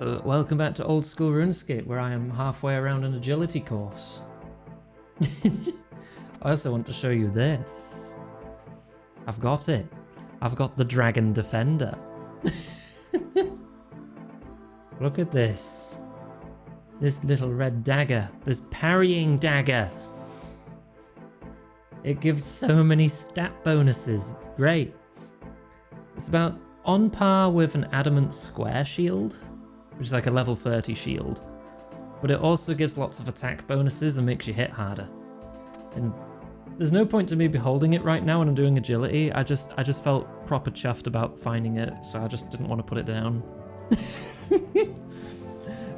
Welcome back to Old School Runescape, where I am halfway around an agility course. I also want to show you this. I've got it. I've got the Dragon Defender. Look at this. This little red dagger. This parrying dagger. It gives so many stat bonuses. It's great. It's about on par with an adamant square shield, which is like a level 30 shield. But it also gives lots of attack bonuses and makes you hit harder. And there's no point to me beholding it right now when I'm doing agility. I just felt proper chuffed about finding it, so I just didn't want to put it down.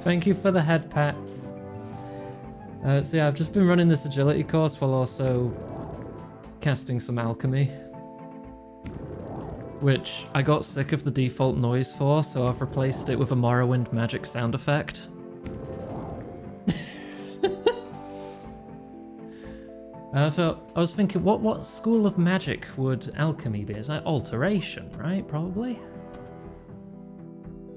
Thank you for the head pats. So yeah, I've just been running this agility course while also casting some alchemy, which I got sick of the default noise for, so I've replaced it with a Morrowind magic sound effect. I was thinking, what school of magic would alchemy be? Is that alteration, right? Probably.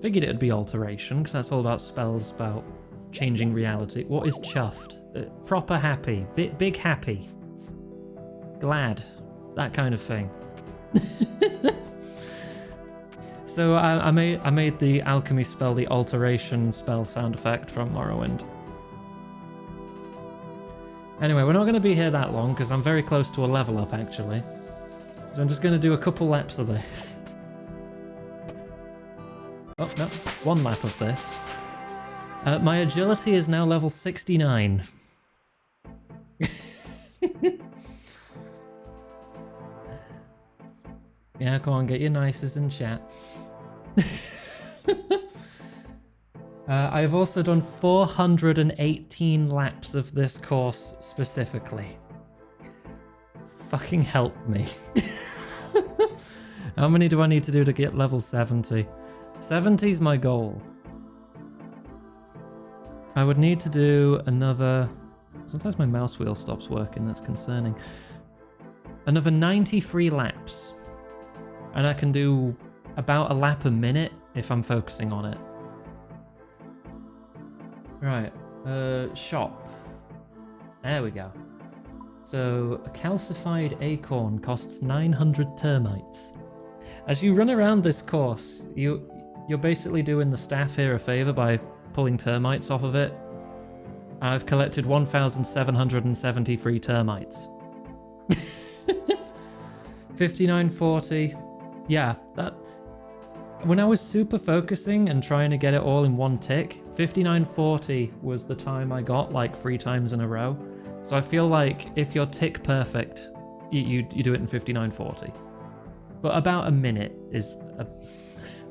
Figured it'd be alteration, because that's all about spells about changing reality. What is chuffed? Proper happy. Big happy. Glad. That kind of thing. So I made the alchemy spell the alteration spell sound effect from Morrowind. Anyway, we're not going to be here that long because I'm very close to a level up actually. So I'm just going to do a couple laps of this. Oh no, one lap of this. My agility is now level 69. Yeah, go on, get your nices in chat. I've also done 418 laps of this course specifically. Fucking help me. How many do I need to do to get level 70? 70's my goal. I would need to do another... Sometimes my mouse wheel stops working, that's concerning. Another 93 laps. And I can do about a lap a minute if I'm focusing on it. Right, shop. There we go. So, a calcified acorn costs 900 termites. As you run around this course, you're basically doing the staff here a favour by pulling termites off of it. I've collected 1,773 termites. 5940. Yeah, that... When I was super focusing and trying to get it all in one tick, 5940 was the time I got like 3 times in a row. So I feel like if you're tick perfect, you do it in 5940. But about a minute is a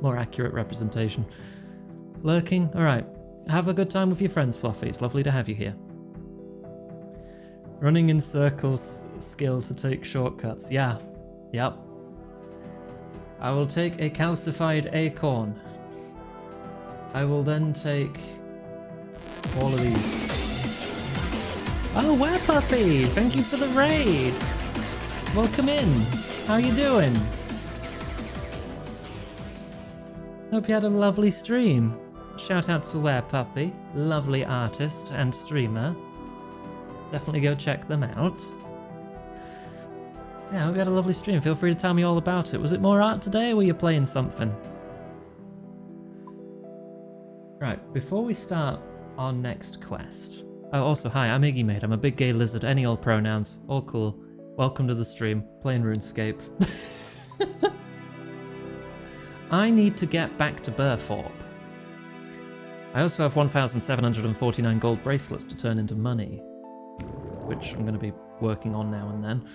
more accurate representation. Lurking? Alright. Have a good time with your friends, Fluffy. It's lovely to have you here. Running in circles skill to take shortcuts. Yeah. Yep. I will take a calcified acorn. I will then take all of these. Oh, Puppy! Thank you for the raid! Welcome in! How you doing? Hope you had a lovely stream. Shout outs for Puppy, lovely artist and streamer. Definitely go check them out. Yeah, I hope you had a lovely stream. Feel free to tell me all about it. Was it more art today or were you playing something? Right, before we start our next quest... Oh, also, hi, I'm Iggy, mate. I'm a big gay lizard. Any old pronouns. All cool. Welcome to the stream. Playing RuneScape. I need to get back to Burthorpe. I also have 1,749 gold bracelets to turn into money, which I'm going to be working on now and then.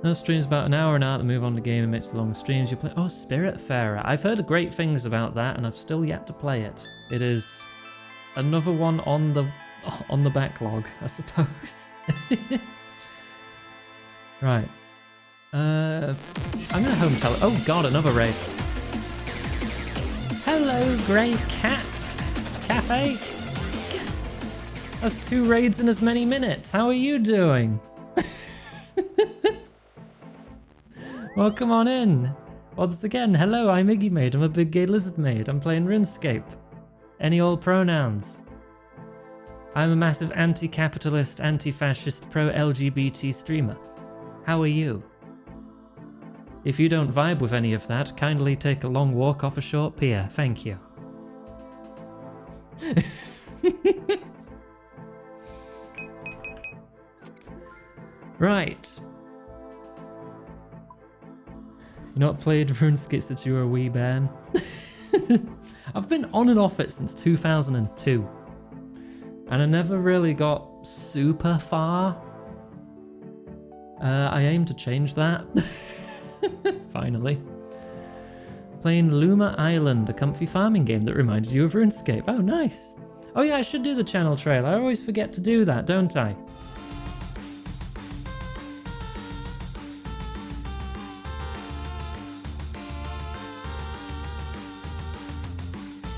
No streams about an hour and out to move on the game and makes for long streams. You play Spiritfarer. I've heard great things about that and I've still yet to play it. It is another one on the backlog, I suppose. Right. I'm gonna home tele. Oh god, another raid. Hello, Grey Cat Cafe. That's 2 raids in as many minutes. How are you doing? Well, come on in. Once again, hello, I'm Iggy Maid. I'm a big gay lizard maid. I'm playing Runescape. Any old pronouns. I'm a massive anti-capitalist, anti-fascist, pro-LGBT streamer. How are you? If you don't vibe with any of that, kindly take a long walk off a short pier. Thank you. Right. You not played RuneScape since you were a wee bairn? I've been on and off it since 2002. And I never really got super far. I aim to change that. Finally. Playing Luma Island, a comfy farming game that reminds you of RuneScape. Oh, nice. Oh yeah, I should do the channel trail. I always forget to do that, don't I?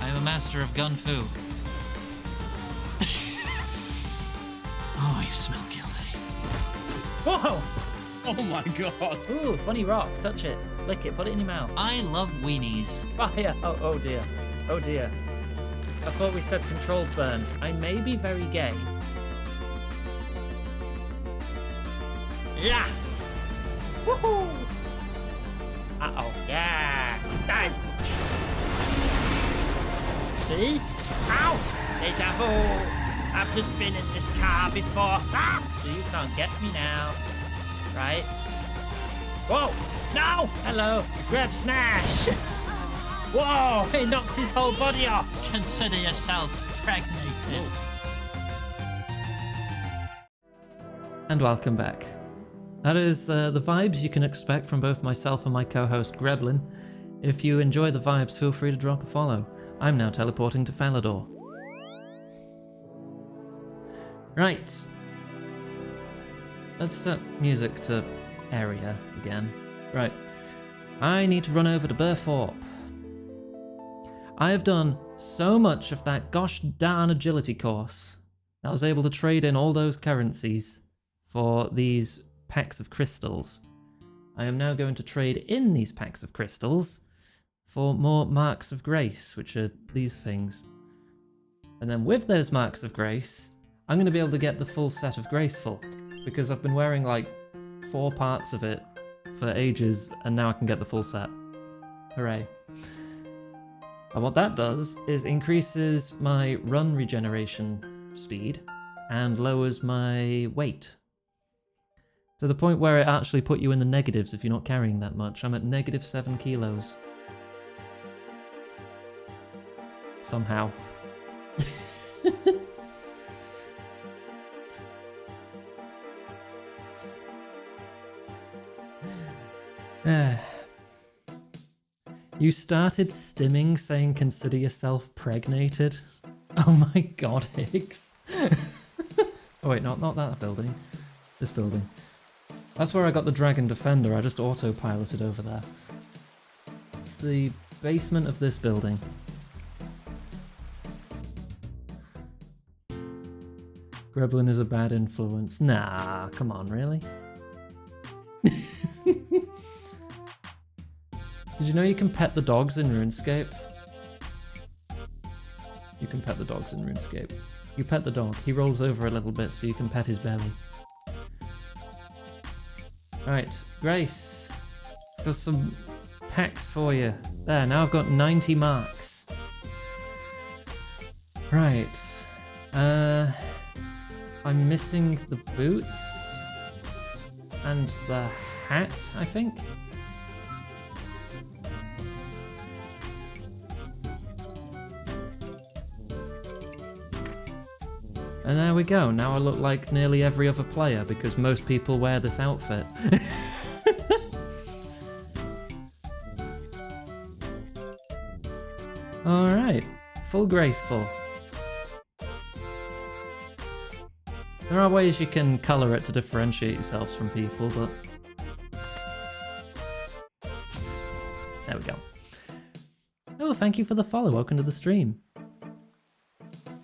I am a master of gun fu. Oh, you smell guilty. Whoa! Oh my god. Ooh, funny rock. Touch it. Lick it. Put it in your mouth. I love weenies. Fire! Oh dear. Oh dear. I thought we said controlled burn. I may be very gay. Yeah! Woohoo! Uh-oh. Yeah! Die! See? Ow! Deja vu! I've just been in this car before. Ah! So you can't get me now. Right? Whoa! No! Hello! Grab smash! Whoa! He knocked his whole body off! Consider yourself pregnated. And welcome back. That is the vibes you can expect from both myself and my co-host Greblin. If you enjoy the vibes, feel free to drop a follow. I'm now teleporting to Falador. Right. Let's set music to area again. Right. I need to run over to Burthorpe. I have done so much of that gosh darn agility course that I was able to trade in all those currencies for these packs of crystals. I am now going to trade in these packs of crystals for more marks of grace, which are these things. And then with those marks of grace, I'm going to be able to get the full set of Graceful, because I've been wearing like 4 parts of it for ages, and now I can get the full set. Hooray. And what that does is increases my run regeneration speed and lowers my weight. To the point where it actually put you in the negatives if you're not carrying that much. I'm at -7 kilos. Somehow. You started stimming saying consider yourself pregnated? Oh my god, Higgs. Oh wait, not that building. This building. That's where I got the Dragon Defender, I just autopiloted over there. It's the basement of this building. Greblin is a bad influence. Nah, come on, really? Did you know you can pet the dogs in RuneScape? You can pet the dogs in RuneScape. You pet the dog, he rolls over a little bit so you can pet his belly. Right, Grace. Got some packs for you. There, now I've got 90 marks. Right. I'm missing the boots. And the hat, I think. And there we go, now I look like nearly every other player because most people wear this outfit. Alright, full Graceful. There are ways you can colour it to differentiate yourselves from people, but... There we go. Oh, thank you for the follow, welcome to the stream.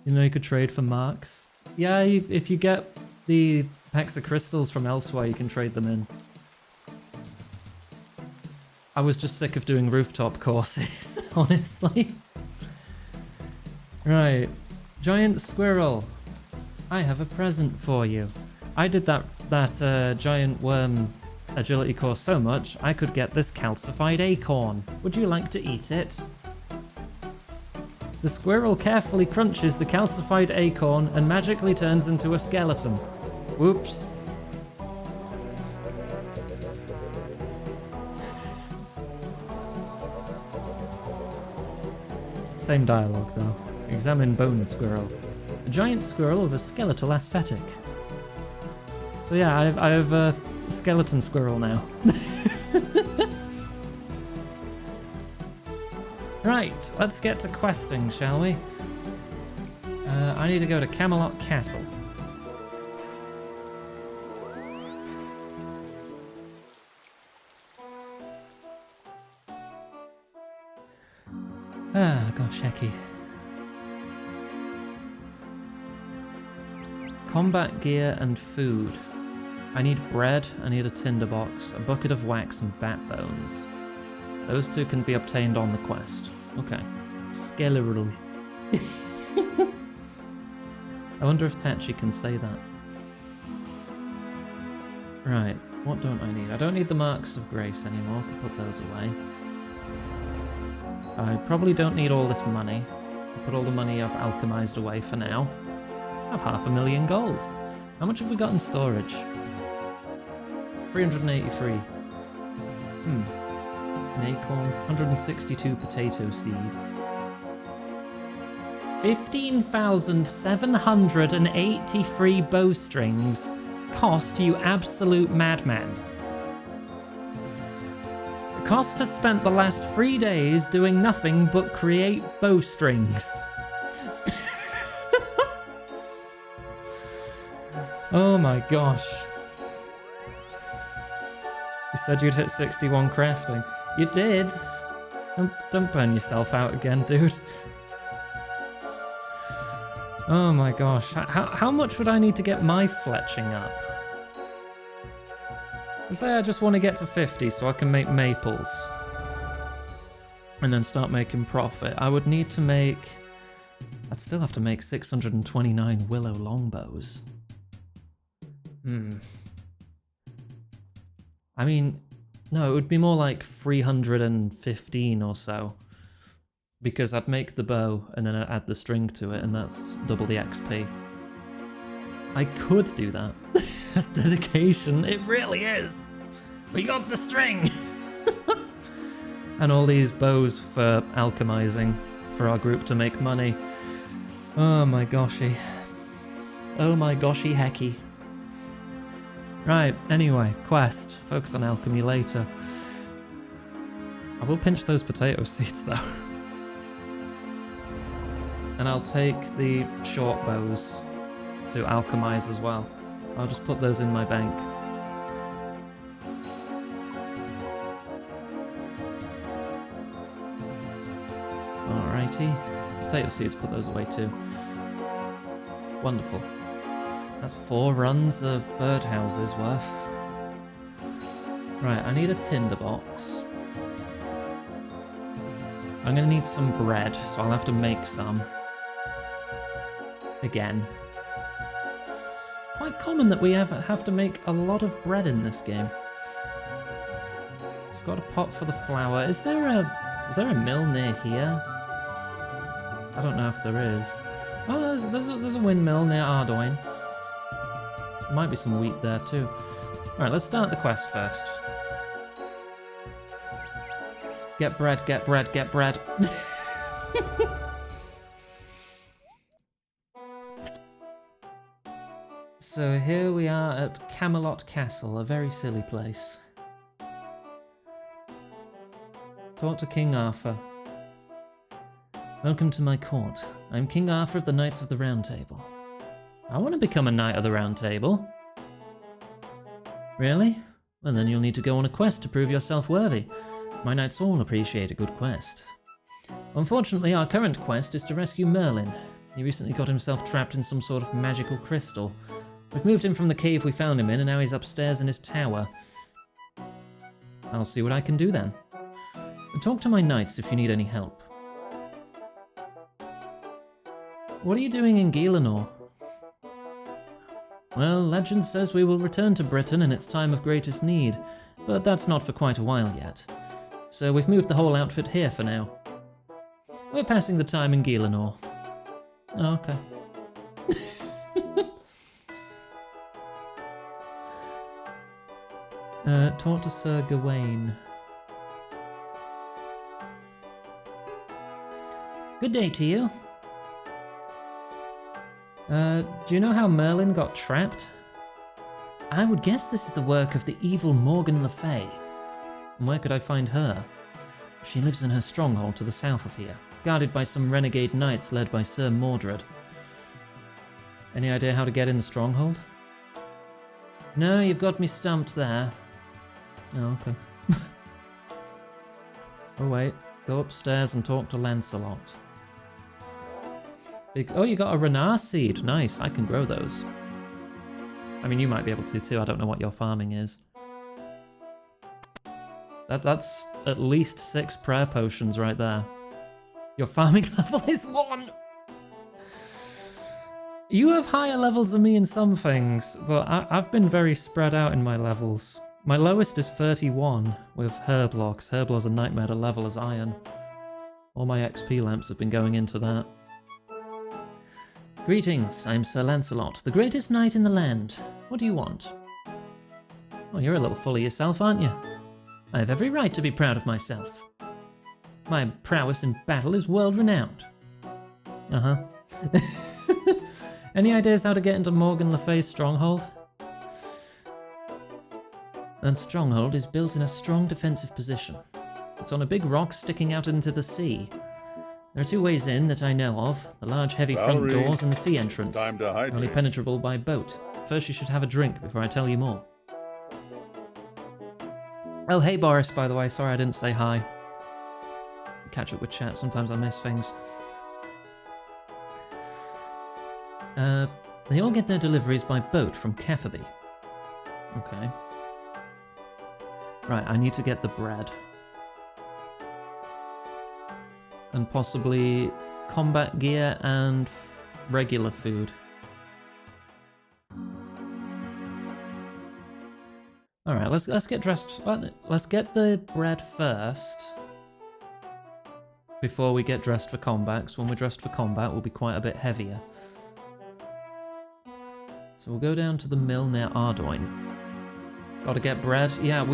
You know you could trade for marks. Yeah, if you get the packs of crystals from elsewhere, you can trade them in. I was just sick of doing rooftop courses, honestly. Right. Giant squirrel. I have a present for you. I did that giant worm agility course so much, I could get this calcified acorn. Would you like to eat it? The squirrel carefully crunches the calcified acorn and magically turns into a skeleton. Whoops. Same dialogue though. Examine bone squirrel. A giant squirrel with a skeletal aesthetic. So yeah, I have a skeleton squirrel now. Right, let's get to questing, shall we? I need to go to Camelot Castle. Ah, gosh, hecky. Combat gear and food. I need bread, I need a tinderbox, a bucket of wax and bat bones. Those two can be obtained on the quest. Okay. Skeletal. I wonder if Tachi can say that. Right, what don't I need? I don't need the marks of grace anymore, I can put those away. I probably don't need all this money. I'll put all the money I've alchemized away for now. I have 500,000 gold. How much have we got in storage? 383. An acorn, 162 potato seeds. 15,783 bowstrings. Cost, you absolute madman. The cost has spent the last 3 days doing nothing but create bowstrings. Oh my gosh. You said you'd hit 61 crafting. You did. Don't burn yourself out again, dude. Oh my gosh. How much would I need to get my fletching up? Let's say I just want to get to 50 so I can make maples. And then start making profit. I would need to make... I'd still have to make 629 willow longbows. I mean... No, it would be more like 315 or so. Because I'd make the bow and then I'd add the string to it and that's double the XP. I could do that. That's dedication, it really is! We got the string! And all these bows for alchemizing for our group to make money. Oh my goshy. Oh my goshy hecky. Right, anyway, quest. Focus on alchemy later. I will pinch those potato seeds though. And I'll take the short bows to alchemize as well. I'll just put those in my bank. Alrighty. Potato seeds, put those away too. Wonderful. That's 4 runs of birdhouses worth. Right, I need a tinderbox. I'm gonna need some bread, so I'll have to make some. Again. It's quite common that we have to make a lot of bread in this game. We've got a pot for the flour. Is there a mill near here? I don't know if there is. Oh, there's a windmill near Ardoyne. There might be some wheat there too. Alright, let's start the quest first. Get bread, get bread, get bread. So here we are at Camelot Castle, a very silly place. Talk to King Arthur. Welcome to my court. I'm King Arthur of the Knights of the Round Table. I want to become a Knight of the Round Table. Really? Well then you'll need to go on a quest to prove yourself worthy. My knights all appreciate a good quest. Unfortunately, our current quest is to rescue Merlin. He recently got himself trapped in some sort of magical crystal. We've moved him from the cave we found him in, and now he's upstairs in his tower. I'll see what I can do then. Talk to my knights if you need any help. What are you doing in Gielinor? Well, legend says we will return to Britain in its time of greatest need, but that's not for quite a while yet. So we've moved the whole outfit here for now. We're passing the time in Gielinor. Oh, okay. Talk to Sir Gawain. Good day to you. Do you know how Merlin got trapped? I would guess this is the work of the evil Morgan Le Fay. And where could I find her? She lives in her stronghold to the south of here, guarded by some renegade knights led by Sir Mordred. Any idea how to get in the stronghold? No, you've got me stumped there. Oh, okay. Oh wait, go upstairs and talk to Lancelot. Oh, you got a Renar seed. Nice, I can grow those. I mean, you might be able to too. I don't know what your farming is. That's at least 6 prayer potions right there. Your farming level is 1! You have higher levels than me in some things, but I've been very spread out in my levels. My lowest is 31 with Herblocks. Herblocks a nightmare to level as iron. All my XP lamps have been going into that. Greetings, I'm Sir Lancelot, the greatest knight in the land. What do you want? Oh, you're a little full of yourself, aren't you? I have every right to be proud of myself. My prowess in battle is world-renowned. Uh-huh. Any ideas how to get into Morgan Le Fay's stronghold? That stronghold is built in a strong defensive position. It's on a big rock sticking out into the sea. There are 2 ways in that I know of, the large heavy front doors and the sea entrance, only penetrable by boat. First you should have a drink before I tell you more. Oh, hey Boris, by the way, sorry I didn't say hi. Catch up with chat, sometimes I miss things. They all get their deliveries by boat from Cafferby. Okay. Right, I need to get the bread. And possibly combat gear and regular food. Alright, let's get dressed. Let's get the bread first. Before we get dressed for combat, because when we're dressed for combat we'll be quite a bit heavier. So we'll go down to the mill near Ardoyne. Gotta get bread? Yeah,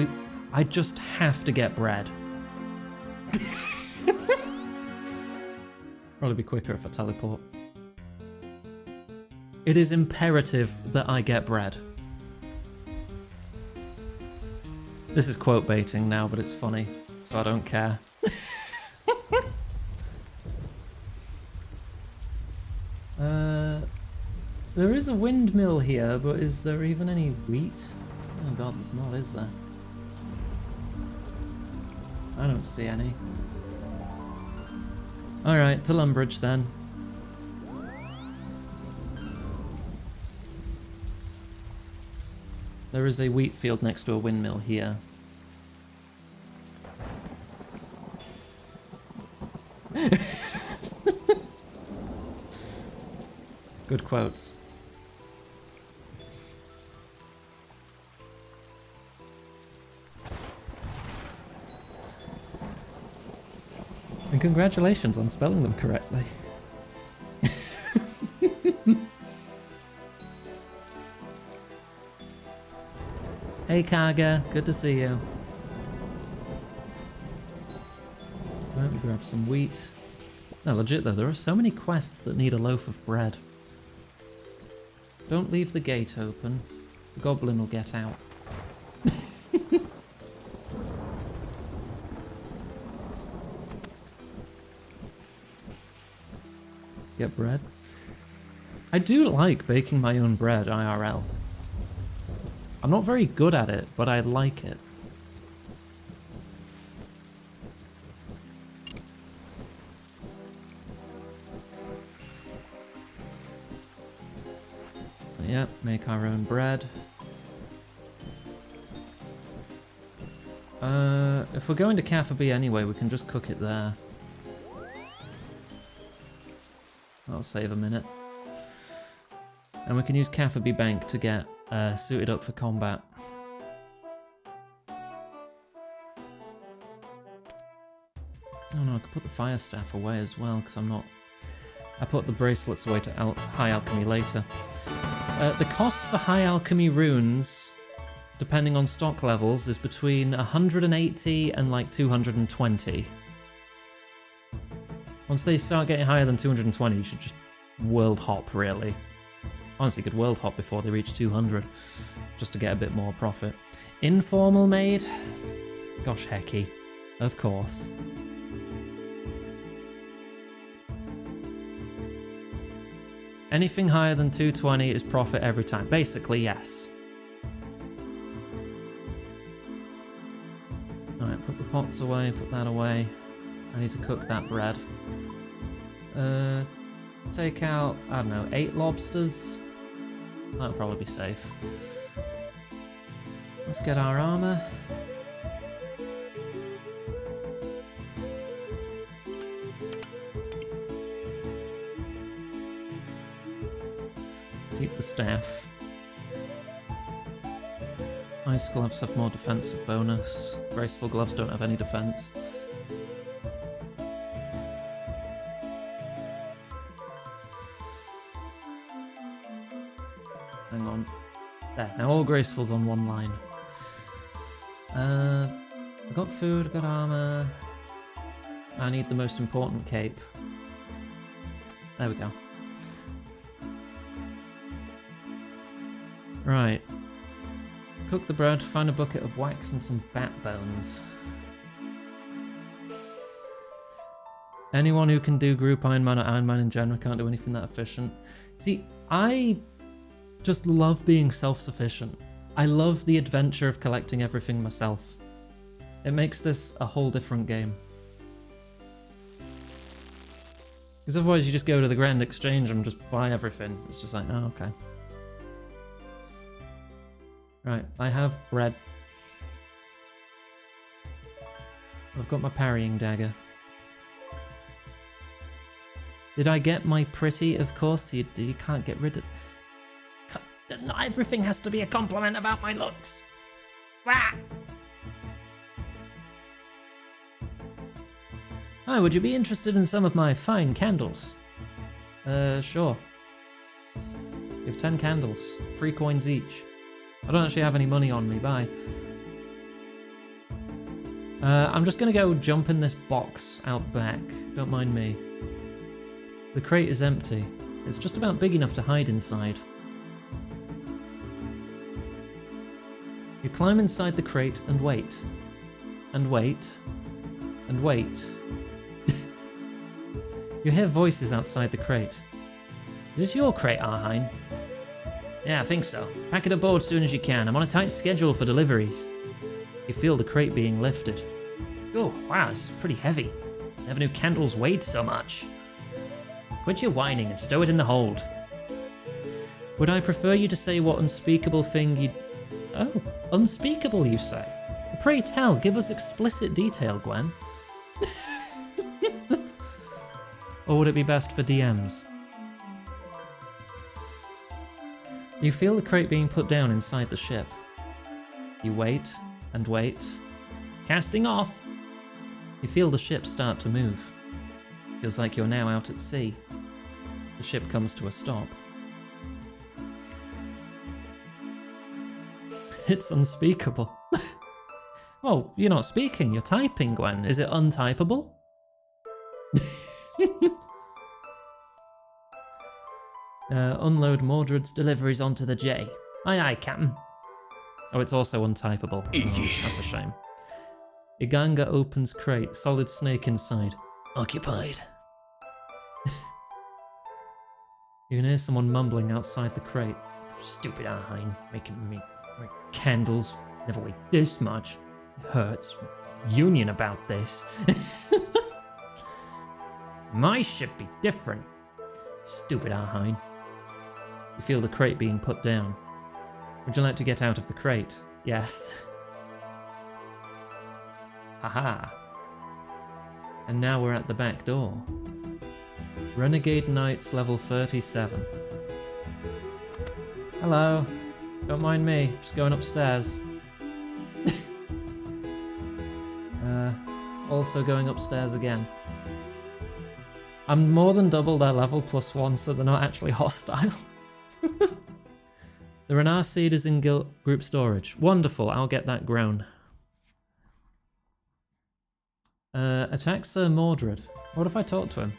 I just have to get bread. Probably be quicker if I teleport. It is imperative that I get bread. This is quote baiting now, but it's funny, so I don't care. There is a windmill here, but is there even any wheat? Oh god, there's not, is there? I don't see any. Alright, to Lumbridge then. There is a wheat field next to a windmill here. Good quotes. And congratulations on spelling them correctly. Hey Kaga, good to see you. Let me grab some wheat. No, legit though, there are so many quests that need a loaf of bread. Don't leave the gate open. The goblin will get out. Get bread. I do like baking my own bread IRL. I'm not very good at it, but I like it. Yep, make our own bread. If we're going to Cafe B anyway, we can just cook it there. That'll save a minute. And we can use Cafe B Bank to get suited up for combat. Oh no, I could put the fire staff away as well, because I'm not... I put the bracelets away to high alchemy later. The cost for high alchemy runes, depending on stock levels, is between 180 and like 220. Once they start getting higher than 220, you should just world hop, really. Honestly, you could world hop before they reach 200, just to get a bit more profit. Informal made? Gosh hecky. Of course. Anything higher than 220 is profit every time. Basically, yes. Alright, put the pots away, put that away. I need to cook that bread. Take out, I don't know, 8 lobsters? That'll probably be safe. Let's get our armor. Keep the staff. Ice gloves have more defensive bonus. Graceful gloves don't have any defense. Hang on. There, now all Graceful's on one line. I got food, I got armor. I need the most important cape. There we go. Right. Cook the bread, find a bucket of wax and some bat bones. Anyone who can do group Iron Man or Iron Man in general can't do anything that efficient. See, I just love being self-sufficient. I love the adventure of collecting everything myself. It makes this a whole different game. Because otherwise you just go to the Grand Exchange and just buy everything. It's just like, oh, okay. Right, I have bread. I've got my parrying dagger. Did I get my pretty? Of course, you can't get rid of... Not everything has to be a compliment about my looks. Wah! Hi, would you be interested in some of my fine candles? Sure. You have 10 candles, 3 coins each. I don't actually have any money on me, bye. I'm just gonna go jump in this box out back, don't mind me. The crate is empty. It's just about big enough to hide inside. You climb inside the crate and wait. And wait. And wait. You hear voices outside the crate. Is this your crate, Arhine? Yeah, I think so. Pack it aboard as soon as you can. I'm on a tight schedule for deliveries. You feel the crate being lifted. Oh, wow, this is pretty heavy. Never knew candles weighed so much. Quit your whining and stow it in the hold. Would I prefer you to say what unspeakable thing you'd... Oh, unspeakable, you say? Pray tell, give us explicit detail, Gwen. Or would it be best for DMs? You feel the crate being put down inside the ship. You wait and wait. Casting off! You feel the ship start to move. Feels like you're now out at sea. The ship comes to a stop. It's unspeakable. Oh, you're not speaking, you're typing, Gwen. Is it untypable? Unload Mordred's deliveries onto the J. Aye aye, Captain. Oh, it's also untypable. Iggy. Oh, that's a shame. Iganga opens crate, solid snake inside. Occupied. You can hear someone mumbling outside the crate. Stupid Arhine, making me make candles. Never weighed this much. It hurts. Union about this. My ship be different. Stupid Arhine. You feel the crate being put down. Would you like to get out of the crate? Yes. Haha. And now we're at the back door. Renegade Knights level 37. Hello. Don't mind me, just going upstairs. Also going upstairs again. I'm more than double their level +1, so they're not actually hostile. The Renar seed is in group storage. Wonderful, I'll get that grown. Attack Sir Mordred. What if I talk to him?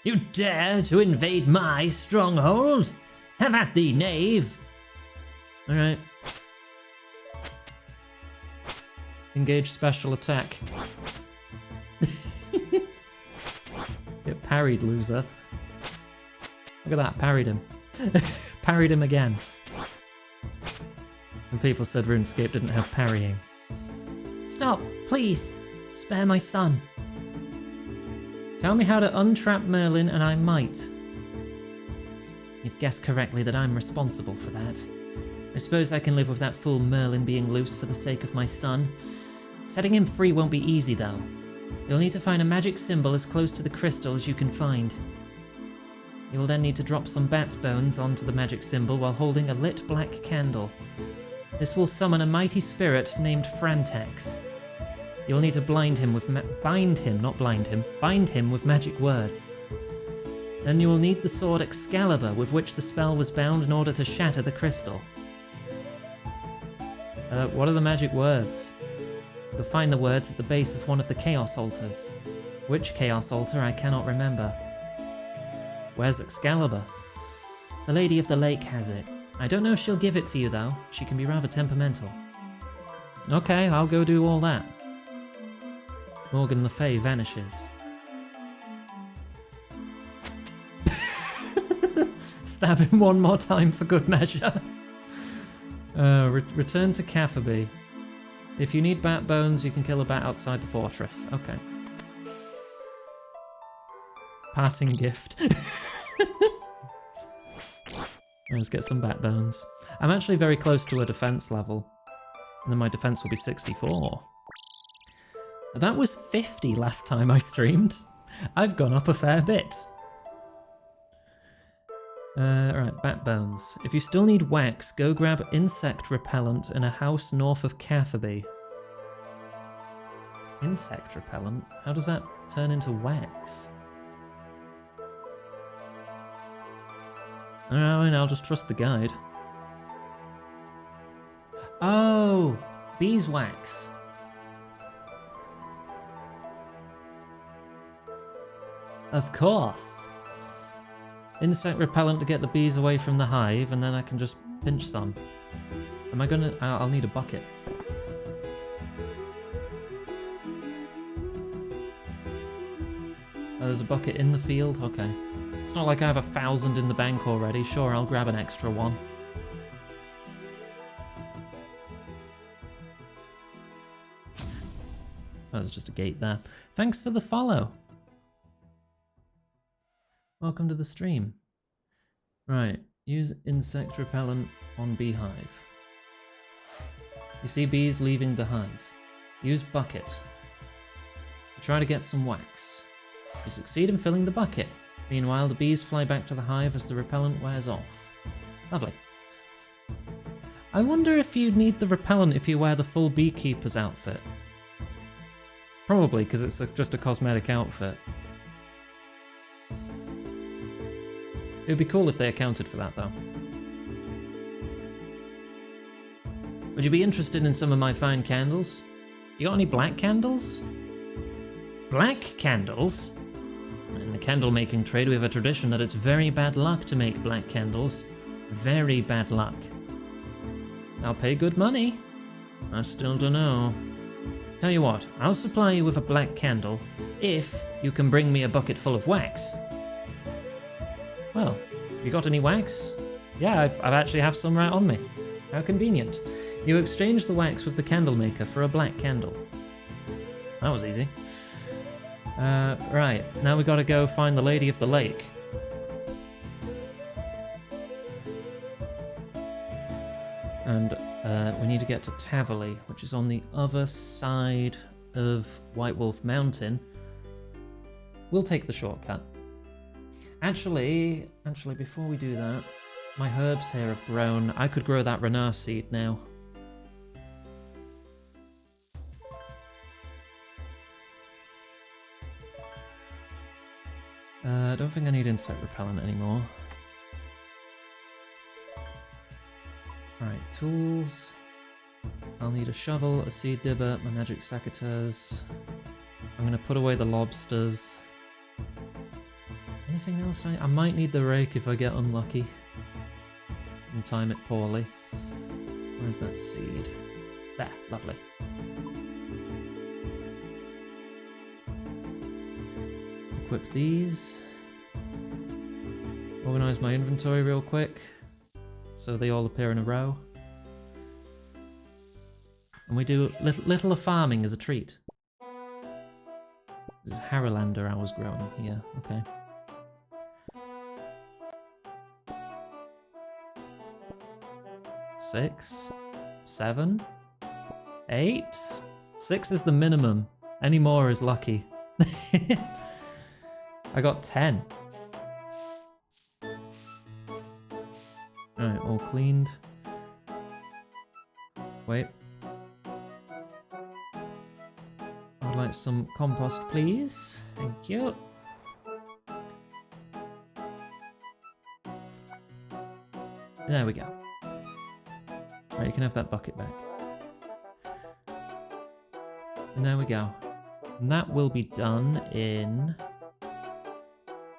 You dare to invade my stronghold? Have at thee, knave! Alright. Engage special attack. Get parried, loser. Look at that, parried him. Parried him again. And people said RuneScape didn't have parrying. Stop, please! Spare my son. Tell me how to untrap Merlin and I might. You've guessed correctly that I'm responsible for that. I suppose I can live with that fool Merlin being loose for the sake of my son. Setting him free won't be easy though. You'll need to find a magic symbol as close to the crystal as you can find. You will then need to drop some bat's bones onto the magic symbol while holding a lit black candle. This will summon a mighty spirit named Frantex. You'll need to bind him with magic words. Then you will need the sword Excalibur with which the spell was bound in order to shatter the crystal. What are the magic words? You'll find the words at the base of one of the Chaos Altars. Which Chaos Altar I cannot remember. Where's Excalibur? The Lady of the Lake has it. I don't know if she'll give it to you though. She can be rather temperamental. Okay, I'll go do all that. Morgan Le Fay vanishes. Stab him one more time for good measure. Return to Cafferby. If you need bat bones, you can kill a bat outside the fortress. Okay. Parting gift. Let's get some bat bones. I'm actually very close to a defense level. And then my defense will be 64. That was 50 last time I streamed. I've gone up a fair bit. Alright, bat bones. If you still need wax, go grab insect repellent in a house north of Cafferby. Insect repellent? How does that turn into wax? Alright, I'll just trust the guide. Oh! Beeswax. Of course. Insect repellent to get the bees away from the hive, and then I can just pinch some. Am I gonna... I'll need a bucket. Oh, there's a bucket in the field? Okay. It's not like I have 1,000 in the bank already. Sure, I'll grab an extra one. Oh, there's just a gate there. Thanks for the follow. Welcome to the stream. Right, use insect repellent on beehive. You see bees leaving the hive. Use bucket. You try to get some wax. You succeed in filling the bucket. Meanwhile, the bees fly back to the hive as the repellent wears off. Lovely. I wonder if you need the repellent if you wear the full beekeeper's outfit. Probably, because it's just a cosmetic outfit. It would be cool if they accounted for that, though. Would you be interested in some of my fine candles? You got any black candles? Black candles? In the candle-making trade, we have a tradition that it's very bad luck to make black candles. Very bad luck. I'll pay good money. I still don't know. Tell you what, I'll supply you with a black candle if you can bring me a bucket full of wax. Well, you got any wax? Yeah, I actually have some right on me. How convenient. You exchange the wax with the candle maker for a black candle. That was easy. Right, now we gotta go find the Lady of the Lake. And we need to get to Taverley, which is on the other side of White Wolf Mountain, we'll take the shortcut. Actually, before we do that, my herbs here have grown. I could grow that renard seed now. I don't think I need insect repellent anymore. Alright, tools. I'll need a shovel, a seed dibber, my magic secateurs. I'm going to put away the lobsters. Anything else? I might need the rake if I get unlucky and time it poorly. Where's that seed? There, lovely. Equip these. Organize my inventory real quick so they all appear in a row. And we do little of farming as a treat. This is Harrowlander I was growing here, okay. Six, 7, 8. 6 is the minimum. Any more is lucky. I got 10. Alright, all cleaned. Wait. I'd like some compost, please. Thank you. There we go. Right, you can have that bucket back. And there we go. And that will be done in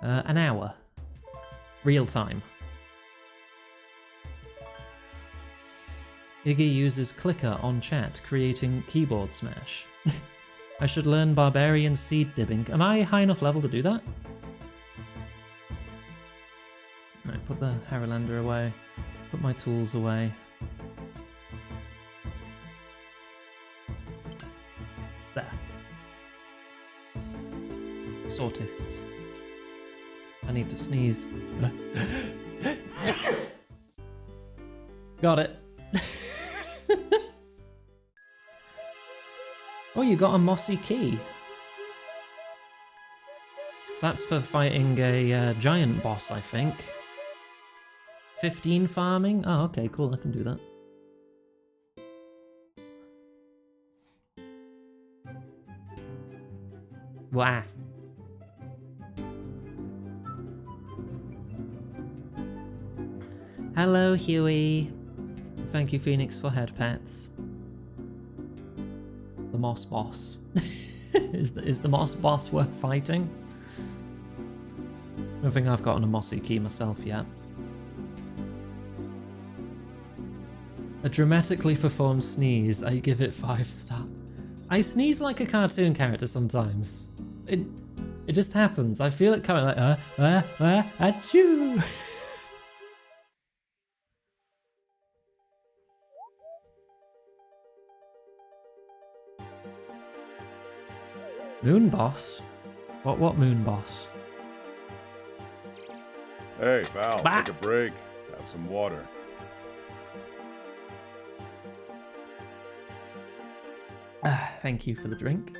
an hour. Real time. Iggy uses clicker on chat, creating keyboard smash. I should learn barbarian seed dibbing. Am I high enough level to do that? Right, put the Harrowlander away. Put my tools away. There. Sorted. I need to sneeze. Got it. Oh, you got a mossy key. That's for fighting a giant boss, I think. 15 farming? Oh, okay, cool, I can do that. Wow. Hello, Huey. Thank you, Phoenix, for head pats. The moss boss. Is the moss boss worth fighting? I don't think I've gotten a mossy key myself yet. A dramatically performed sneeze. I give it 5 stars. I sneeze like a cartoon character sometimes. It just happens. I feel it coming like achoo. Moon boss? What moon boss? Hey, pal, Bah! take a break. Have some water. Thank you for the drink.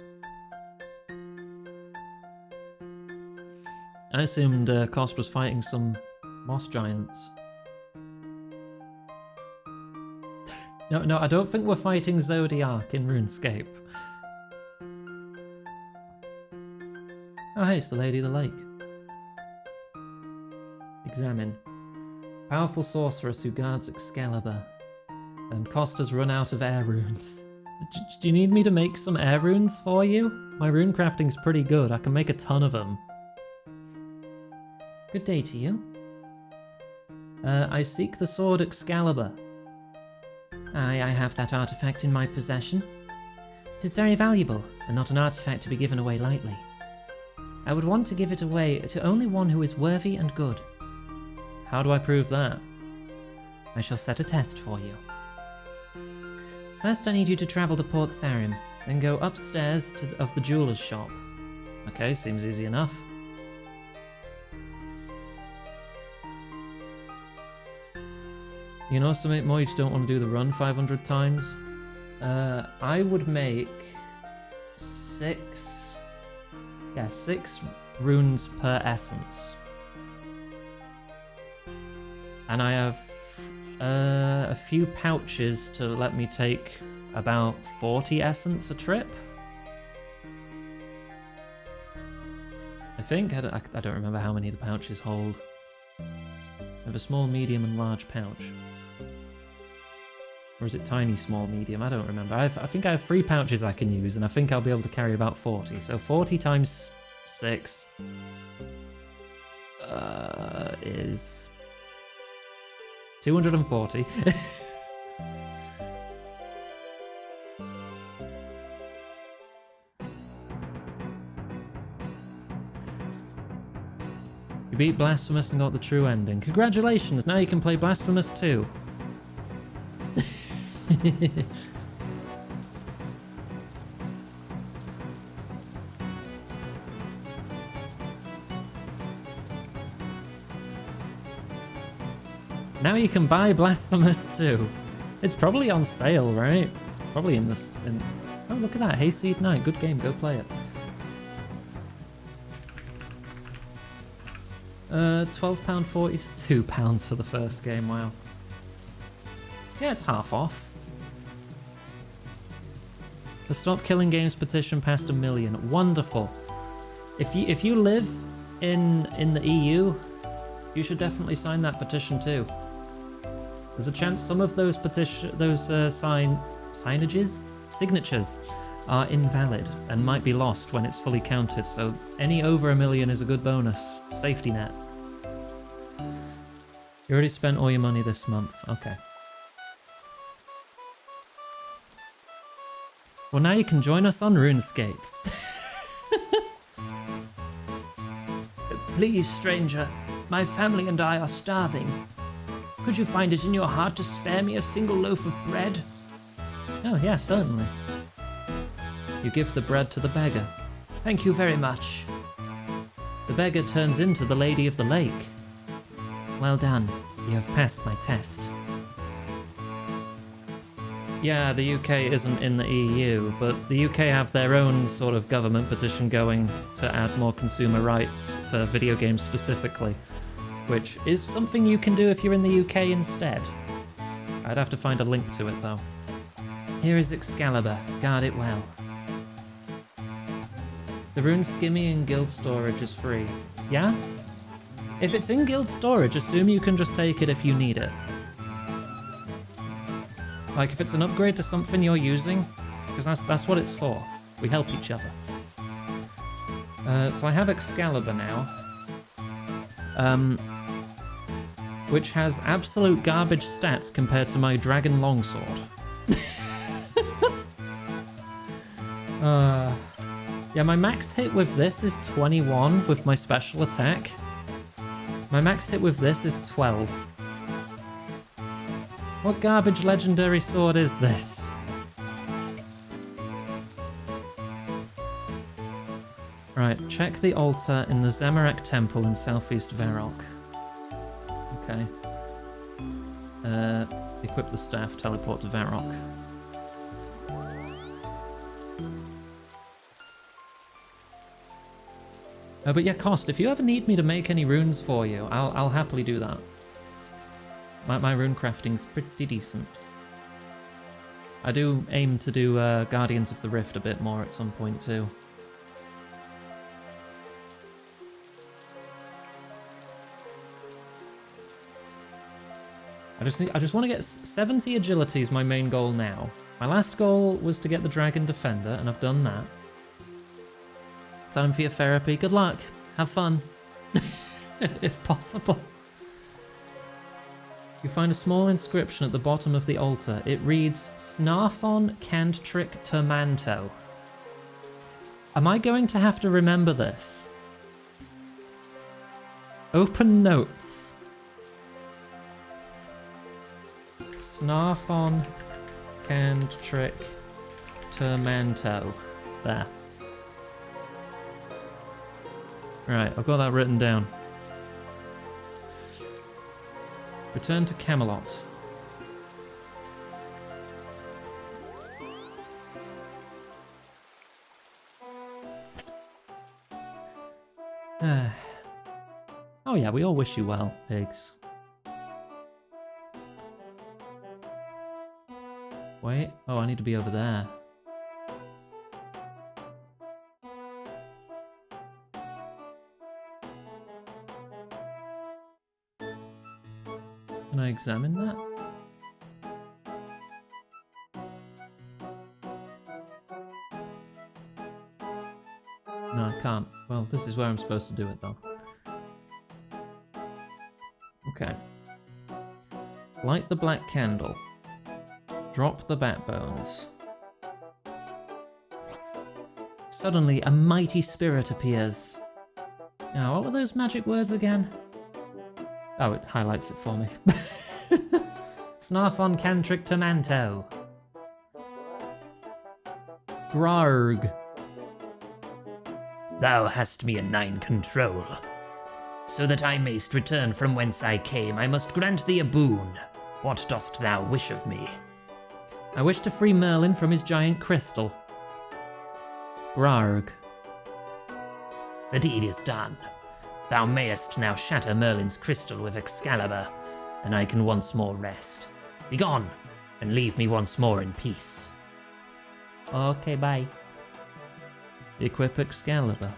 I assumed Cost was fighting some moss giants. No, I don't think we're fighting Zodiac in RuneScape. Oh, hey, it's the Lady of the Lake. Examine. Powerful sorceress who guards Excalibur. And Cost has run out of air runes. Do you need me to make some air runes for you? My rune crafting's pretty good. I can make a ton of them. Good day to you. I seek the sword Excalibur. I have that artifact in my possession. It is very valuable, and not an artifact to be given away lightly. I would want to give it away to only one who is worthy and good. How do I prove that? I shall set a test for you. First, I need you to travel to Port Sarim, then go upstairs of the jeweler's shop. Okay, seems easy enough. You know something more, you just don't want to do the run 500 times? I would make 6. Yeah, 6 runes per essence. And I have a few pouches to let me take about 40 essence a trip. I think. I don't remember how many the pouches hold. I have a small, medium, and large pouch. Or is it tiny, small, medium? I don't remember. I think I have 3 pouches I can use, and I think I'll be able to carry about 40. So 40 times 6 is 240. You beat Blasphemous and got the true ending. Congratulations, now you can play Blasphemous 2. Now you can buy Blasphemous 2. It's probably on sale, right? Probably in this... Oh, look at that. Hayseed Knight. Good game. Go play it. £12.40. £2 for the first game. Wow. Yeah, it's half off. The Stop Killing Games petition passed 1 million. Wonderful. If you live in the EU, you should definitely sign that petition too. There's a chance some of those signatures are invalid and might be lost when it's fully counted. So any over 1 million is a good bonus. Safety net. You already spent all your money this month. Okay. Well, now you can join us on RuneScape. Please, stranger. My family and I are starving. Could you find it in your heart to spare me a single loaf of bread? Oh, yeah, certainly. You give the bread to the beggar. Thank you very much. The beggar turns into the Lady of the Lake. Well done. You have passed my test. Yeah, the UK isn't in the EU, but the UK have their own sort of government petition going to add more consumer rights for video games specifically, which is something you can do if you're in the UK instead. I'd have to find a link to it though. Here is Excalibur. Guard it well. The rune skimmy in guild storage is free. Yeah? If it's in guild storage, assume you can just take it if you need it. Like, if it's an upgrade to something you're using, because that's what it's for. We help each other. So I have Excalibur now. Which has absolute garbage stats compared to my Dragon Longsword. Yeah, my max hit with this is 21 with my special attack. My max hit with this is 12. What garbage legendary sword is this? Right, check the altar in the Zamorak Temple in southeast Varrock. Okay. Equip the staff, teleport to Varrock. But yeah, Cost, if you ever need me to make any runes for you, I'll happily do that. My rune crafting's pretty decent. I do aim to do Guardians of the Rift a bit more at some point too. I just want to get 70 agility is my main goal now. My last goal was to get the Dragon Defender, and I've done that. Time for your therapy. Good luck. Have fun. If possible. You find a small inscription at the bottom of the altar. It reads, Snarfon Cantric Termanto. Am I going to have to remember this? Open notes. Snarfon Cantric Termanto. There. Right, I've got that written down. Return to Camelot. Oh yeah, we all wish you well, pigs. Wait, oh, I need to be over there. Can I examine that? No, I can't. Well, this is where I'm supposed to do it, though. Okay. Light the black candle. Drop the bat bones. Suddenly, a mighty spirit appears. Now, what were those magic words again? Oh, it highlights it for me. Snarfon Cantric Tomanto. Grarg. Thou hast me in thine control. So that I mayst return from whence I came, I must grant thee a boon. What dost thou wish of me? I wish to free Merlin from his giant crystal. Grarg. The deed is done. Thou mayest now shatter Merlin's crystal with Excalibur, and I can once more rest. Begone, and leave me once more in peace. Okay, bye. Equip Excalibur.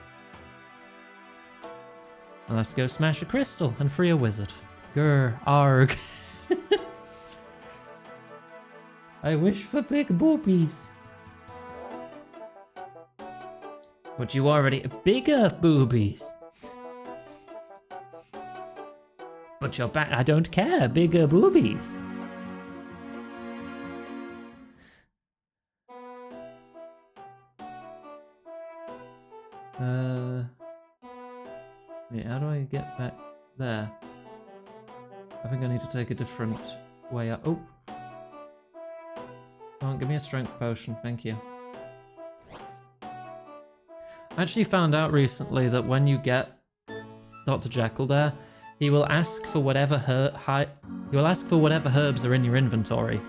And let's go smash a crystal and free a wizard. Grr, arg. I wish for big boobies. But you already... Bigger boobies. But you're back... I don't care. Bigger boobies. Wait, how do I get back there? I think I need to take a different way up. Oh! Come on, give me a strength potion, thank you. I actually found out recently that when you get Dr. Jekyll there, he will ask for whatever herbs are in your inventory.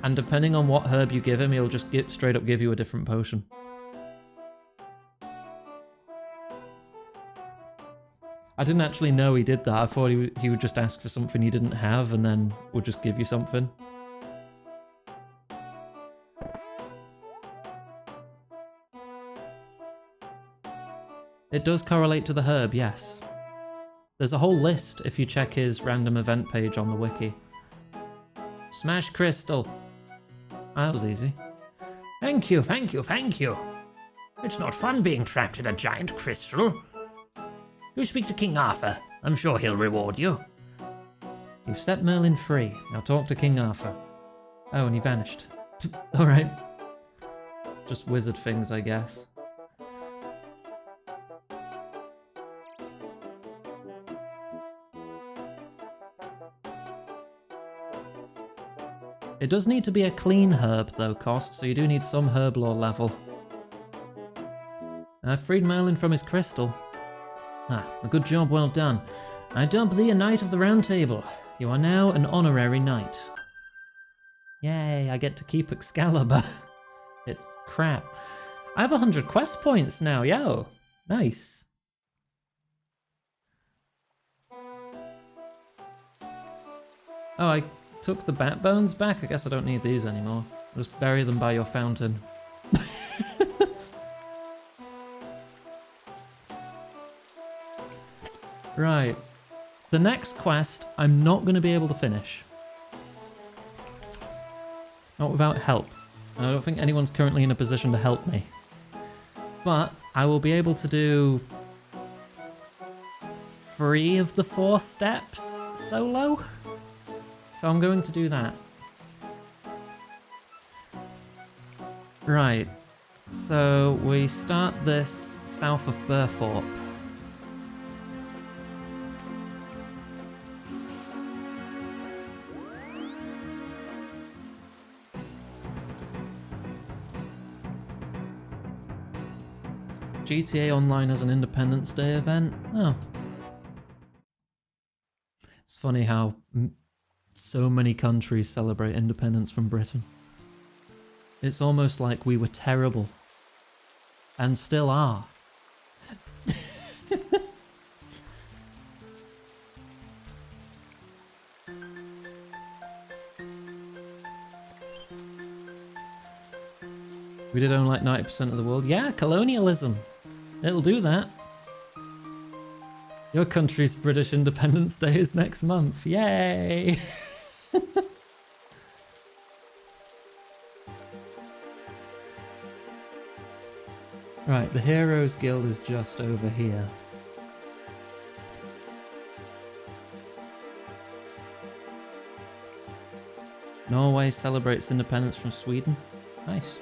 And depending on what herb you give him, he'll just straight up give you a different potion. I didn't actually know he did that. I thought he would just ask for something you didn't have and then would just give you something. It does correlate to the herb, yes. There's a whole list if you check his random event page on the wiki. Smash crystal. That was easy. Thank you, thank you, thank you. It's not fun being trapped in a giant crystal. You speak to King Arthur. I'm sure he'll reward you. You've set Merlin free. Now talk to King Arthur. Oh, and he vanished. Alright. Just wizard things, I guess. It does need to be a clean herb, though, Cost, so you do need some herb lore level. I've freed Merlin from his crystal. Ah, a good job well done. I dub thee a Knight of the Round Table. You are now an honorary knight. Yay, I get to keep Excalibur. It's crap. I have 100 quest points now, yo! Nice. Oh, I took the bat bones back? I guess I don't need these anymore. I'll just bury them by your fountain. Right. The next quest, I'm not going to be able to finish. Not without help. I don't think anyone's currently in a position to help me. But I will be able to do 3 of the 4 steps solo. So I'm going to do that. Right. So we start this south of Burthorpe. GTA Online has an Independence Day event. Oh. It's funny how so many countries celebrate independence from Britain. It's almost like we were terrible. And still are. We did own like 90% of the world. Yeah, colonialism. It'll do that. Your country's British Independence Day is next month. Yay! Right, the Heroes Guild is just over here. Norway celebrates independence from Sweden. Nice.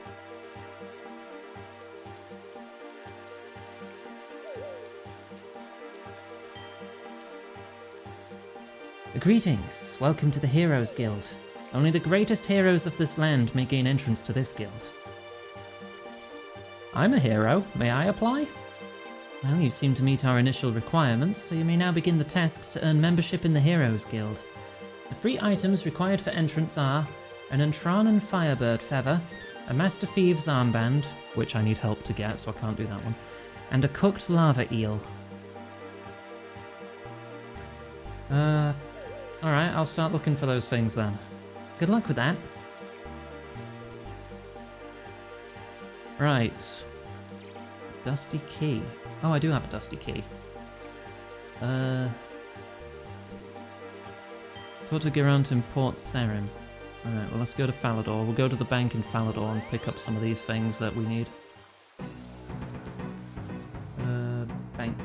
Greetings. Welcome to the Heroes Guild. Only the greatest heroes of this land may gain entrance to this guild. I'm a hero. May I apply? Well, you seem to meet our initial requirements, so you may now begin the tasks to earn membership in the Heroes Guild. The free items required for entrance are an Entranen Firebird feather, a Master Thieves armband, which I need help to get, so I can't do that one, and a cooked lava eel. Alright, I'll start looking for those things then. Good luck with that. Right. Dusty key. Oh, I do have a dusty key. Put a Gerant in Port Sarim. Alright, well let's go to Falador. We'll go to the bank in Falador and pick up some of these things that we need. Bank.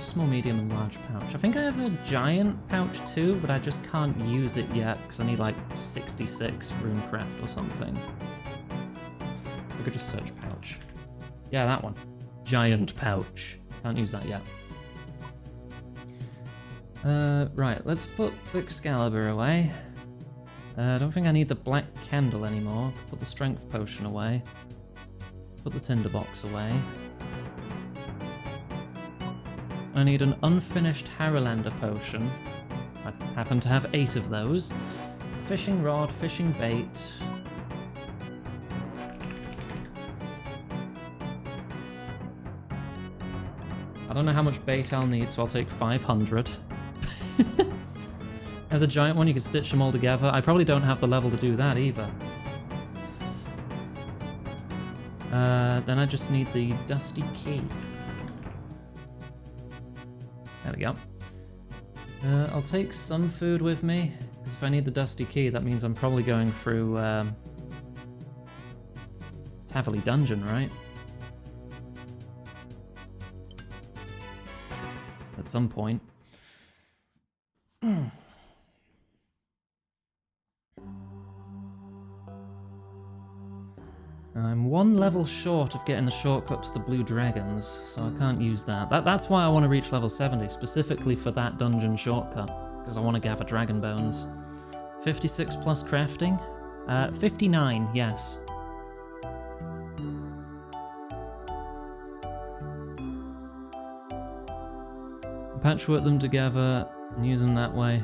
Small, medium, and large pouch. I think I have a giant pouch too, but I just can't use it yet because I need like 66 runecraft or something. I could just search pouch. Yeah, that one. Giant pouch. Can't use that yet. Right, let's put the Excalibur away. I don't think I need the black candle anymore. Put the strength potion away. Put the tinderbox away. I need an unfinished Haralander potion. I happen to have 8 of those. Fishing rod, fishing bait. I don't know how much bait I'll need, so I'll take 500. I have the giant one, you can stitch them all together. I probably don't have the level to do that either. Then I just need the dusty key. There we go. I'll take some food with me, because if I need the dusty key, that means I'm probably going through Taverley Dungeon, right? At some point. I'm 1 level short of getting the shortcut to the Blue Dragons, so I can't use that. That's why I want to reach level 70, specifically for that dungeon shortcut, because I want to gather dragon bones. 56 plus crafting? 59, yes. Patchwork them together and use them that way.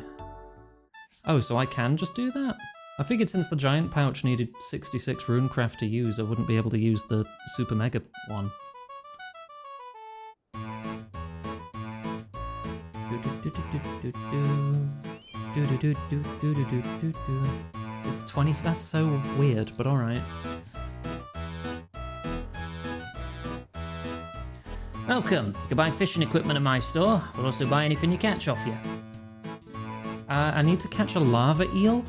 Oh, so I can just do that? I figured since the giant pouch needed 66 runecraft to use, I wouldn't be able to use the super mega one. It's 20, that's so weird, but alright. Welcome. You can buy fishing equipment at my store. We'll also buy anything you catch off you. I need to catch a lava eel?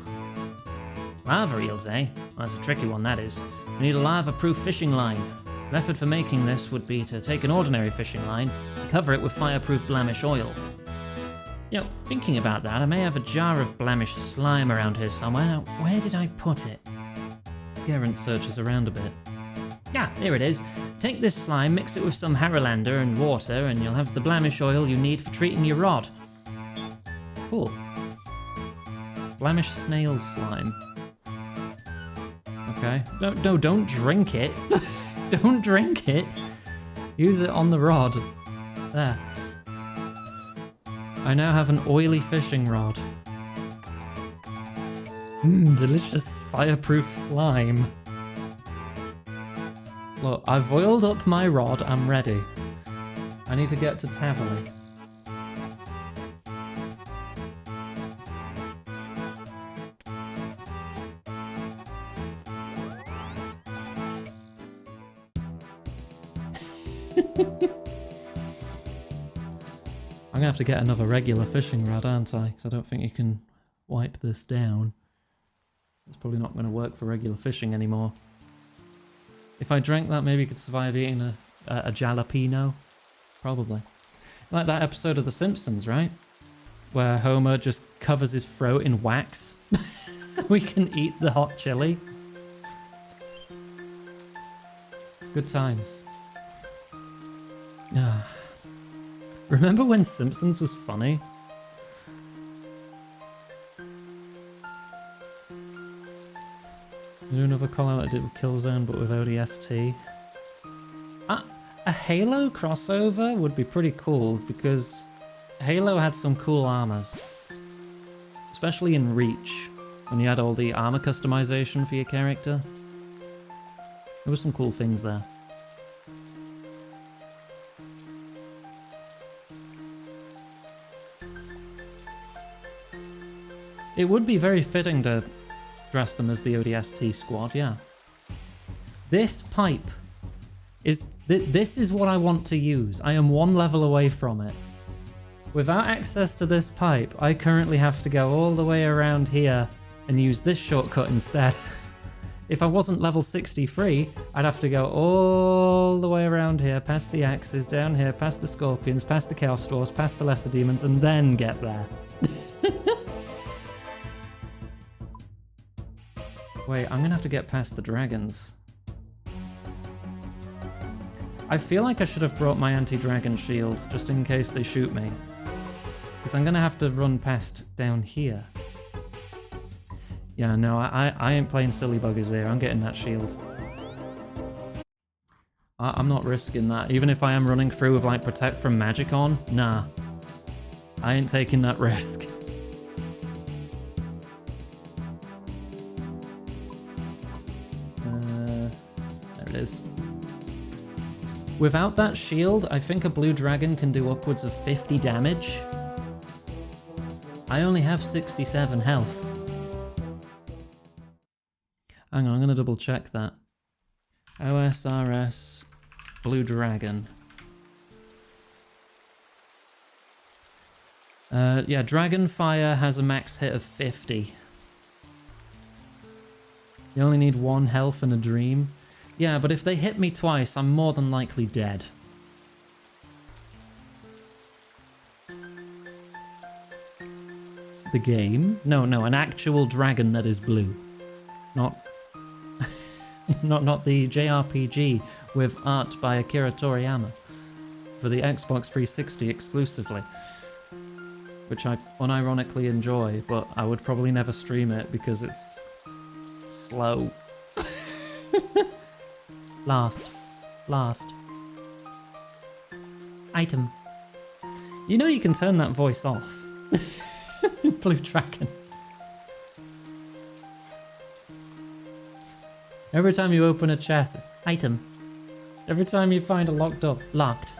Lava eels, eh? Well, that's a tricky one, that is. You need a lava-proof fishing line. The method for making this would be to take an ordinary fishing line and cover it with fireproof blamish oil. You know, thinking about that, I may have a jar of blamish slime around here somewhere. Now, where did I put it? Gerant searches around a bit. Ah, here it is. Take this slime, mix it with some Haralander and water, and you'll have the blamish oil you need for treating your rod. Cool. Blamish snail slime. Okay. No, don't drink it. Don't drink it. Use it on the rod. There. I now have an oily fishing rod. Delicious fireproof slime. Look, I've oiled up my rod. I'm ready. I need to get to Taverley. I'm gonna have to get another regular fishing rod, aren't I? Because I don't think you can wipe this down. It's probably not going to work for regular fishing anymore. If I drank that, maybe I could survive eating a jalapeno. Probably. Like that episode of The Simpsons, right? Where Homer just covers his throat in wax so he can eat the hot chili. Good times. Remember when Simpsons was funny? Do another call out I did with Killzone but with ODST. A Halo crossover would be pretty cool because Halo had some cool armors. Especially in Reach, when you had all the armor customization for your character. There were some cool things there. It would be very fitting to dress them as the ODST squad, yeah. This pipe is... this is what I want to use. I am one level away from it. Without access to this pipe, I currently have to go all the way around here and use this shortcut instead. If I wasn't level 63, I'd have to go all the way around here, past the axes, down here, past the scorpions, past the chaos dwarves, past the lesser demons, and then get there. Wait, I'm gonna have to get past the dragons. I feel like I should have brought my anti-dragon shield, just in case they shoot me. Because I'm gonna have to run past down here. Yeah, no, I ain't playing silly buggers here. I'm getting that shield. I'm not risking that. Even if I am running through with, like, Protect from Magic on, nah. I ain't taking that risk. There it is. Without that shield, I think a blue dragon can do upwards of 50 damage. I only have 67 health. Hang on, I'm gonna double check that. OSRS Blue Dragon. Yeah, Dragonfire has a max hit of 50. You only need 1 health and a dream. Yeah, but if they hit me twice, I'm more than likely dead. The game? No, an actual dragon that is blue. Not... not the JRPG with art by Akira Toriyama. For the Xbox 360 exclusively. Which I unironically enjoy, but I would probably never stream it because it's... slow. Last. Item. You know you can turn that voice off. Blue Dragon. Every time you open a chest, item. Every time you find a locked door, locked.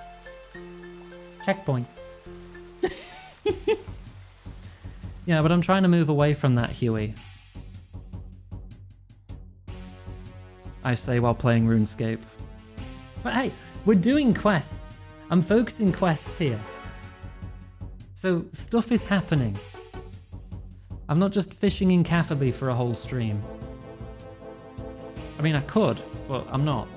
Checkpoint. Yeah, but I'm trying to move away from that, Huey. I say while playing RuneScape. But hey, we're doing quests. I'm focusing quests here. So stuff is happening. I'm not just fishing in Catherby for a whole stream. I mean, I could, but I'm not.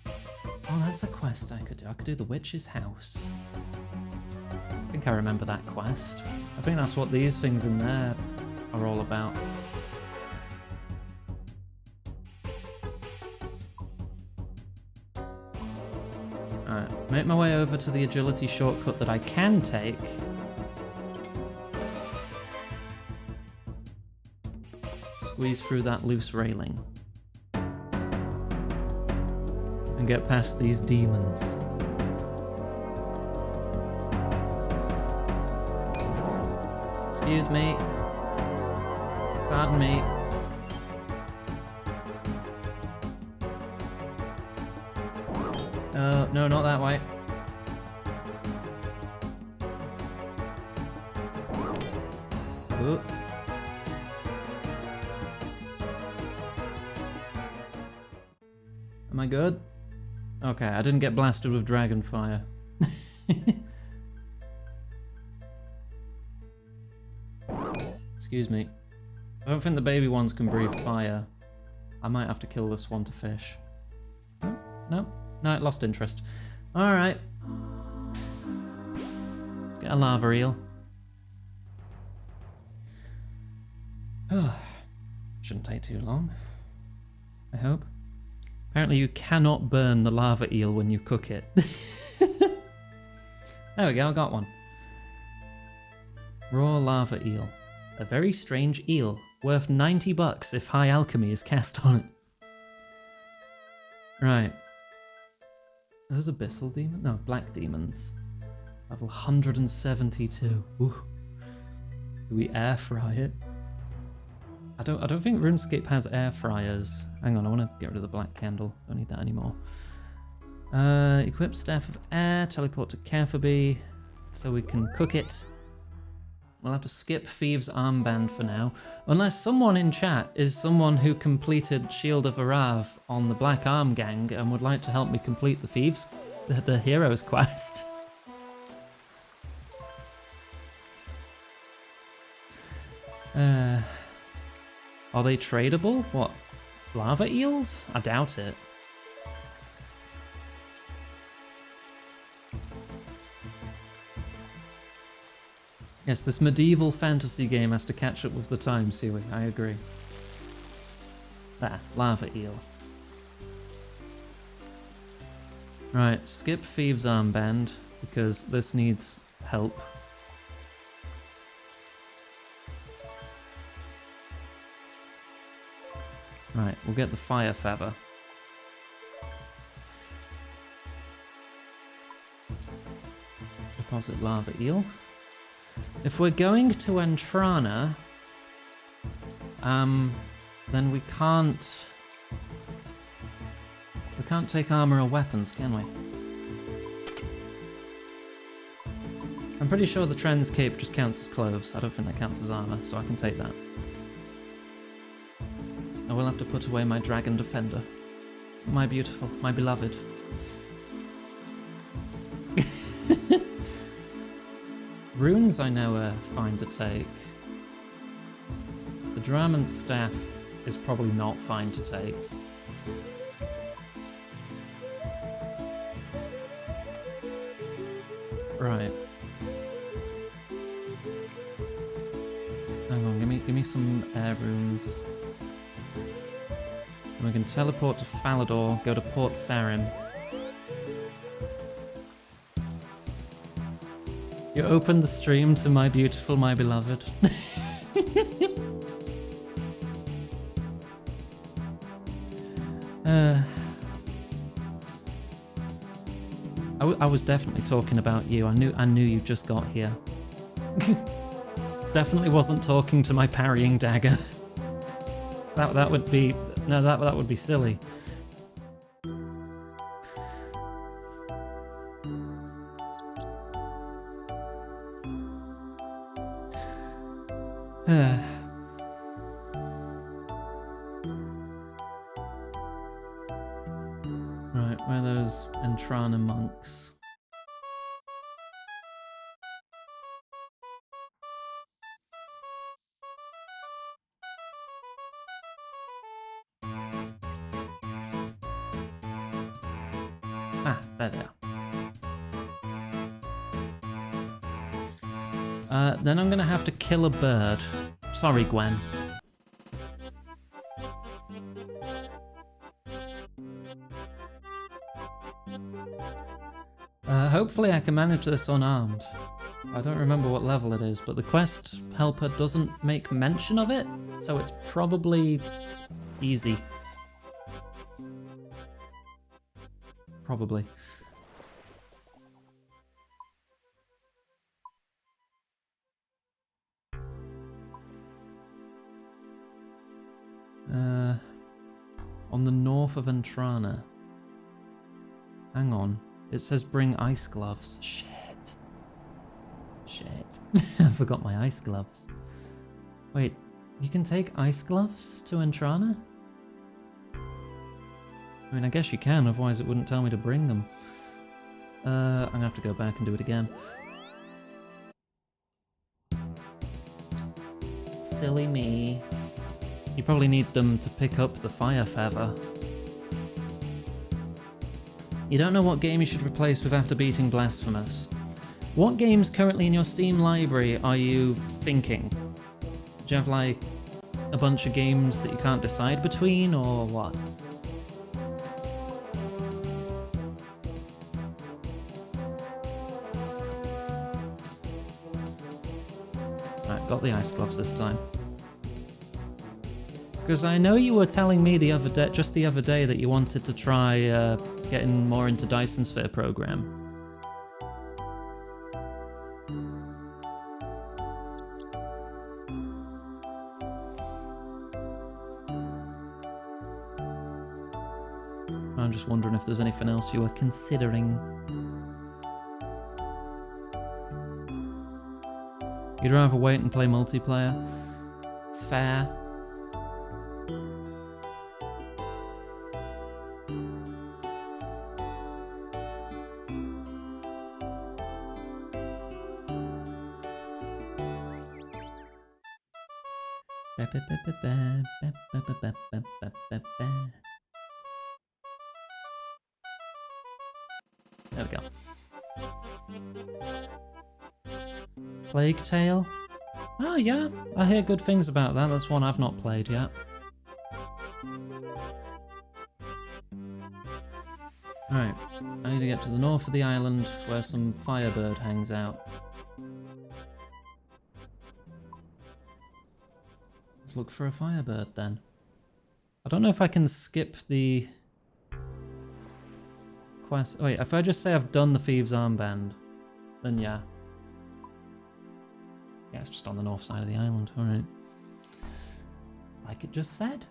Oh, that's a quest I could do. I could do the witch's house. I think I remember that quest. I think that's what these things in there are all about. Alright, make my way over to the agility shortcut that I can take. Squeeze through that loose railing. And get past these demons. Excuse me. Pardon me. No, not that way. Ooh. Am I good? Okay, I didn't get blasted with dragon fire. Excuse me. I don't think the baby ones can breathe fire. I might have to kill this one to fish. No, it lost interest. Alright. Let's get a lava eel. Shouldn't take too long, I hope. Apparently you cannot burn the lava eel when you cook it. There we go, I got one. Raw lava eel. A very strange eel, worth $90 if high alchemy is cast on it. Right. Are those abyssal demons? No, black demons. Level 172. Ooh. Do we air fry it? I don't think RuneScape has air fryers. Hang on, I want to get rid of the black candle. Don't need that anymore. Equip Staff of Air, teleport to Catherby, so we can cook it. We'll have to skip Thieves' Armband for now. Unless someone in chat is someone who completed Shield of Arav on the Black Arm Gang and would like to help me complete the Heroes quest. Are they tradable? What? Lava eels? I doubt it. Yes, this medieval fantasy game has to catch up with the times, Huey. I agree. There, lava eel. Right, skip Thieves' Armband, because this needs help. Right, we'll get the fire feather. Deposit lava eel. If we're going to Entrana, then we can't take armor or weapons, can we? I'm pretty sure the Trends Cape just counts as clothes. I don't think that counts as armor, so I can take that. I will have to put away my Dragon Defender. My beautiful, my beloved. Runes I know are fine to take. The Draman Staff is probably not fine to take. Right. Hang on, give me some air runes. And we can teleport to Falador, go to Port Sarim. You opened the stream to my beautiful, my beloved. I was definitely talking about you. I knew you just got here. Definitely wasn't talking to my parrying dagger. That would be that would be silly. Right, where are those Entrana monks? Ah, there they are. Then I'm gonna have to kill a bird. Sorry, Gwen. Hopefully I can manage this unarmed. I don't remember what level it is, but the quest helper doesn't make mention of it, so it's probably easy. Probably. On the north of Entrana. Hang on. It says bring ice gloves. Shit. I forgot my ice gloves. Wait, you can take ice gloves to Entrana? I mean, I guess you can, otherwise it wouldn't tell me to bring them. I'm gonna have to go back and do it again. Silly me. You probably need them to pick up the fire feather. You don't know what game you should replace with after beating Blasphemous. What games currently in your Steam library are you thinking? Do you have like a bunch of games that you can't decide between, or what? Alright, got the ice gloves this time. Because I know you were telling me just the other day that you wanted to try getting more into Dyson Sphere program. I'm just wondering if there's anything else you are considering. You'd rather wait and play multiplayer? Fair. There we go. Plague Tale? Oh yeah, I hear good things about that. That's one I've not played yet. Alright, I need to get to the north of the island where some Firebird hangs out. Let's look for a Firebird then. I don't know if I can skip the quest. Wait, if I just say I've done the Thieves' Armband, then yeah. Yeah, it's just on the north side of the island, alright. Like it just said.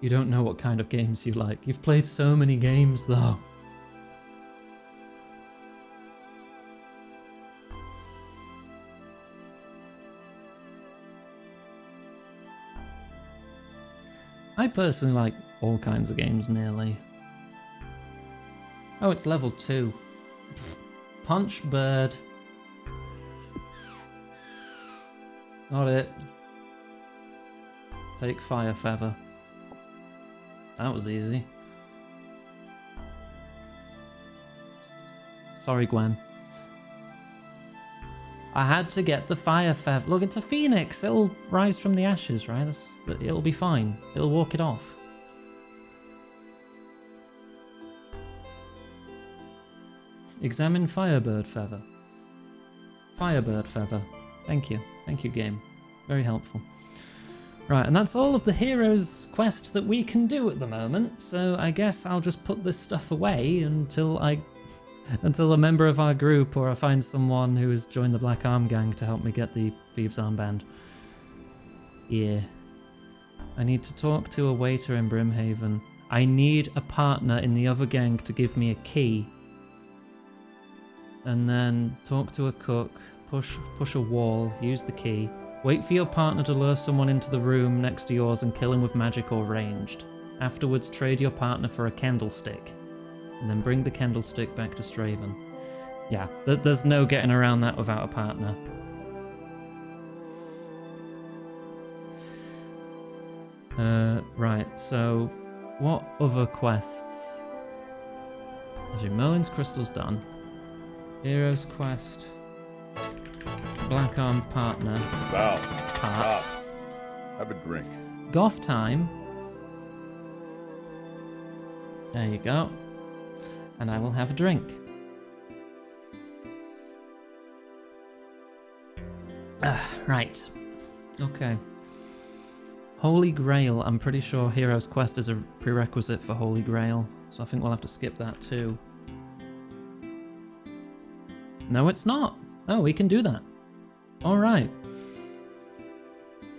You don't know what kind of games you like. You've played so many games though. I personally like all kinds of games, nearly. Oh, it's level 2. Punch Bird. Got it. Take Fire Feather. That was easy. Sorry, Gwen. I had to get the Fire Feather. Look, it's a phoenix. It'll rise from the ashes, right? It'll be fine. It'll walk it off. Examine Firebird Feather. Firebird Feather. Thank you. Thank you, game. Very helpful. Right, and that's all of the hero's quest that we can do at the moment, so I guess I'll just put this stuff away until a member of our group or I find someone who has joined the Black Arm Gang to help me get the Thieves' Armband. Yeah. I need to talk to a waiter in Brimhaven. I need a partner in the other gang to give me a key. And then talk to a cook, push a wall, use the key. Wait for your partner to lure someone into the room next to yours and kill him with magic or ranged. Afterwards, trade your partner for a candlestick. And then bring the candlestick back to Straven. Yeah, there's no getting around that without a partner. Right, so what other quests? Merlin's Crystal's done. Hero's Quest. Black Arm Partner. Val, Part. stop. Have a drink. Goth Time. There you go. And I will have a drink. Right. Okay. Holy Grail. I'm pretty sure Hero's Quest is a prerequisite for Holy Grail. So I think we'll have to skip that too. No, it's not. Oh, we can do that. Alright.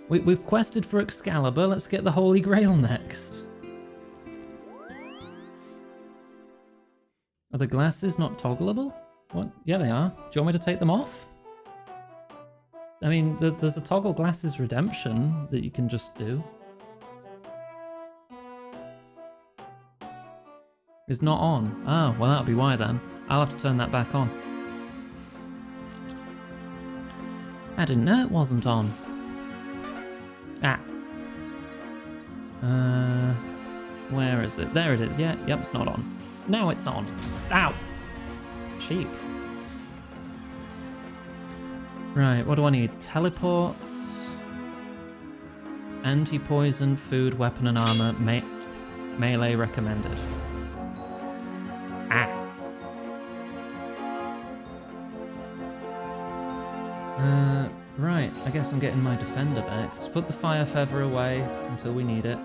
We've quested for Excalibur, let's get the Holy Grail next. Are the glasses not toggleable? What? Yeah, they are. Do you want me to take them off? I mean, there's a toggle glasses redemption that you can just do. It's not on. Oh, well that'll be why then. I'll have to turn that back on. I didn't know it wasn't on. Ah. Where is it? There it is. Yeah, yep, it's not on. Now it's on. Ow! Cheap. Right, what do I need? Teleports. Anti-poison, food, weapon and armor. Melee recommended. Ah. Right, I guess I'm getting my defender back. Let's put the fire feather away until we need it.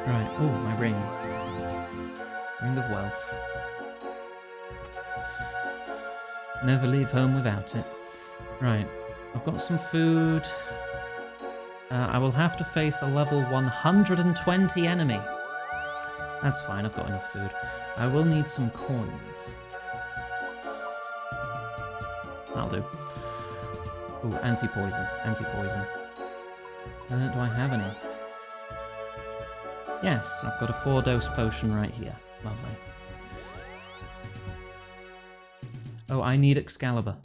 Right, oh, my ring. Ring of wealth. Never leave home without it. Right, I've got some food. I will have to face a level 120 enemy. That's fine, I've got enough food. I will need some coins. That'll do. Ooh, anti-poison, anti-poison. Do I have any? Yes, I've got a 4-dose potion right here. Lovely. Oh, I need Excalibur.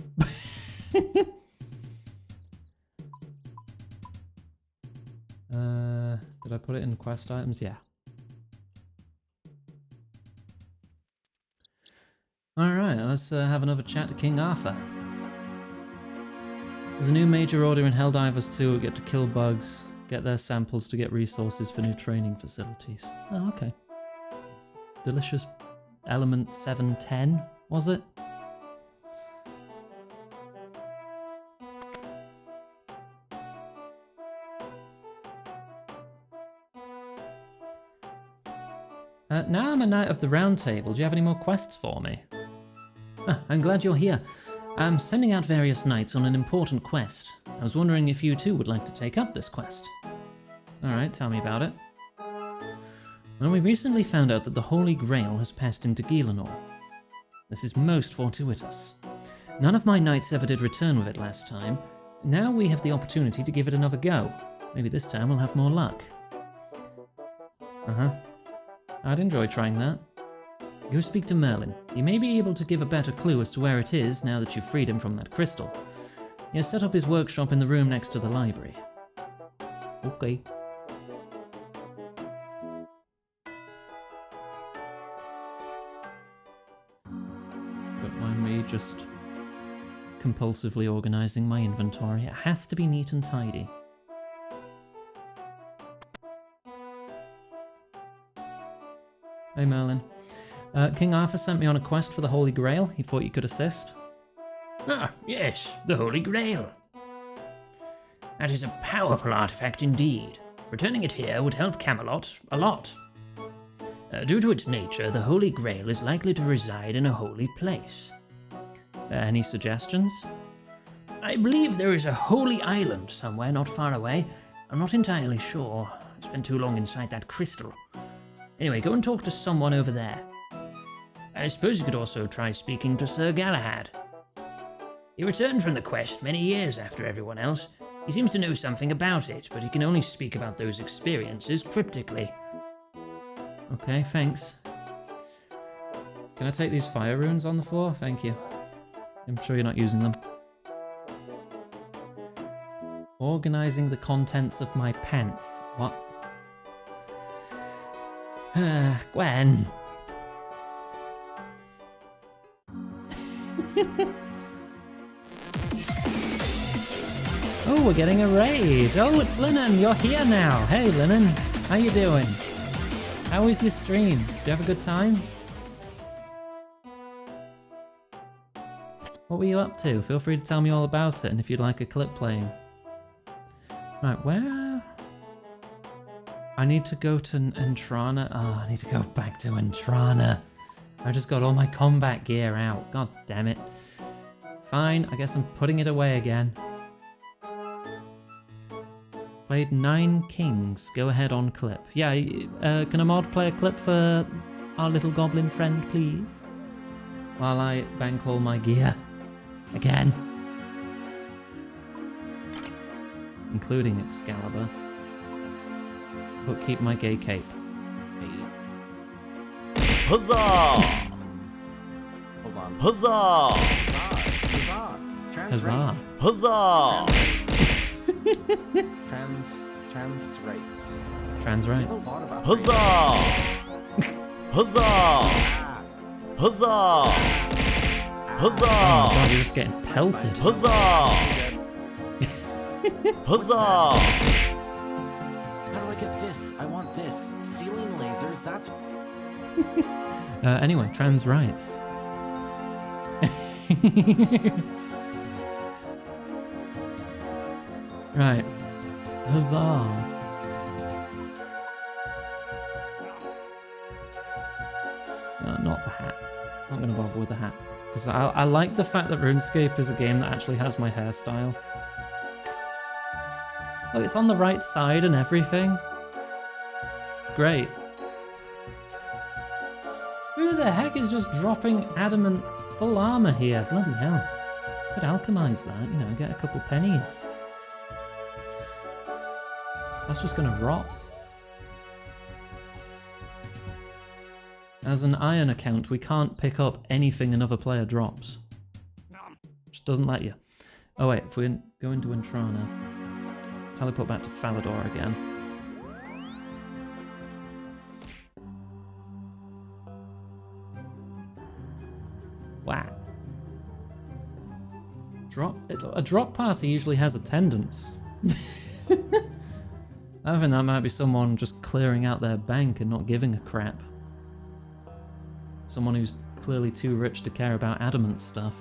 Did I put it in quest items? Yeah. Alright, let's have another chat to King Arthur. There's a new major order in Helldivers 2. We get to kill bugs, get their samples to get resources for new training facilities. Oh, okay. Delicious element 710, was it? Now I'm a Knight of the Round Table. Do you have any more quests for me? I'm glad you're here. I'm sending out various knights on an important quest. I was wondering if you too would like to take up this quest. Alright, tell me about it. Well, we recently found out that the Holy Grail has passed into Gielinor. This is most fortuitous. None of my knights ever did return with it last time. Now we have the opportunity to give it another go. Maybe this time we'll have more luck. Uh-huh. I'd enjoy trying that. Go speak to Merlin. He may be able to give a better clue as to where it is now that you've freed him from that crystal. He has set up his workshop in the room next to the library. Okay. Don't mind me just compulsively organising my inventory. It has to be neat and tidy. Hey Merlin. King Arthur sent me on a quest for the Holy Grail. He thought you could assist. Ah, yes, the Holy Grail. That is a powerful artifact indeed. Returning it here would help Camelot a lot. Due to its nature, the Holy Grail is likely to reside in a holy place. Any suggestions? I believe there is a holy island somewhere not far away. I'm not entirely sure. I spent too long inside that crystal. Anyway, go and talk to someone over there. I suppose you could also try speaking to Sir Galahad. He returned from the quest many years after everyone else. He seems to know something about it, but he can only speak about those experiences cryptically. Okay, thanks. Can I take these fire runes on the floor? Thank you. I'm sure you're not using them. Organising the contents of my pants. What? Gwen. Oh, we're getting a raid. Oh, it's Linen. You're here now. Hey, Linen. How you doing? How was your stream? Did you have a good time? What were you up to? Feel free to tell me all about it and if you'd like a clip playing. Right, where? I need to go to Entrana. Oh, I need to go back to Entrana. I just got all my combat gear out. God damn it. Fine, I guess I'm putting it away again. Played 9 kings. Go ahead on clip. Yeah, can a mod play a clip for our little goblin friend, please? While I bank all my gear. Again. Including Excalibur. But keep my gay cape. Huzzah! Hold on. Huzzah! Huzzah! Trans Huzzah. rates. Huzzah! Trans rates. Trans A rights. lot about Huzzah! Huzzah! Ah, Huzzah! Oh my Huzzah! god, you're just getting pelted. Huzzah! Huzzah! how do I get this? I want this. Ceiling lasers, that's... Anyway, trans rights. Right. Huzzah. Not the hat. Not gonna bother with the hat. Because I like the fact that RuneScape is a game that actually has my hairstyle. Like, it's on the right side and everything. It's great. Who the heck is just dropping adamant full armor here? Bloody hell. Could alchemize that, you know, get a couple pennies. That's just gonna rot. As an iron account, we can't pick up anything another player drops. Just doesn't let you. Oh wait, if we go into Entrana, teleport back to Falador again. Wow. A drop party usually has attendance. I think that might be someone just clearing out their bank and not giving a crap. Someone who's clearly too rich to care about adamant stuff.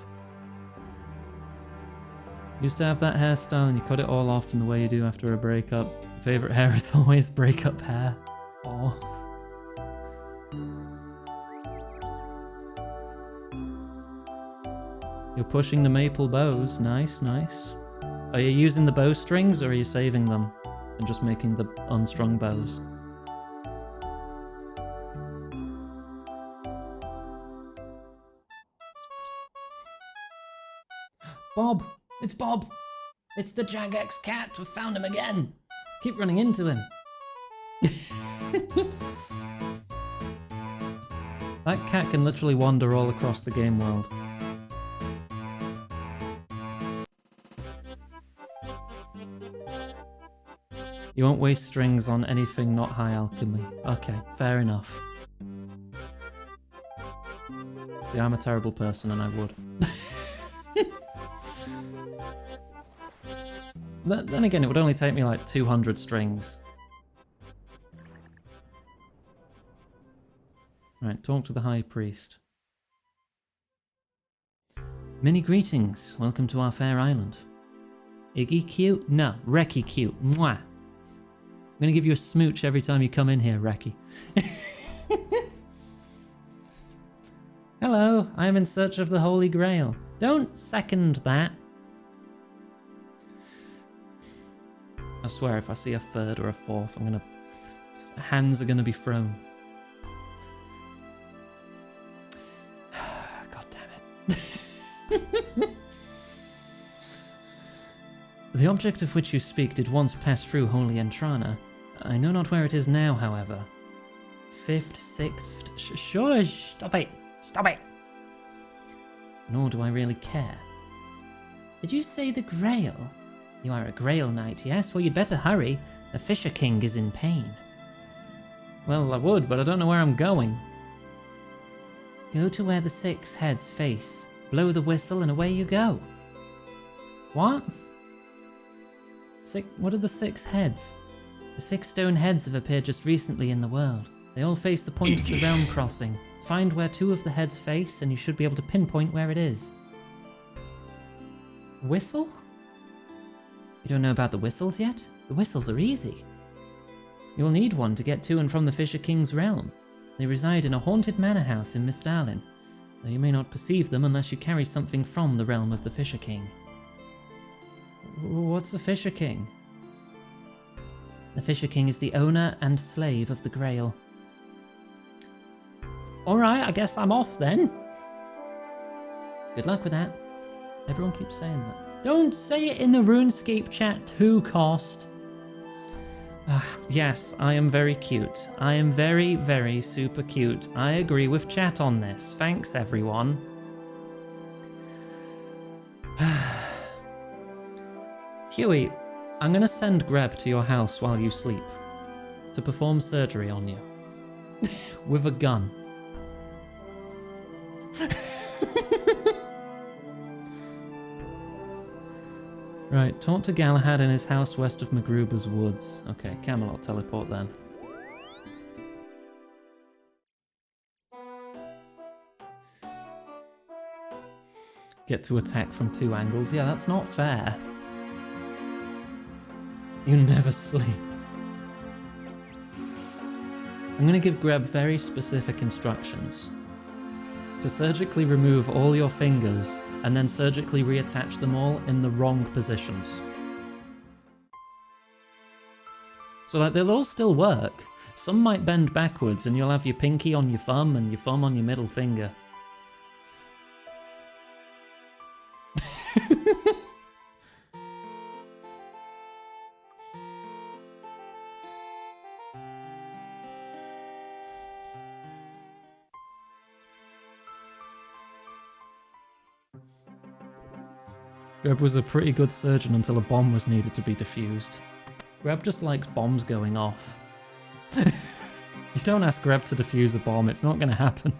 Used to have that hairstyle and you cut it all off in the way you do after a breakup. Favorite hair is always breakup hair. Aw. You're pushing the maple bows. Nice, nice. Are you using the bowstrings or are you saving them and just making the unstrung bows? Bob! It's Bob! It's the Jagex cat! We found him again! Keep running into him! That cat can literally wander all across the game world. You won't waste strings on anything not high alchemy. Okay, fair enough. See, I'm a terrible person and I would. Then again, it would only take me like 200 strings. Right, talk to the High Priest. Many greetings. Welcome to our fair island. Iggy cute? No, Reki cute. Mwah. I'm gonna give you a smooch every time you come in here, Reki. Hello, I am in search of the Holy Grail. Don't second that. I swear, if I see a third or a fourth, hands are gonna be thrown. God damn it. The object of which you speak did once pass through Holy Entrana. I know not where it is now, however. 5th, 6th... Shush! Stop it! Stop it! Nor do I really care. Did you say the Grail? You are a Grail Knight, yes? Well, you'd better hurry. The Fisher King is in pain. Well, I would, but I don't know where I'm going. Go to where the 6 heads face. Blow the whistle and away you go. What? What are the 6 heads? The 6 stone heads have appeared just recently in the world. They all face the point of the realm crossing. Find where 2 of the heads face and you should be able to pinpoint where it is. Whistle? You don't know about the whistles yet? The whistles are easy. You'll need one to get to and from the Fisher King's realm. They reside in a haunted manor house in Mistalin, though you may not perceive them unless you carry something from the realm of the Fisher King. What's the Fisher King? The Fisher King is the owner and slave of the Grail. Alright, I guess I'm off then. Good luck with that. Everyone keeps saying that. Don't say it in the RuneScape chat too, Cost. Yes, I am very cute. I am very, very super cute. I agree with chat on this. Thanks, everyone. Huey, I'm gonna send Greb to your house while you sleep to perform surgery on you. With a gun. Right, talk to Galahad in his house west of Magruber's woods. Okay, Camelot teleport then. Get to attack from 2 angles. Yeah, that's not fair. You never sleep. I'm going to give Greb very specific instructions. To surgically remove all your fingers and then surgically reattach them all in the wrong positions. So like they'll all still work. Some might bend backwards and you'll have your pinky on your thumb and your thumb on your middle finger. Greb was a pretty good surgeon until a bomb was needed to be defused. Greb just likes bombs going off. You don't ask Greb to defuse a bomb, it's not going to happen.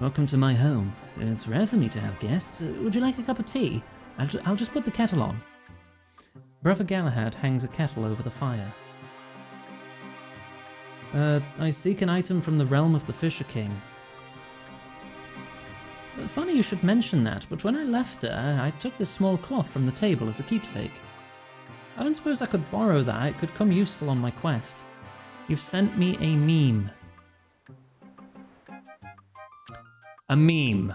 Welcome to my home. It's rare for me to have guests. Would you like a cup of tea? I'll just put the kettle on. Brother Galahad hangs a kettle over the fire. I seek an item from the realm of the Fisher King. Funny you should mention that, but when I left her, I took this small cloth from the table as a keepsake. I don't suppose I could borrow that. It could come useful on my quest. You've sent me a meme. A meme.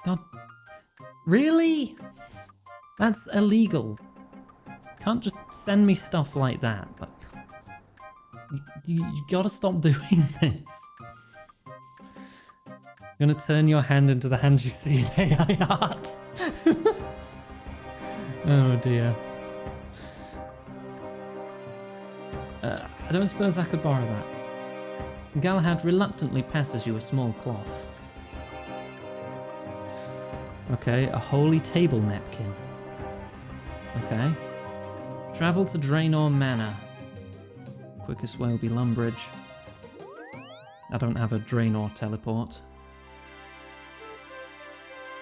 God. Really? That's illegal. Can't just send me stuff like that. But you gotta stop doing this. You're gonna turn your hand into the hand you see in AI art. Oh dear. I don't suppose I could borrow that. Galahad reluctantly passes you a small cloth. Okay, a holy table napkin. Okay. Travel to Draenor Manor. Quickest way will be Lumbridge. I don't have a Draenor teleport.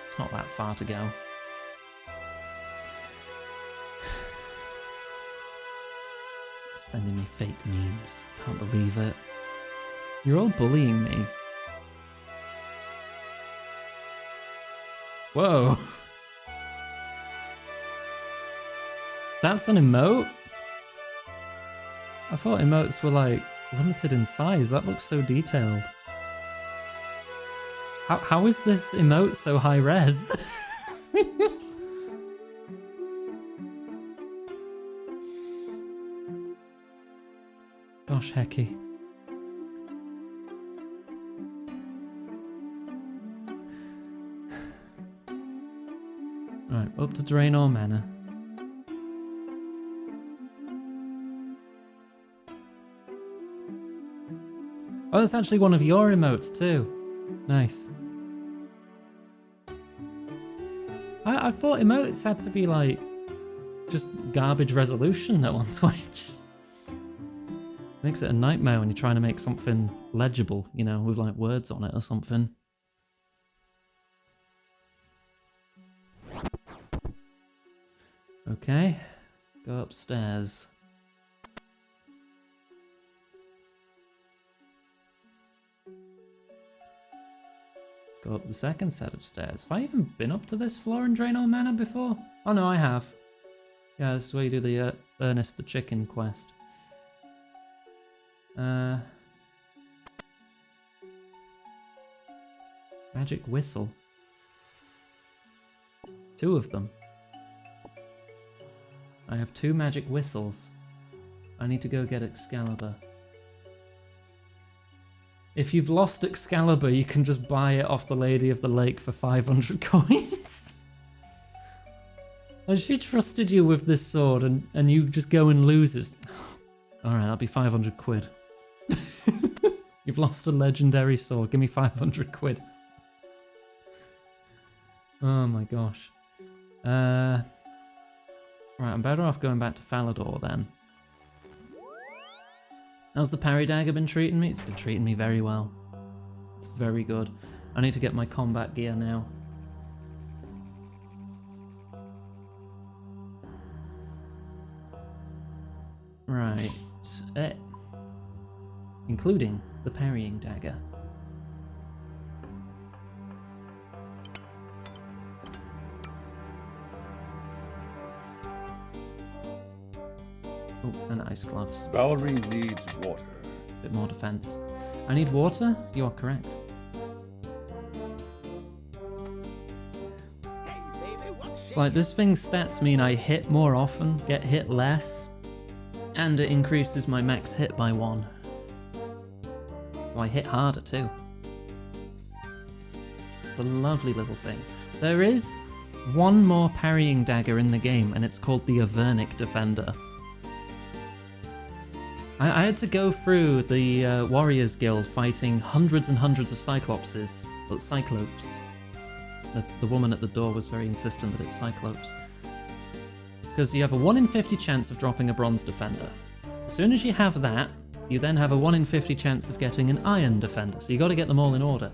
It's not that far to go. Sending me fake memes. Can't believe it. You're all bullying me. Whoa. That's an emote? I thought emotes were like limited in size. That looks so detailed. How is this emote so high res? Gosh, hecky. Right, up to Draenor Manor. Oh, that's actually one of your emotes too. Nice. I thought emotes had to be like just garbage resolution though on Twitch. Makes it a nightmare when you're trying to make something legible, you know, with like words on it or something. Okay, go upstairs. go up the second set of stairs. Have I even been up to this floor in Draenor Manor before? Oh no, I have. Yeah, this is where you do the Ernest the Chicken quest. Magic whistle. 2 of them. I have 2 magic whistles. I need to go get Excalibur. If you've lost Excalibur, you can just buy it off the Lady of the Lake for 500 coins. And she trusted you with this sword, and you just go and lose it. Alright, that'll be 500 quid. You've lost a legendary sword, give me 500 quid. Oh my gosh. Right, I'm better off going back to Falador then. How's the parry dagger been treating me? It's been treating me very well. It's very good. I need to get my combat gear now. Right. Including the parrying dagger. Oh, and ice gloves. Valerie needs water. Bit more defense. I need water? You are correct. Like, this thing's stats mean I hit more often, get hit less, and it increases my max hit by 1. So I hit harder too. It's a lovely little thing. There is one more parrying dagger in the game, and it's called the Avernic Defender. I had to go through the Warriors Guild fighting hundreds and hundreds of Cyclopes. The woman at the door was very insistent that it's Cyclopes. Because you have a 1 in 50 chance of dropping a Bronze Defender. As soon as you have that, you then have a 1 in 50 chance of getting an Iron Defender. So you got to get them all in order.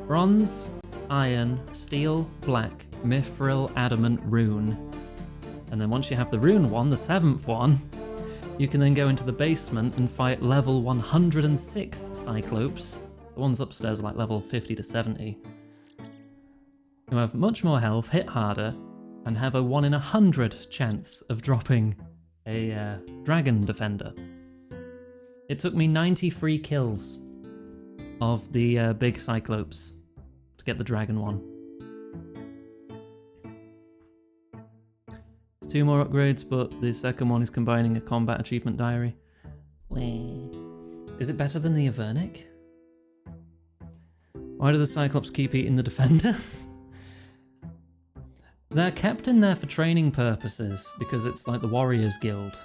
Bronze, Iron, Steel, Black, Mithril, Adamant, Rune. And then once you have the Rune one, the 7th one, you can then go into the basement and fight level 106 Cyclopes. The ones upstairs are like level 50 to 70. You have much more health, hit harder, and have a 1 in 100 chance of dropping a Dragon Defender. It took me 93 kills of the big Cyclopes to get the Dragon one. 2 more upgrades, but the second one is combining a combat achievement diary. Is it better than the Avernic? Why do the Cyclops keep eating the defenders? They're kept in there for training purposes, because it's like the Warriors Guild.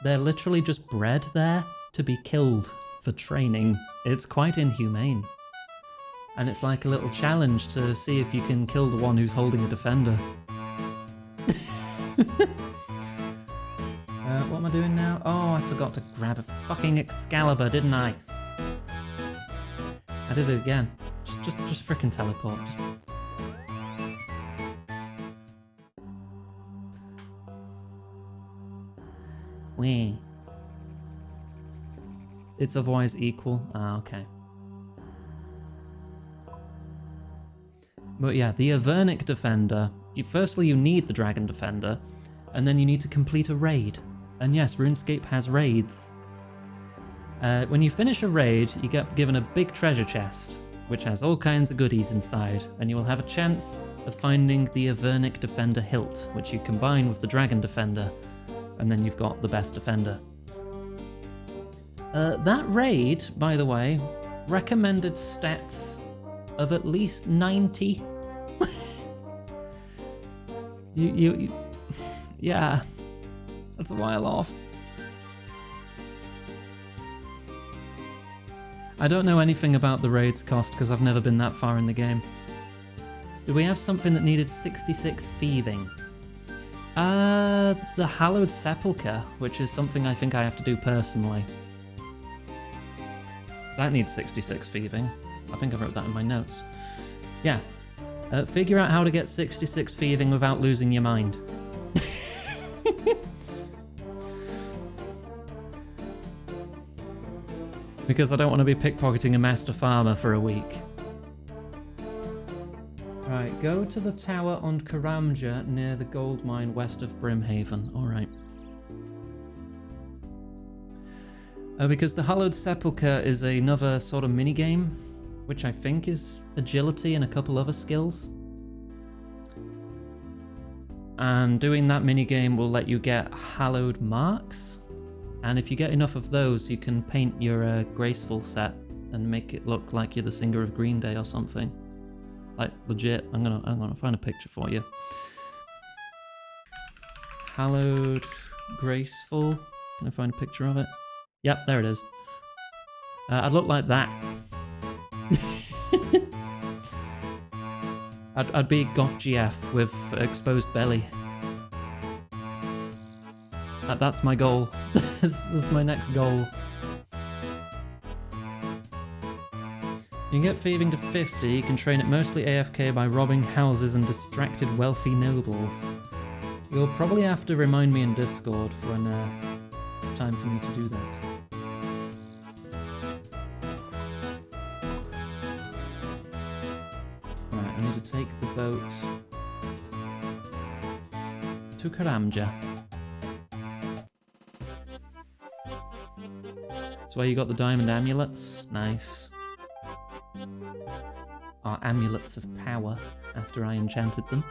They're literally just bred there to be killed for training. It's quite inhumane. And it's like a little challenge to see if you can kill the one who's holding a defender. What am I doing now? Oh, I forgot to grab a fucking Excalibur, didn't I? I did it again. Just frickin' teleport. Wee. It's otherwise equal. Ah, okay. But yeah, the Avernic Defender. Firstly, you need the Dragon Defender, and then you need to complete a raid. And yes, RuneScape has raids. When you finish a raid, you get given a big treasure chest, which has all kinds of goodies inside, and you will have a chance of finding the Avernic Defender hilt, which you combine with the Dragon Defender, and then you've got the best defender. That raid, by the way, recommended stats of at least 90. Yeah, that's a while off. I don't know anything about the raid's cost because I've never been that far in the game. Do we have something that needed 66 thieving? The Hallowed Sepulchre, which is something I think I have to do personally. That needs 66 thieving. I think I wrote that in my notes. Yeah. Figure out how to get 66 thieving without losing your mind. Because I don't want to be pickpocketing a master farmer for a week. Go to the tower on Karamja near the gold mine west of Brimhaven. Alright. Because the Hallowed Sepulchre is another sort of minigame, which I think is agility and a couple other skills. And doing that minigame will let you get hallowed marks. And if you get enough of those, you can paint your graceful set and make it look like you're the singer of Green Day or something. Like, legit. I'm gonna find a picture for you. Hallowed Graceful. Can I find a picture of it? Yep, there it is. I'd look like that. I'd be Goth GF with exposed belly. That's my goal. That's my next goal. You can get thieving to 50. You can train it mostly AFK by robbing houses and distracted wealthy nobles. You'll probably have to remind me in Discord for when it's time for me to do that. Right, I need to take the boat to Karamja. That's where you got the diamond amulets. Nice. Are amulets of power after I enchanted them.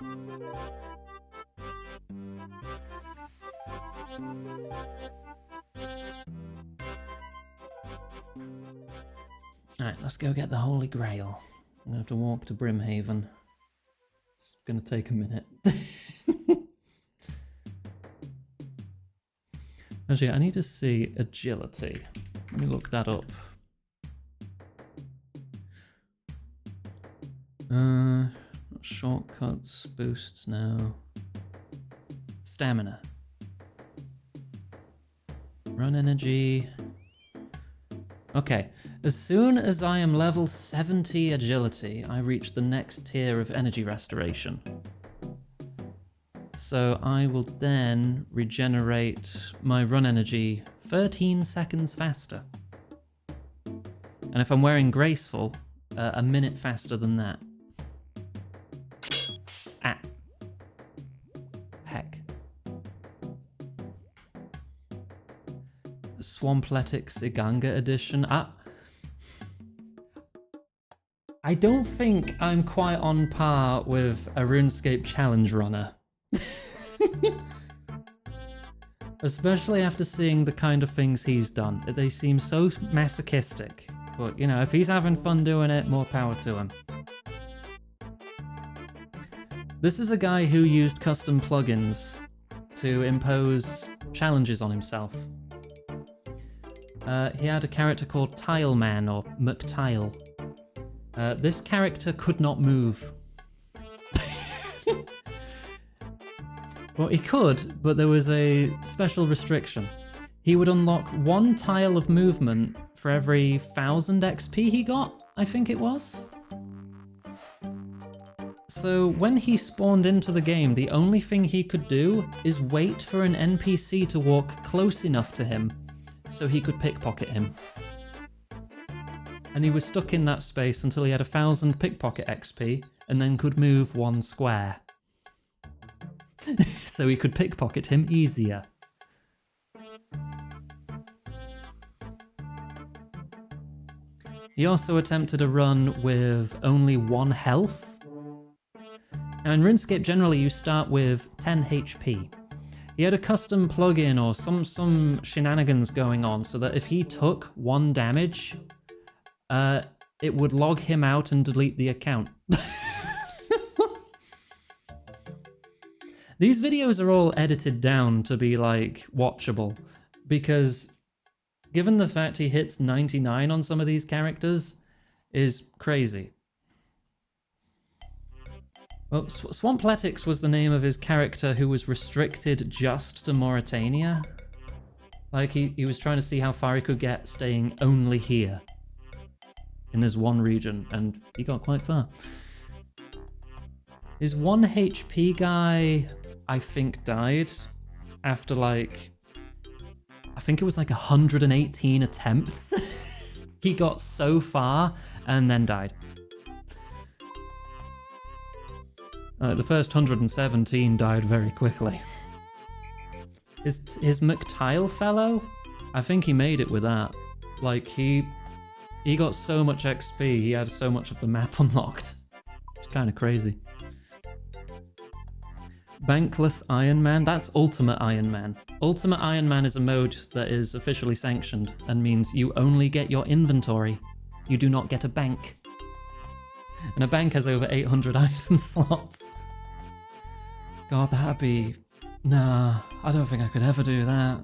Alright, let's go get the Holy Grail. I'm gonna have to walk to Brimhaven. It's gonna take a minute. Actually, I need to see agility. Let me look that up. Shortcuts, boosts now. Stamina. Run energy. Okay, as soon as I am level 70 agility, I reach the next tier of energy restoration. So I will then regenerate my run energy 13 seconds faster. And if I'm wearing Graceful, a minute faster than that. Ah. Heck. Swampletics Iganga edition. I don't think I'm quite on par with a RuneScape challenge runner. Especially after seeing the kind of things he's done. They seem so masochistic. But, you know, if he's having fun doing it, more power to him. This is a guy who used custom plugins to impose challenges on himself. He had a character called Tileman, or McTile. This character could not move. Well, he could, but there was a special restriction. He would unlock 1 tile of movement for every 1000 XP he got, I think it was. So when he spawned into the game, the only thing he could do is wait for an NPC to walk close enough to him so he could pickpocket him. And he was stuck in that space until he had 1000 pickpocket XP and then could move 1 square. So he could pickpocket him easier. He also attempted a run with only 1 health. Now in RuneScape generally you start with 10 HP. He had a custom plugin or some shenanigans going on so that if he took 1 damage, it would log him out and delete the account. These videos are all edited down to be, like, watchable, because given the fact he hits 99 on some of these characters is crazy. Well, Swampletics was the name of his character who was restricted just to Mauritania. Like, he was trying to see how far he could get staying only here, in this one region, and he got quite far. His 1 HP guy, I think, died after, like, I think it was like 118 attempts. He got so far and then died. The first 117 died very quickly. His McTile fellow? I think he made it with that. Like, he got so much XP, he had so much of the map unlocked. It's kind of crazy. Bankless Iron Man? That's Ultimate Iron Man. Ultimate Iron Man is a mode that is officially sanctioned and means you only get your inventory. You do not get a bank. And a bank has over 800 item slots. God, that'd be... Nah, I don't think I could ever do that.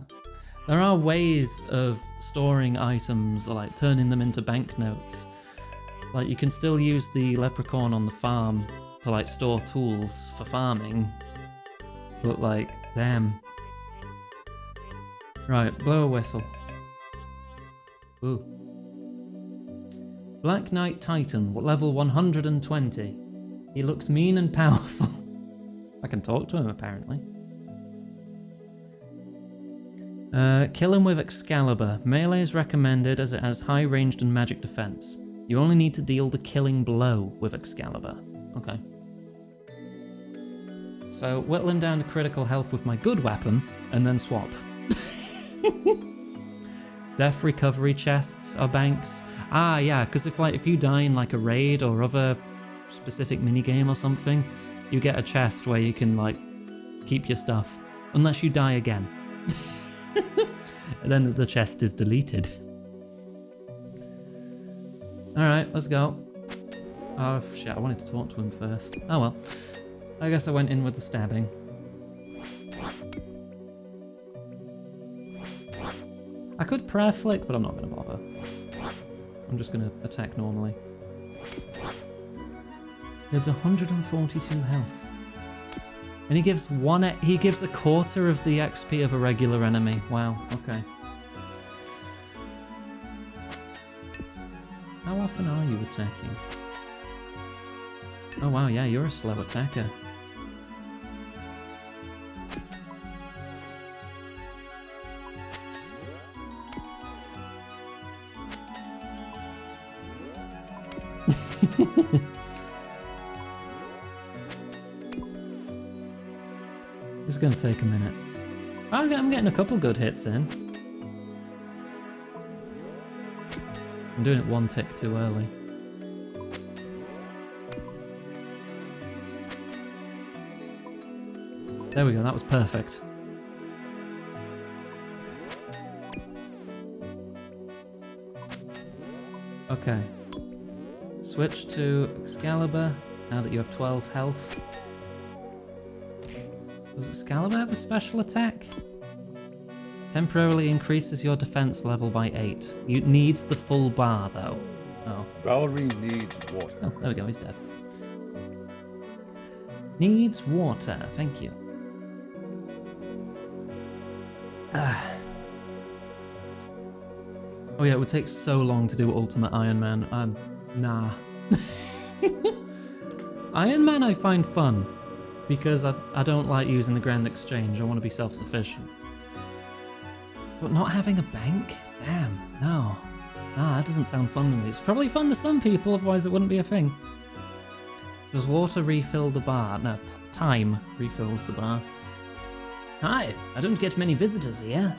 There are ways of storing items or like turning them into banknotes. Like you can still use the leprechaun on the farm to like store tools for farming. But like, damn. Right, blow a whistle. Ooh. Black Knight Titan, level 120. He looks mean and powerful. I can talk to him apparently. Kill him with Excalibur. Melee is recommended as it has high ranged and magic defense. You only need to deal the killing blow with Excalibur. Okay. So, whittling down to critical health with my good weapon, and then swap. Death recovery chests are banks. Ah, yeah, because if you die in like a raid or other specific minigame or something, you get a chest where you can like keep your stuff. Unless you die again. And then the chest is deleted. Alright, let's go. Oh shit, I wanted to talk to him first. Oh well. I guess I went in with the stabbing. I could prayer flick, but I'm not going to bother. I'm just going to attack normally. There's 142 health. And he gives a quarter of the XP of a regular enemy. Wow, okay. How often are you attacking? Oh wow, yeah, you're a slow attacker. This is going to take a minute. I'm getting a couple good hits in. I'm doing it one tick too early. There we go, that was perfect. Okay. Switch to Excalibur, now that you have 12 health. Does Excalibur have a special attack? Temporarily increases your defense level by 8. You needs the full bar though. Oh. Valerie needs water. Oh, there we go, he's dead. Needs water, thank you. Oh yeah, it would take so long to do Ultimate Iron Man. Nah. Iron Man I find fun, because I don't like using the Grand Exchange. I want to be self-sufficient. But not having a bank? Damn, no. That doesn't sound fun to me. It's probably fun to some people, otherwise it wouldn't be a thing. Does water refill the bar? No, time refills the bar. Hi, I don't get many visitors here.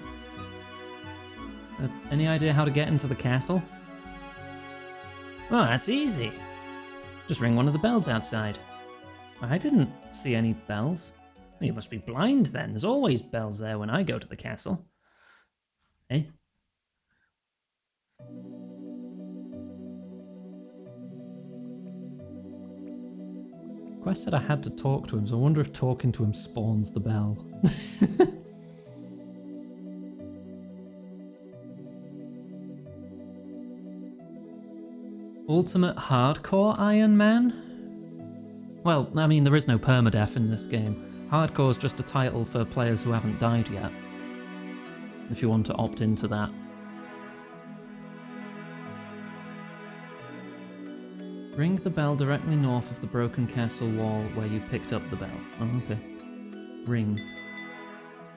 Any idea how to get into the castle? Oh, that's easy. Just ring one of the bells outside. I didn't see any bells. You must be blind then. There's always bells there when I go to the castle. Eh? Quest said I had to talk to him, so I wonder if talking to him spawns the bell. Ultimate Hardcore Iron Man? Well, I mean, there is no permadeath in this game. Hardcore is just a title for players who haven't died yet. If you want to opt into that. Ring the bell directly north of the broken castle wall where you picked up the bell. Oh, okay. Ring.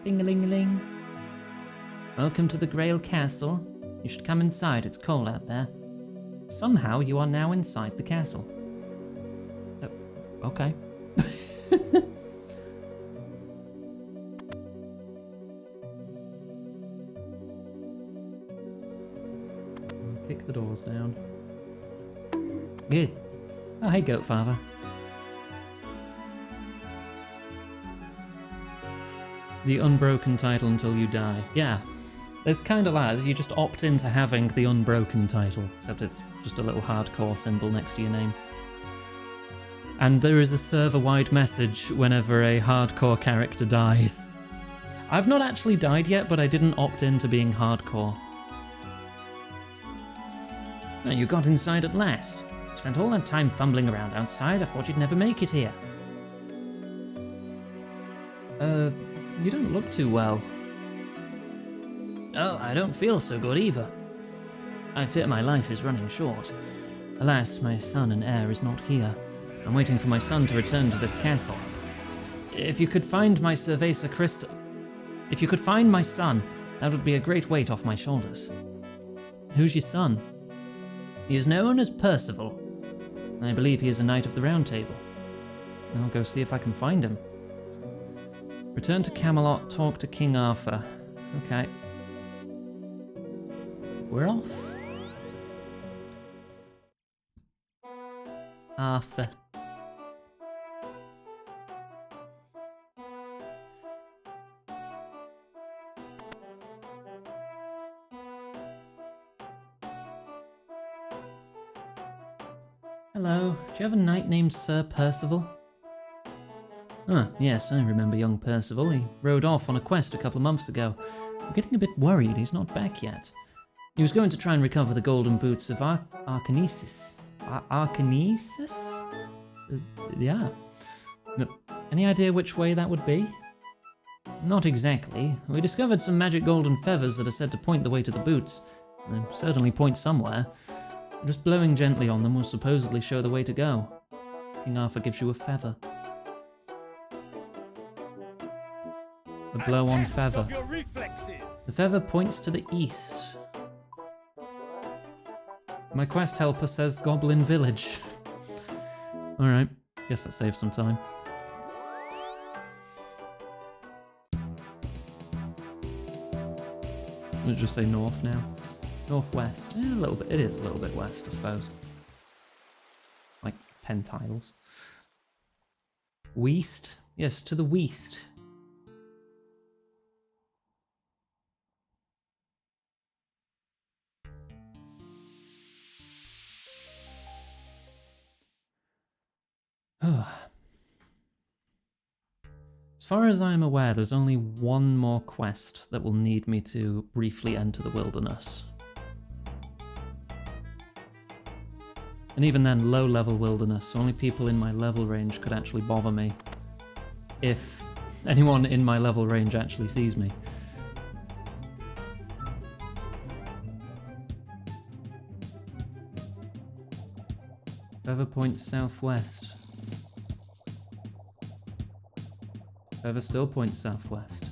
Ding-a-ling-a-ling. Welcome to the Grail castle. You should come inside, it's cold out there. Somehow you are now inside the castle. Okay. Kick the doors down. Good. Oh, hey, Goat Father. The unbroken title until you die. Yeah. It's kind of that. You just opt into having the unbroken title, except it's just a little hardcore symbol next to your name. And there is a server-wide message whenever a hardcore character dies. I've not actually died yet, but I didn't opt into being hardcore. Well, you got inside at last. Spent all that time fumbling around outside. I thought you'd never make it here. You don't look too well. Oh, I don't feel so good either. I fear my life is running short. Alas, my son and heir is not here. I'm waiting for my son to return to this castle. If you could find my Cerveza crystal... If you could find my son, that would be a great weight off my shoulders. Who's your son? He is known as Percival. I believe he is a Knight of the Round Table. I'll go see if I can find him. Return to Camelot, talk to King Arthur. Okay. We're off. Arthur. Hello, do you have a knight named Sir Percival? Ah, yes, I remember young Percival. He rode off on a quest a couple of months ago. I'm getting a bit worried he's not back yet. He was going to try and recover the golden boots of Arcanesis. Arcanesis? Yeah. No, any idea which way that would be? Not exactly. We discovered some magic golden feathers that are said to point the way to the boots. They certainly point somewhere. Just blowing gently on them will supposedly show the way to go. King Arthur gives you a feather. A blow-on feather. The feather points to the east. My quest helper says Goblin Village. Alright, guess that saves some time. Let's just say north now. Northwest. A little bit. It is a little bit west, I suppose. Like 10 tiles. West? Yes, to the west. As far as I'm aware, there's only one more quest that will need me to briefly enter the wilderness. And even then, low-level wilderness, so only people in my level range could actually bother me. If anyone in my level range actually sees me. Feather points southwest. Feather still points southwest.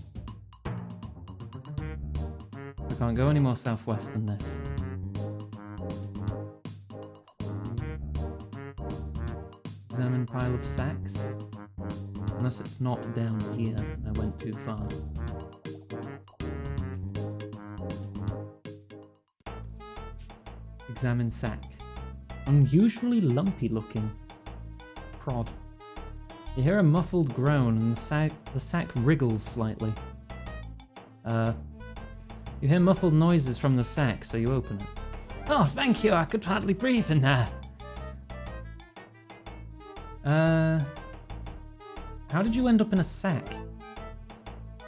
I can't go any more southwest than this. Examine pile of sacks. Unless it's not down here, I went too far. Examine sack. Unusually lumpy looking. Prod. You hear a muffled groan and the sack wriggles slightly. You hear muffled noises from the sack, so you open it. Oh, thank you, I could hardly breathe in there. How did you end up in a sack?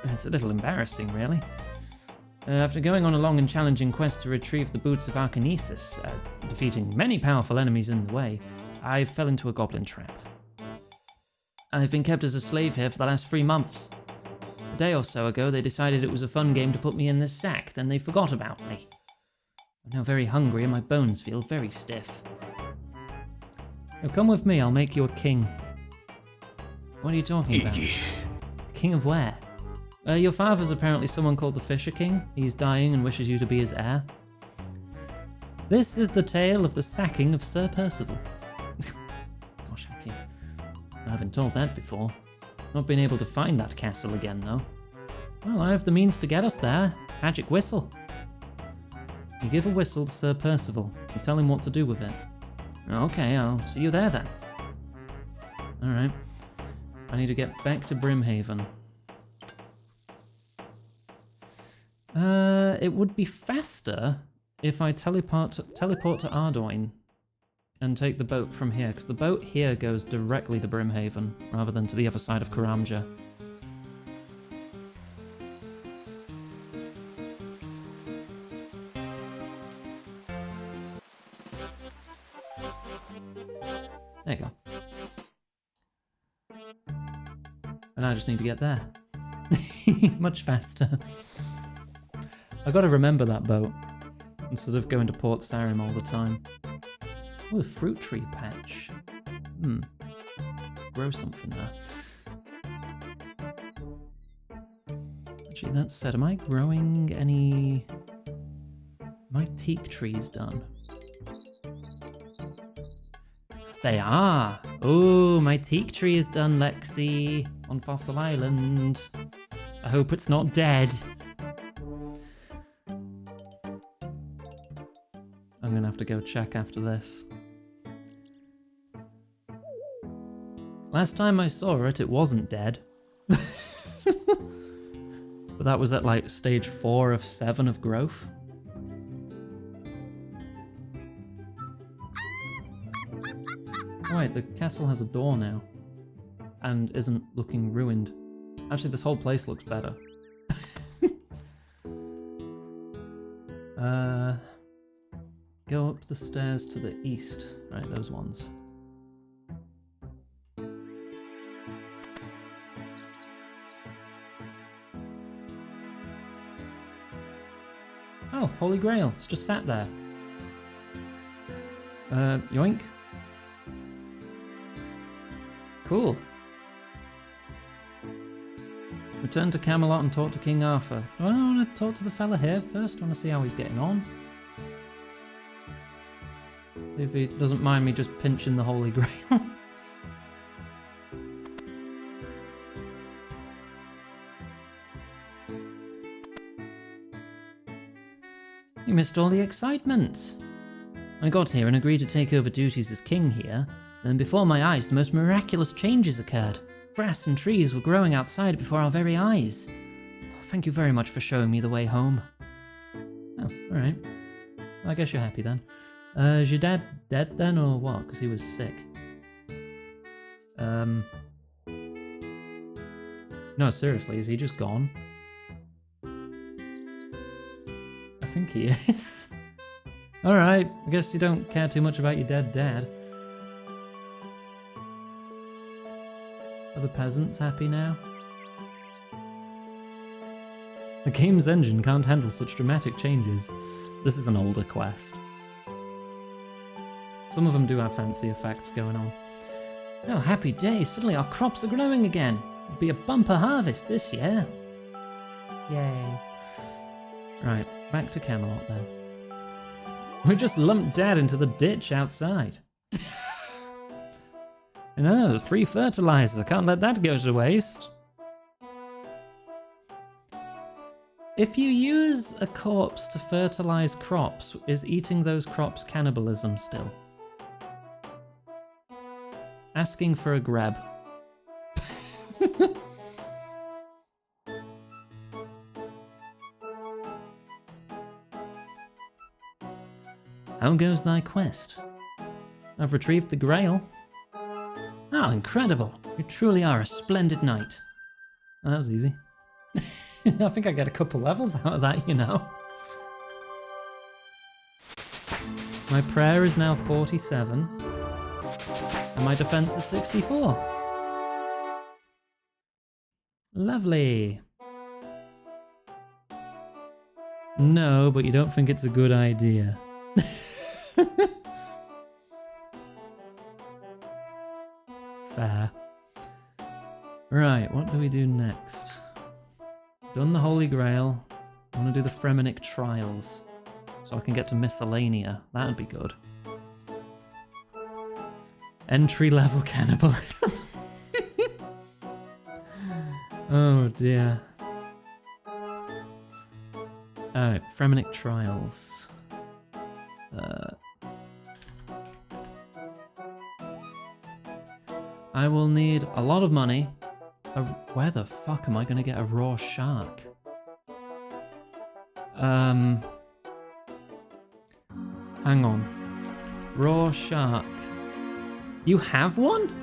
It's a little embarrassing, really. After going on a long and challenging quest to retrieve the boots of Arcanesis, defeating many powerful enemies in the way, I fell into a goblin trap. I've been kept as a slave here for the last 3 months. A day or so ago, they decided it was a fun game to put me in this sack, then they forgot about me. I'm now very hungry and my bones feel very stiff. Now come with me, I'll make you a king. What are you talking about? Iggy. King of where? Your father's apparently someone called the Fisher King. He's dying and wishes you to be his heir. This is the tale of the sacking of Sir Percival. Gosh, okay. I haven't told that before. Not been able to find that castle again, though. Well, I have the means to get us there. Magic whistle. You give a whistle to Sir Percival. You tell him what to do with it. Okay, I'll see you there then. Alright. I need to get back to Brimhaven. It would be faster if I teleport to Ardoyne and take the boat from here, because the boat here goes directly to Brimhaven, rather than to the other side of Karamja. There you go. And I just need to get there. Much faster. I gotta remember that boat, instead of going to Port Sarim all the time. Oh, a fruit tree patch. Grow something there. Actually, that said, am I growing any... My teak trees done? They are! Oh, my teak tree is done, Lexi, on Fossil Island. I hope it's not dead. I'm gonna have to go check after this. Last time I saw it, it wasn't dead. But that was at like stage 4 of 7 of growth. Oh, wait, the castle has a door now. And isn't looking ruined. Actually, this whole place looks better. Go up the stairs to the east. Right, those ones. Oh, Holy Grail. It's just sat there. Yoink. Cool. Return to Camelot and talk to King Arthur. Do I want to talk to the fella here first? I want to see how he's getting on. See if he doesn't mind me just pinching the Holy Grail. You missed all the excitement. I got here and agreed to take over duties as king here. Then before my eyes, the most miraculous changes occurred. Grass and trees were growing outside before our very eyes. Thank you very much for showing me the way home. Oh, alright. I guess you're happy then. Is your dad dead then, or what? Because he was sick. No, seriously, is he just gone? I think he is. Alright, I guess you don't care too much about your dead dad. Are the peasants happy now? The game's engine can't handle such dramatic changes. This is an older quest. Some of them do have fancy effects going on. Oh, happy day! Suddenly our crops are growing again! It'll be a bumper harvest this year! Yay. Right, back to Camelot then. We just lumped Dad into the ditch outside. No, free fertilizer. Can't let that go to waste. If you use a corpse to fertilize crops, is eating those crops cannibalism still? Asking for a grab. How goes thy quest? I've retrieved the Grail. Oh, incredible. You truly are a splendid knight. Oh, that was easy. I think I get a couple levels out of that, you know. My prayer is now 47. And my defense is 64. Lovely. No, but you don't think it's a good idea. Fair. Right, what do we do next? Done the Holy Grail. I want to do the Fremenic Trials. So I can get to Miscellanea. That would be good. Entry level cannibalism. Oh dear. Alright, Fremenic Trials. I will need a lot of money. Where the fuck am I gonna get a raw shark? Hang on. Raw shark. You have one?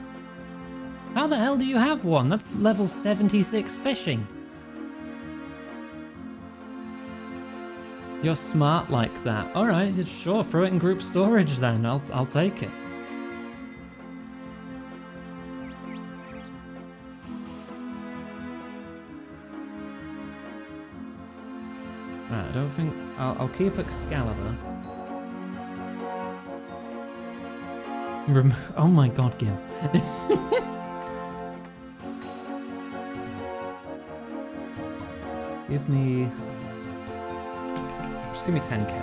How the hell do you have one? That's level 76 fishing. You're smart like that. Alright, sure, throw it in group storage then. I'll take it. Right, I don't think... I'll keep Excalibur. Oh my god, Gim. Give me... Just give me 10k.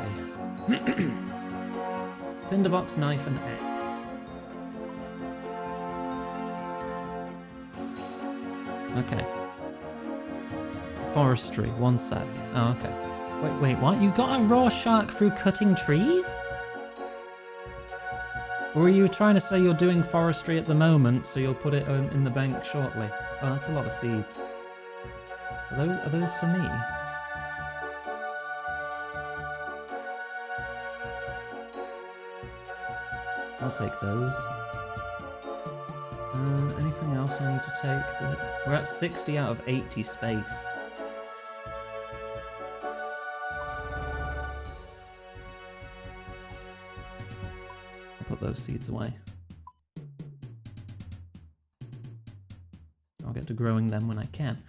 Tinderbox, knife, and axe. Okay. Forestry, one sec. Oh, okay. Wait, what? You got a raw shark through cutting trees? Or are you trying to say you're doing forestry at the moment, so you'll put it in the bank shortly? Oh, that's a lot of seeds. Are those for me? I'll take those. Anything else I need to take? We're at 60 out of 80 space. I'll put those seeds away. I'll get to growing them when I can.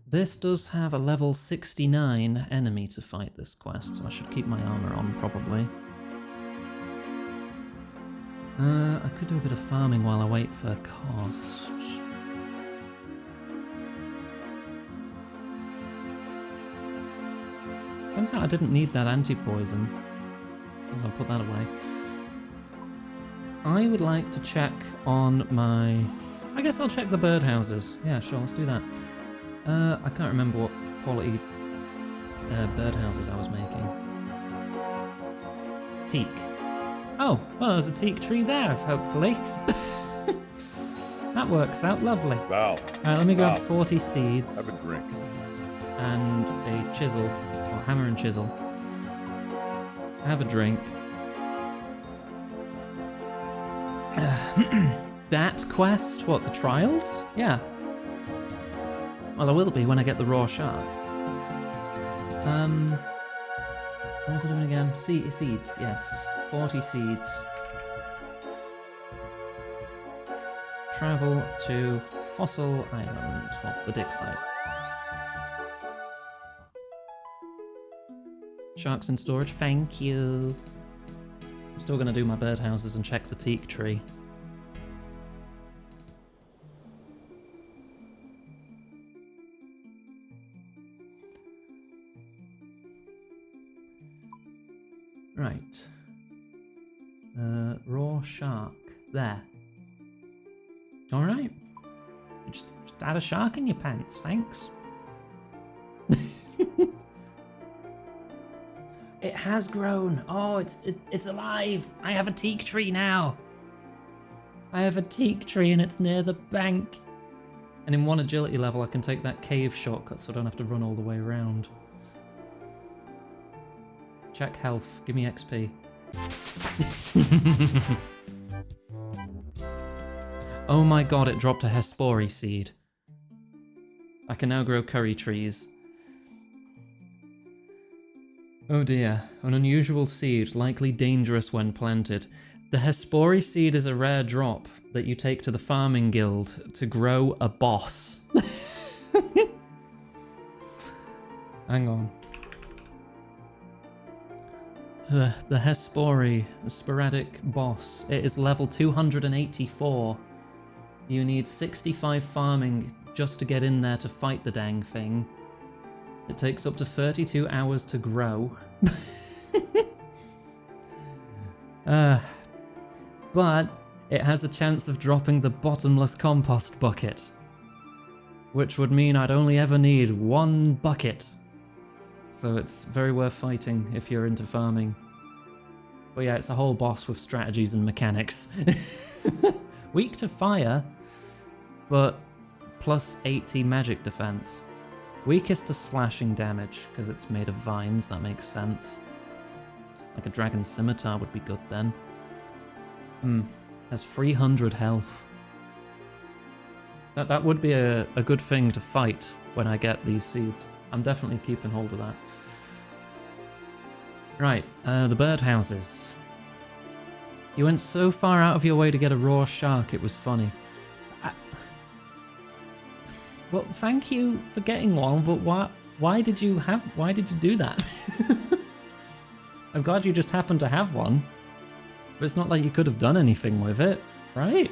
This does have a level 69 enemy to fight this quest, so I should keep my armor on, probably. I could do a bit of farming while I wait for cost. Turns out I didn't need that anti-poison, so I'll put that away. I would like to check on my... I guess I'll check the birdhouses. Yeah, sure, let's do that. I can't remember what quality birdhouses I was making. Teak. Oh, well, there's a teak tree there, hopefully. That works out lovely. Val. Alright, let me grab 40 seeds. Have a drink. And a chisel, or hammer and chisel. Have a drink. That quest? What, the trials? Yeah. Well, I will be when I get the raw shark. What was I doing again? Seeds, yes. 40 seeds. Travel to Fossil Island, well, the dig site. Sharks in storage, thank you. I'm still going to do my birdhouses and check the teak tree. Right. Raw shark. There. Alright. Just add a shark in your pants, thanks. It has grown. Oh, it's alive. I have a teak tree now. I have a teak tree and it's near the bank. And in one agility level I can take that cave shortcut so I don't have to run all the way around. Check health. Give me XP. Oh my god, it dropped a Hespori seed. I can now grow curry trees. Oh dear, an unusual seed, likely dangerous when planted. The Hespori seed is a rare drop that you take to the farming guild to grow a boss. Hang on. The Hespori, the sporadic boss. It is level 284. You need 65 farming just to get in there to fight the dang thing. It takes up to 32 hours to grow. But it has a chance of dropping the bottomless compost bucket. Which would mean I'd only ever need 1 bucket. So it's very worth fighting if you're into farming. But yeah, it's a whole boss with strategies and mechanics. Weak to fire, but plus 80 magic defense. Weakest to slashing damage, because it's made of vines, that makes sense. Like a dragon scimitar would be good then. Has 300 health. That would be a good thing to fight when I get these seeds. I'm definitely keeping hold of that. Right, the birdhouses. You went so far out of your way to get a raw shark, it was funny. Well, thank you for getting one, but why did you do that? I'm glad you just happened to have one. But it's not like you could have done anything with it, right?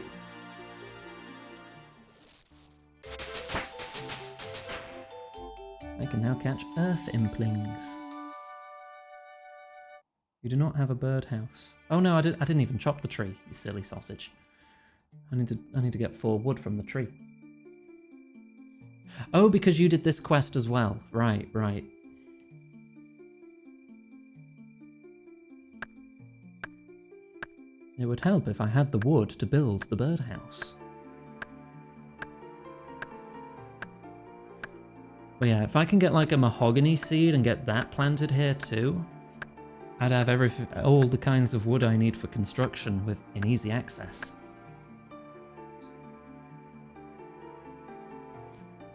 I can now catch earth implings. You do not have a birdhouse. Oh no, I didn't even chop the tree, you silly sausage. I need to get 4 wood from the tree. Oh, because you did this quest as well. Right. It would help if I had the wood to build the birdhouse. But yeah, if I can get like a mahogany seed and get that planted here too, I'd have all the kinds of wood I need for construction in easy access.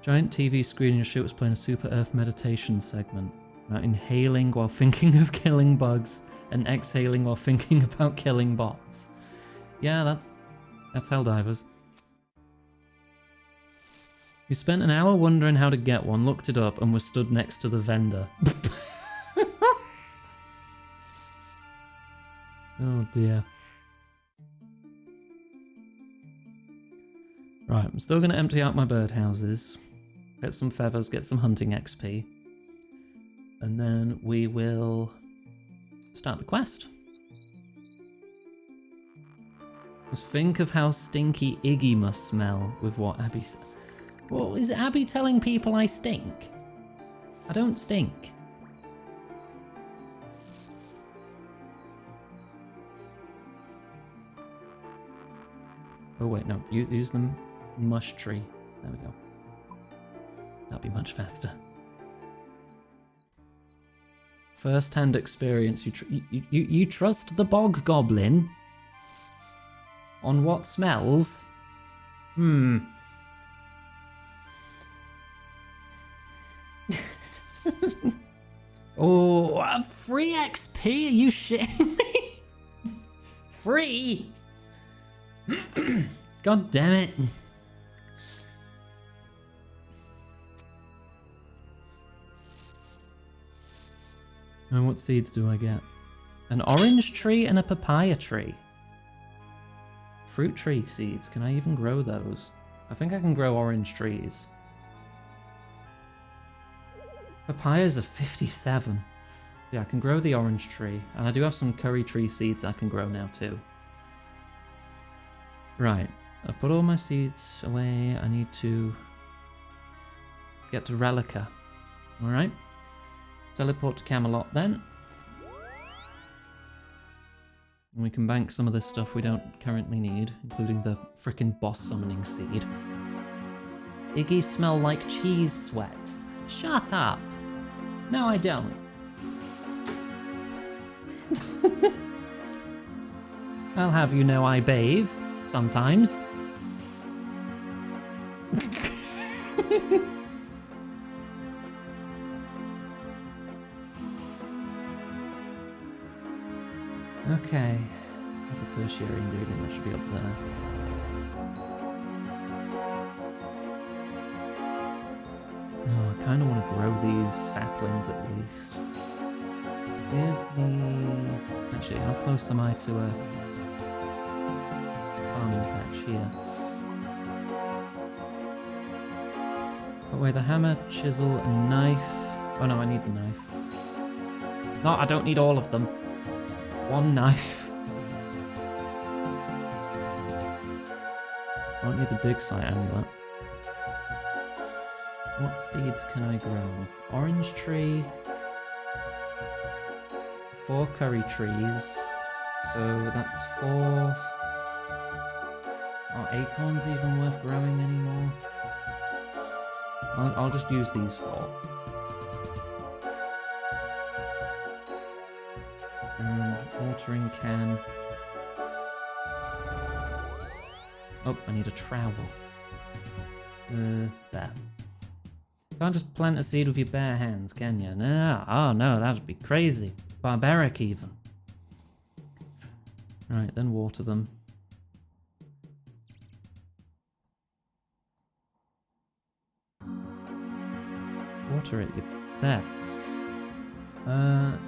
Giant TV screen in your ship was playing a Super Earth meditation segment about inhaling while thinking of killing bugs and exhaling while thinking about killing bots. Yeah, that's Helldivers. You spent an hour wondering how to get one, looked it up, and was stood next to the vendor. Oh dear. Right, I'm still going to empty out my birdhouses. Get some feathers, get some hunting XP. And then we will start the quest. Just think of how stinky Iggy must smell with what Abby said. Well, is Abby telling people I stink? I don't stink. Oh wait, no, use the mush tree. There we go. That'll be much faster. First-hand experience. You trust the bog goblin? On what smells? Oh, free XP? Are you shitting me? Free? God damn it. And what seeds do I get? An orange tree and a papaya tree. Fruit tree seeds. Can I even grow those? I think I can grow orange trees. Papayas are 57. Yeah, I can grow the orange tree. And I do have some curry tree seeds I can grow now too. Right. I've put all my seeds away. I need to get to Relica. Alright. Teleport to Camelot then. And we can bank some of this stuff we don't currently need, including the frickin' boss summoning seed. Iggy smell like cheese sweats. Shut up! No, I don't. I'll have you know I bathe, sometimes. Okay, there's a tertiary ingredient that should be up there. Oh, I kind of want to grow these saplings at least. Give me... Actually, how close am I to a farming patch here? Put away the hammer, chisel, and knife. Oh no, I need the knife. No, I don't need all of them. One knife. Won't need the dig site amulet. What seeds can I grow? Orange tree. 4 curry trees. So that's 4. Are acorns even worth growing anymore? I'll just use these 4. Watering can. Oh, I need a trowel. There. Can't just plant a seed with your bare hands, can you? No. Oh no, that'd be crazy. Barbaric even. Right, then water them. Water it. There.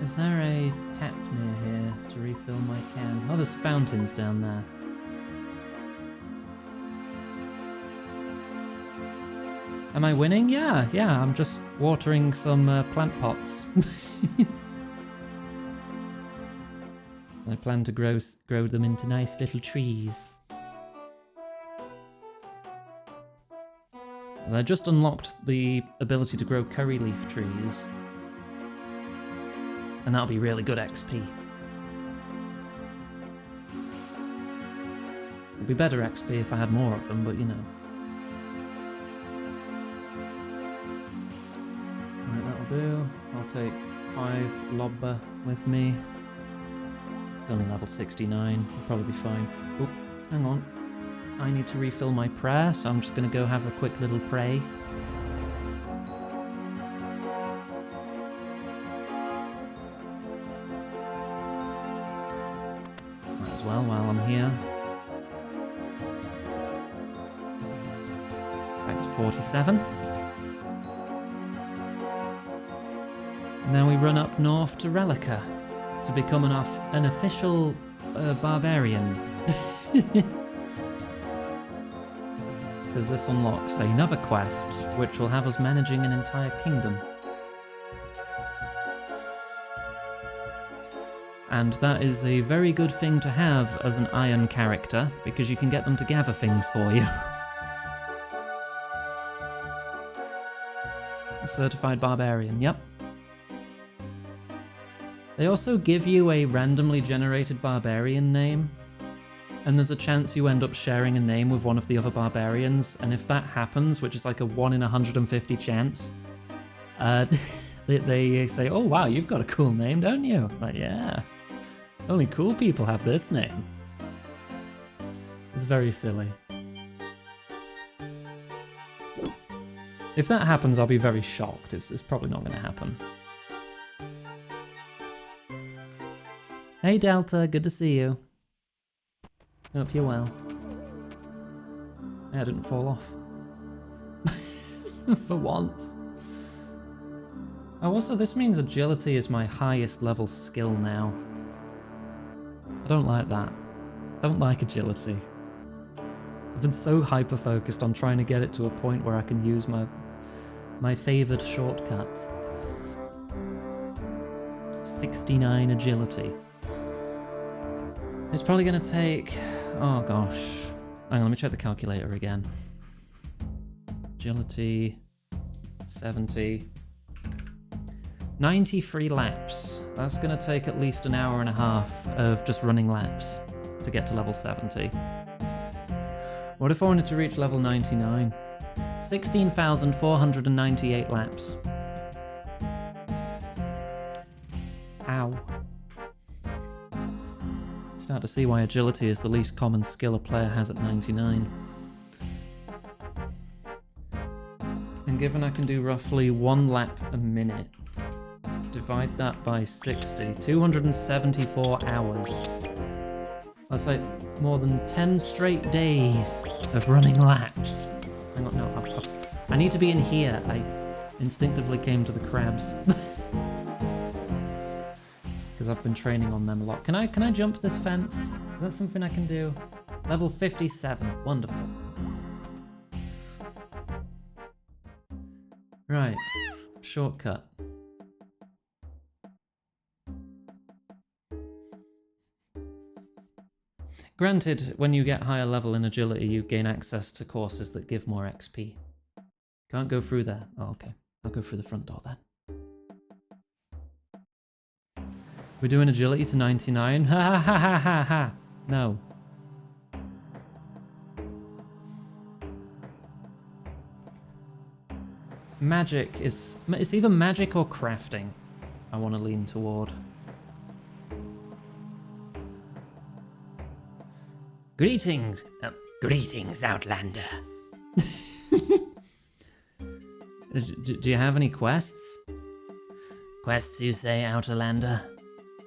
Is there a tap near here to refill my can? Oh, there's fountains down there. Am I winning? Yeah, I'm just watering some plant pots. I plan to grow them into nice little trees. I just unlocked the ability to grow curry leaf trees. And that'll be really good XP. It'd be better XP if I had more of them, but you know. Right, that'll do. I'll take 5 lobber with me. It's only level 69, I'll probably be fine. Oh, hang on. I need to refill my prayer, so I'm just going to go have a quick little pray. Might as well while I'm here. Back to 47. Now we run up north to Relica to become an official barbarian. Because this unlocks another quest, which will have us managing an entire kingdom. And that is a very good thing to have as an iron character, because you can get them to gather things for you. A certified barbarian, yep. They also give you a randomly generated barbarian name, and there's a chance you end up sharing a name with one of the other barbarians, and if that happens, which is like a 1 in 150 chance, they say, oh wow, you've got a cool name, don't you? Like, yeah. Only cool people have this name. It's very silly. If that happens, I'll be very shocked. It's probably not going to happen. Hey Delta, good to see you. Hope you're well. I didn't fall off. For once. Oh, also, this means agility is my highest level skill now. I don't like that. I don't like agility. I've been so hyper-focused on trying to get it to a point where I can use my favoured shortcuts. 69 agility. It's probably going to take... Oh gosh. Hang on, let me check the calculator again. Agility... 70... 93 laps. That's going to take at least an hour and a half of just running laps to get to level 70. What if I wanted to reach level 99? 16,498 laps. Ow. Start to see why agility is the least common skill a player has at 99. And given I can do roughly 1 lap a minute, divide that by 60, 274 hours. That's like more than 10 straight days of running laps. Hang on, no, I need to be in here. I instinctively came to the crabs. Because I've been training on them a lot. Can I jump this fence? Is that something I can do? Level 57, wonderful. Right, shortcut. Granted, when you get higher level in agility, you gain access to courses that give more XP. Can't go through there. Oh, okay. I'll go through the front door then. We're doing agility to 99? Ha ha ha ha ha! No. Magic is... It's either magic or crafting I want to lean toward. Greetings. Greetings, Outlander. Do you have any quests? Quests, you say, Outlander?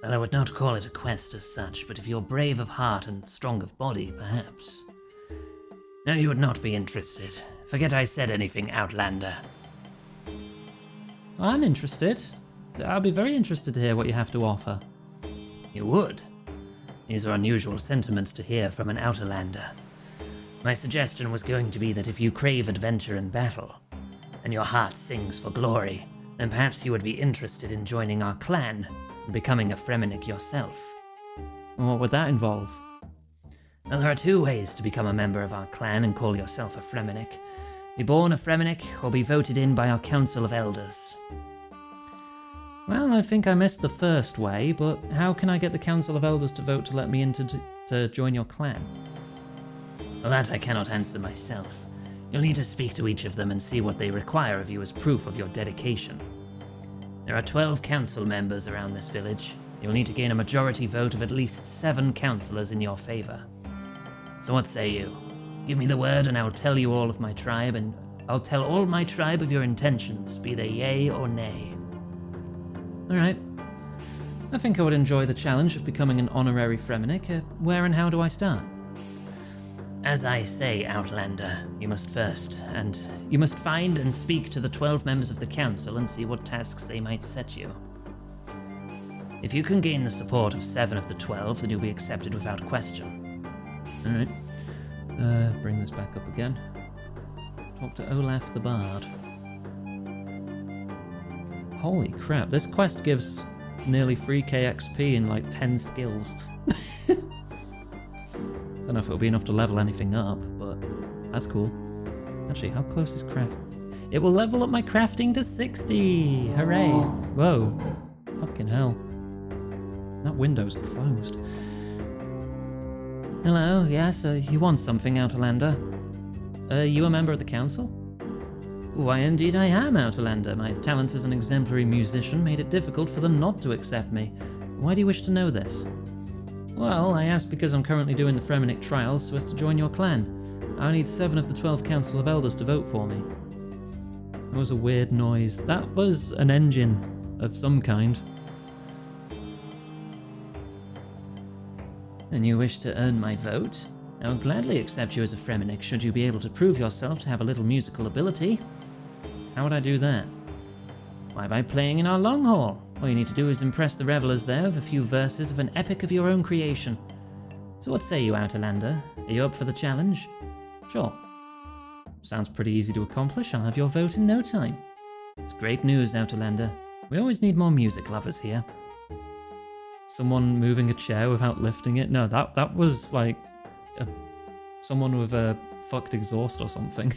Well, I would not call it a quest as such, but if you're brave of heart and strong of body, perhaps. No, you would not be interested. Forget I said anything, Outlander. I'm interested. I'll be very interested to hear what you have to offer. You would? These are unusual sentiments to hear from an Outlander. My suggestion was going to be that if you crave adventure and battle, and your heart sings for glory, then perhaps you would be interested in joining our clan and becoming a Fremennik yourself. What would that involve? Now, there are two ways to become a member of our clan and call yourself a Fremennik. Be born a Fremennik, or be voted in by our Council of Elders. Well, I think I missed the first way, but how can I get the Council of Elders to vote to let me in to join your clan? Well, that I cannot answer myself. You'll need to speak to each of them and see what they require of you as proof of your dedication. There are 12 council members around this village. You'll need to gain a majority vote of at least 7 councillors in your favor. So what say you? Give me the word and I'll tell you all of my tribe, and I'll tell all my tribe of your intentions, be they yay or nay. Alright. I think I would enjoy the challenge of becoming an honorary Fremennik. Where and how do I start? As I say, Outlander, you must find and speak to the 12 members of the council and see what tasks they might set you. If you can gain the support of 7 of the 12, then you'll be accepted without question. Alright. Bring this back up again. Talk to Olaf the Bard. Holy crap, this quest gives nearly 3k XP in like 10 skills. Don't know if it'll be enough to level anything up, but that's cool. Actually, how close is craft? It will level up my crafting to 60! Hooray! Whoa. Fucking hell. That window's closed. Hello, yes, you want something, Outlander? You a member of the council? Why, indeed I am, Outlander. My talent as an exemplary musician made it difficult for them not to accept me. Why do you wish to know this? Well, I asked because I'm currently doing the Fremennik trials so as to join your clan. I need 7 of the 12 Council of Elders to vote for me. That was a weird noise. That was an engine of some kind. And you wish to earn my vote? I will gladly accept you as a Fremennik should you be able to prove yourself to have a little musical ability. How would I do that? Why, by playing in our long hall. All you need to do is impress the revelers there with a few verses of an epic of your own creation. So what say you, Outlander? Are you up for the challenge? Sure. Sounds pretty easy to accomplish. I'll have your vote in no time. It's great news, Outlander. We always need more music lovers here. Someone moving a chair without lifting it? No, that was like someone with a fucked exhaust or something.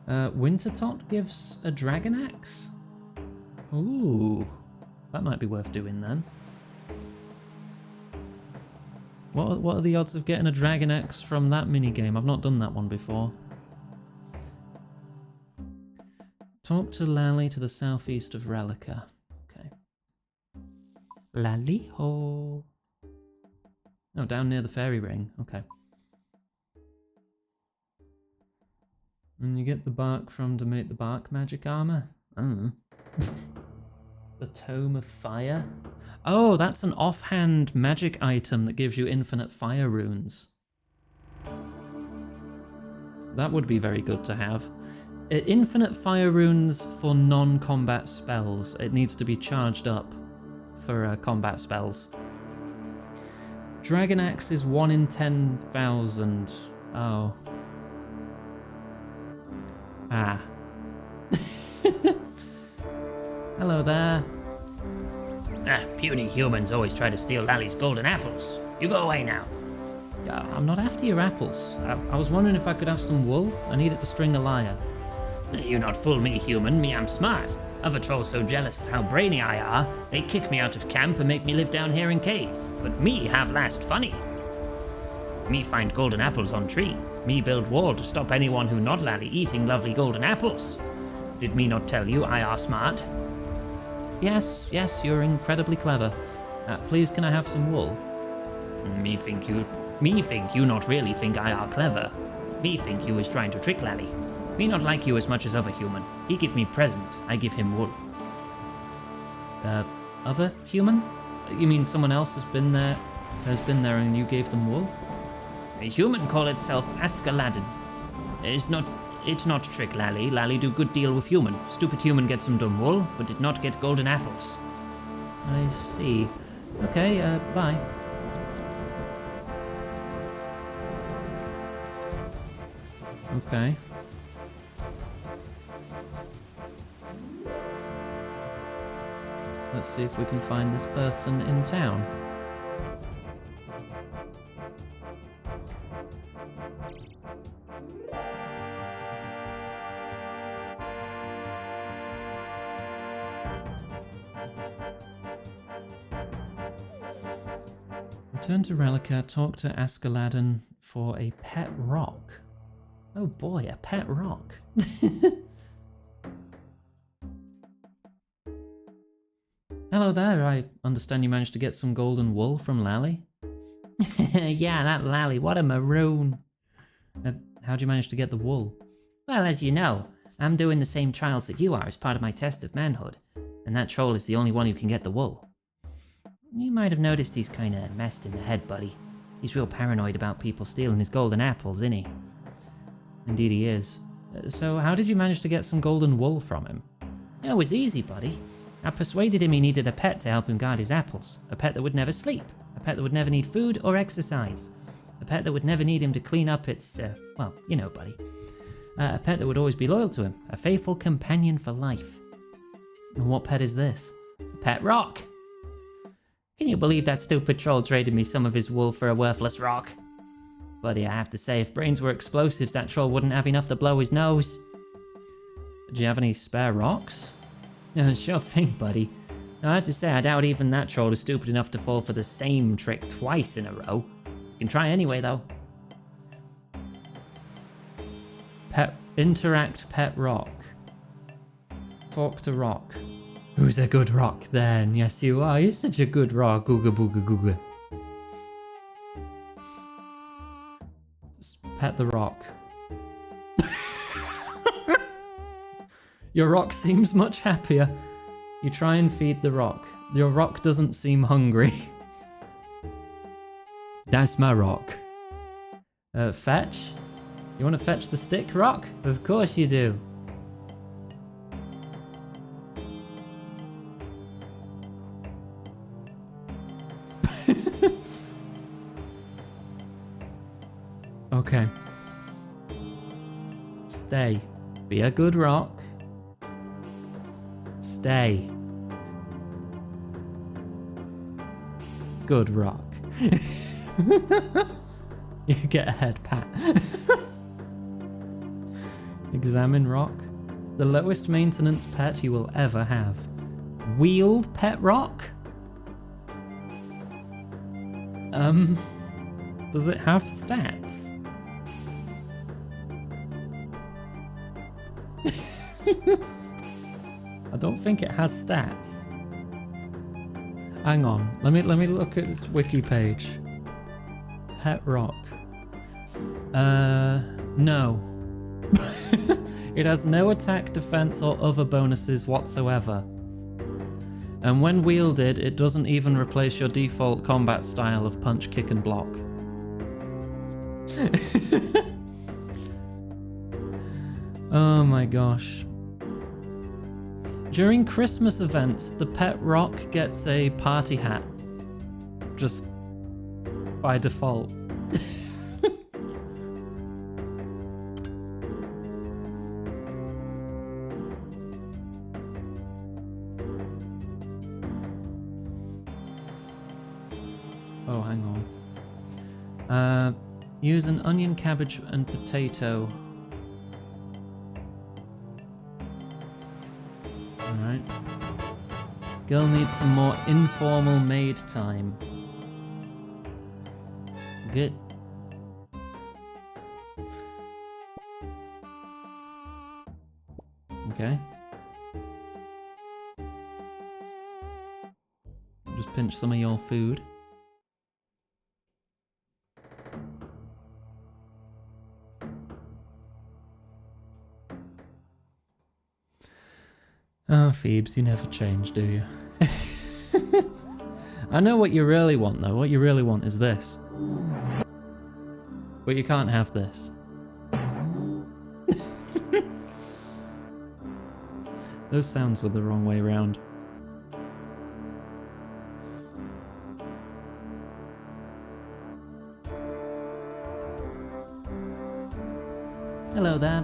Wintertot gives a dragon axe? Ooh, that might be worth doing then. What are the odds of getting a dragon axe from that minigame? I've not done that one before. Talk to Lally to the southeast of Relica. Okay. Lally ho. Oh, down near the fairy ring. Okay. And you get the bark from to make the bark magic armor? Oh. The Tome of Fire? Oh, that's an offhand magic item that gives you infinite fire runes. That would be very good to have. Infinite fire runes for non-combat spells. It needs to be charged up for combat spells. Dragon Axe is 1 in 10,000. Oh. Ah. Hello there. Puny humans always try to steal Lally's golden apples. You go away now. I'm not after your apples. I was wondering if I could have some wool. I need it to string a lyre. You not fool me, human. Me, I'm smart. Other trolls so jealous of how brainy I are, they kick me out of camp and make me live down here in cave. But me have last funny. Me find golden apples on tree. Me build wall to stop anyone who not Lally eating lovely golden apples. Did me not tell you I are smart? Yes, you're incredibly clever. Please, can I have some wool? Me think you not really think I are clever. Me think you is trying to trick Lally. Me not like you as much as other human. He give me present, I give him wool. Other human? You mean someone else has been there and you gave them wool? A human call itself Askeladdin. It's not trick Lally. Lally do good deal with human. Stupid human get some dumb wool, but did not get golden apples. I see. Okay, bye. Okay. Let's see if we can find this person in town. Return to Relica, talk to Askeladdin for a pet rock. Oh boy, a pet rock. Hello there, I understand you managed to get some golden wool from Lally? Yeah, that Lally, what a maroon. How'd you manage to get the wool? Well, as you know, I'm doing the same trials that you are as part of my test of manhood, and that troll is the only one who can get the wool. You might have noticed he's kinda messed in the head, buddy. He's real paranoid about people stealing his golden apples, isn't he? Indeed he is. So how did you manage to get some golden wool from him? It was easy, buddy. I persuaded him he needed a pet to help him guard his apples. A pet that would never sleep. A pet that would never need food or exercise. A pet that would never need him to clean up its, well, you know, buddy. A pet that would always be loyal to him. A faithful companion for life. And what pet is this? A pet rock. Can you believe that stupid troll traded me some of his wool for a worthless rock? Buddy, I have to say, if brains were explosives, that troll wouldn't have enough to blow his nose. Do you have any spare rocks? Sure thing, buddy. I have to say, I doubt even that troll is stupid enough to fall for the same trick twice in a row. You can try anyway, though. Interact pet rock. Talk to rock. Who's a good rock then? Yes, you are. You're such a good rock. Googa booga googa. Pet the rock. Your rock seems much happier. You try and feed the rock. Your rock doesn't seem hungry. That's my rock. Fetch? You want to fetch the stick, rock? Of course you do. Okay. Stay. Be a good rock. Stay. Good rock. You get a head pat. Examine rock. The lowest maintenance pet you will ever have. Wheeled pet rock? Does it have stats? I don't think it has stats. Hang on, let me look at this wiki page. Pet rock. No. It has no attack, defense, or other bonuses whatsoever. And when wielded, it doesn't even replace your default combat style of punch, kick, and block. Oh my gosh. During Christmas events, the pet rock gets a party hat. Just by default. Oh, hang on. Use an onion, cabbage, and potato. Alright. Girl needs some more informal maid time. Good. Okay. Just pinch some of your food. Oh, Phoebes, you never change, do you? I know what you really want, though. What you really want is this. But you can't have this. Those sounds were the wrong way round. Hello there.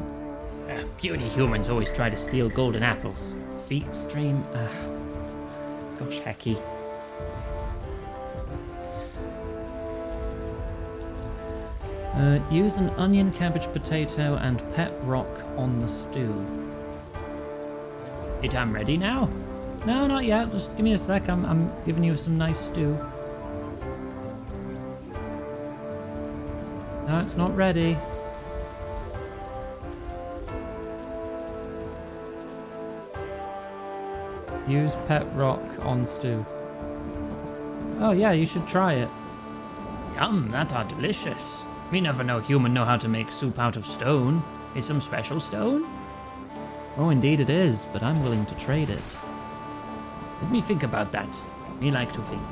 Puny humans always try to steal golden apples. Feet stream. Gosh, hecky. Use an onion, cabbage, potato, and pet rock on the stew. I'm ready now. No, not yet. Just give me a sec. I'm giving you some nice stew. No, it's not ready. Use pet rock on stew. Oh yeah, you should try it. Yum, that are delicious. Me never know human know how to make soup out of stone. It's some special stone? Oh, indeed it is, but I'm willing to trade it. Let me think about that. Me like to think.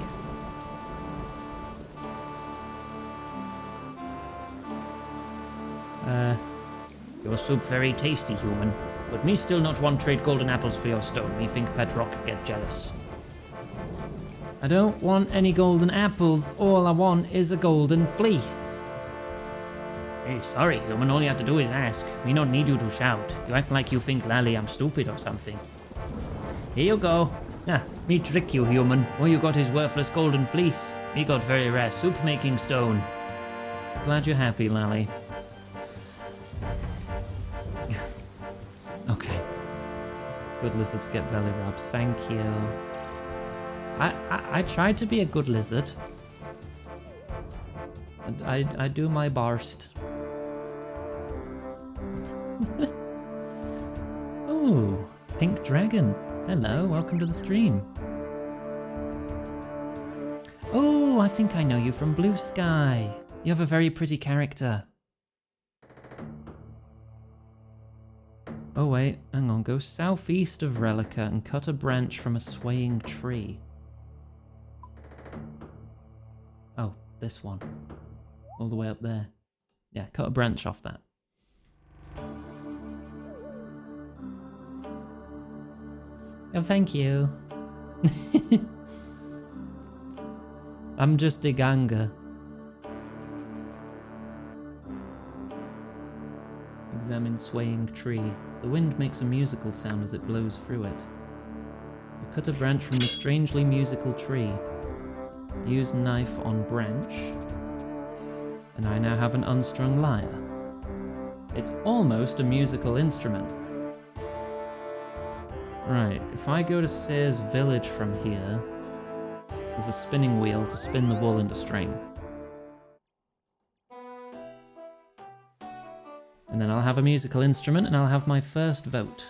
Your soup very tasty, human. But me still not want trade golden apples for your stone. Me think pet rock get jealous. I don't want any golden apples. All I want is a golden fleece. Hey, sorry, human. All you have to do is ask. Me not need you to shout. You act like you think Lally I'm stupid or something. Here you go. Nah, me trick you, human. All you got is worthless golden fleece. Me got very rare soup-making stone. Glad you're happy, Lally. Okay. Good lizards get belly rubs. Thank you. I tried to be a good lizard. And I do my barst. Oh, pink dragon. Hello, welcome to the stream. Oh, I think I know you from Blue Sky. You have a very pretty character. Oh wait, hang on, go southeast of Relica and cut a branch from a swaying tree. Oh, this one. All the way up there. Yeah, cut a branch off that. Oh, thank you. I'm just a ganga. Examine swaying tree. The wind makes a musical sound as it blows through it. You cut a branch from the strangely musical tree. Use knife on branch. And I now have an unstrung lyre. It's almost a musical instrument. Right, if I go to Sear's village from here, there's a spinning wheel to spin the wool into string. And then I'll have a musical instrument and I'll have my first vote.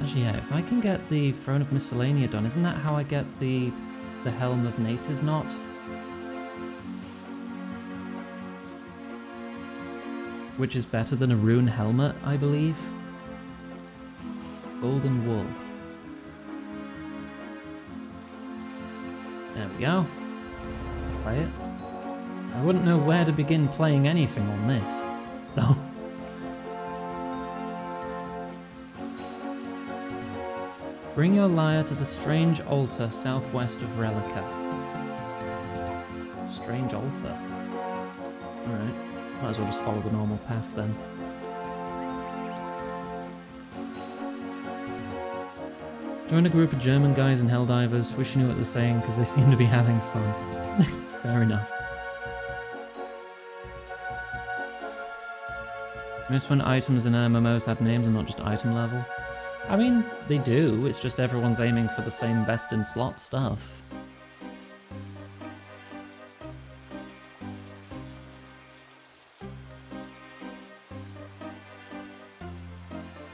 Actually, yeah, if I can get the Throne of Miscellanea done, isn't that how I get the Helm of Nate's Knot? Which is better than a rune helmet, I believe. Golden wool. There we go. Play it. I wouldn't know where to begin playing anything on this, though. Bring your lyre to the strange altar southwest of Relica. Strange altar. Alright. Might as well just follow the normal path then. Join a group of German guys and Helldivers. Wish you knew what they're saying because they seem to be having fun. Fair enough. Miss when items in MMOs have names and not just item level. I mean, they do, it's just everyone's aiming for the same best in slot stuff.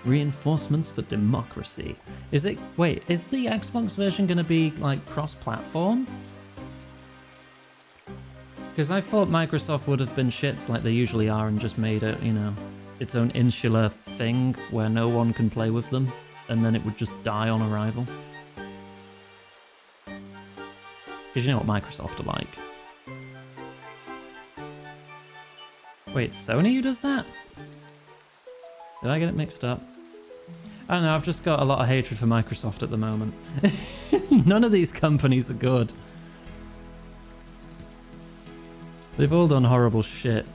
Reinforcements for democracy. Is it... Wait, is the Xbox version gonna be, like, cross-platform? Because I thought Microsoft would have been shits like they usually are and just made it, you know, its own insular thing where no one can play with them, and then it would just die on arrival. Because you know what Microsoft are like. Wait, Sony who does that? Did I get it mixed up? I don't know, I've just got a lot of hatred for Microsoft at the moment. None of these companies are good. They've all done horrible shit.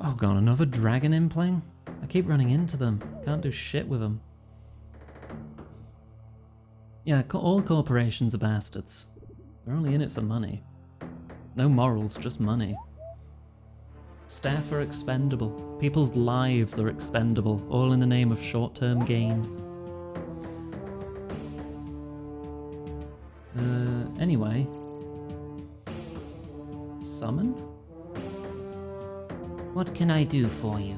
Oh god, another dragon impling? I keep running into them. Can't do shit with them. Yeah, all corporations are bastards. They're only in it for money. No morals, just money. Staff are expendable. People's lives are expendable, all in the name of short-term gain. Anyway. Summon? What can I do for you?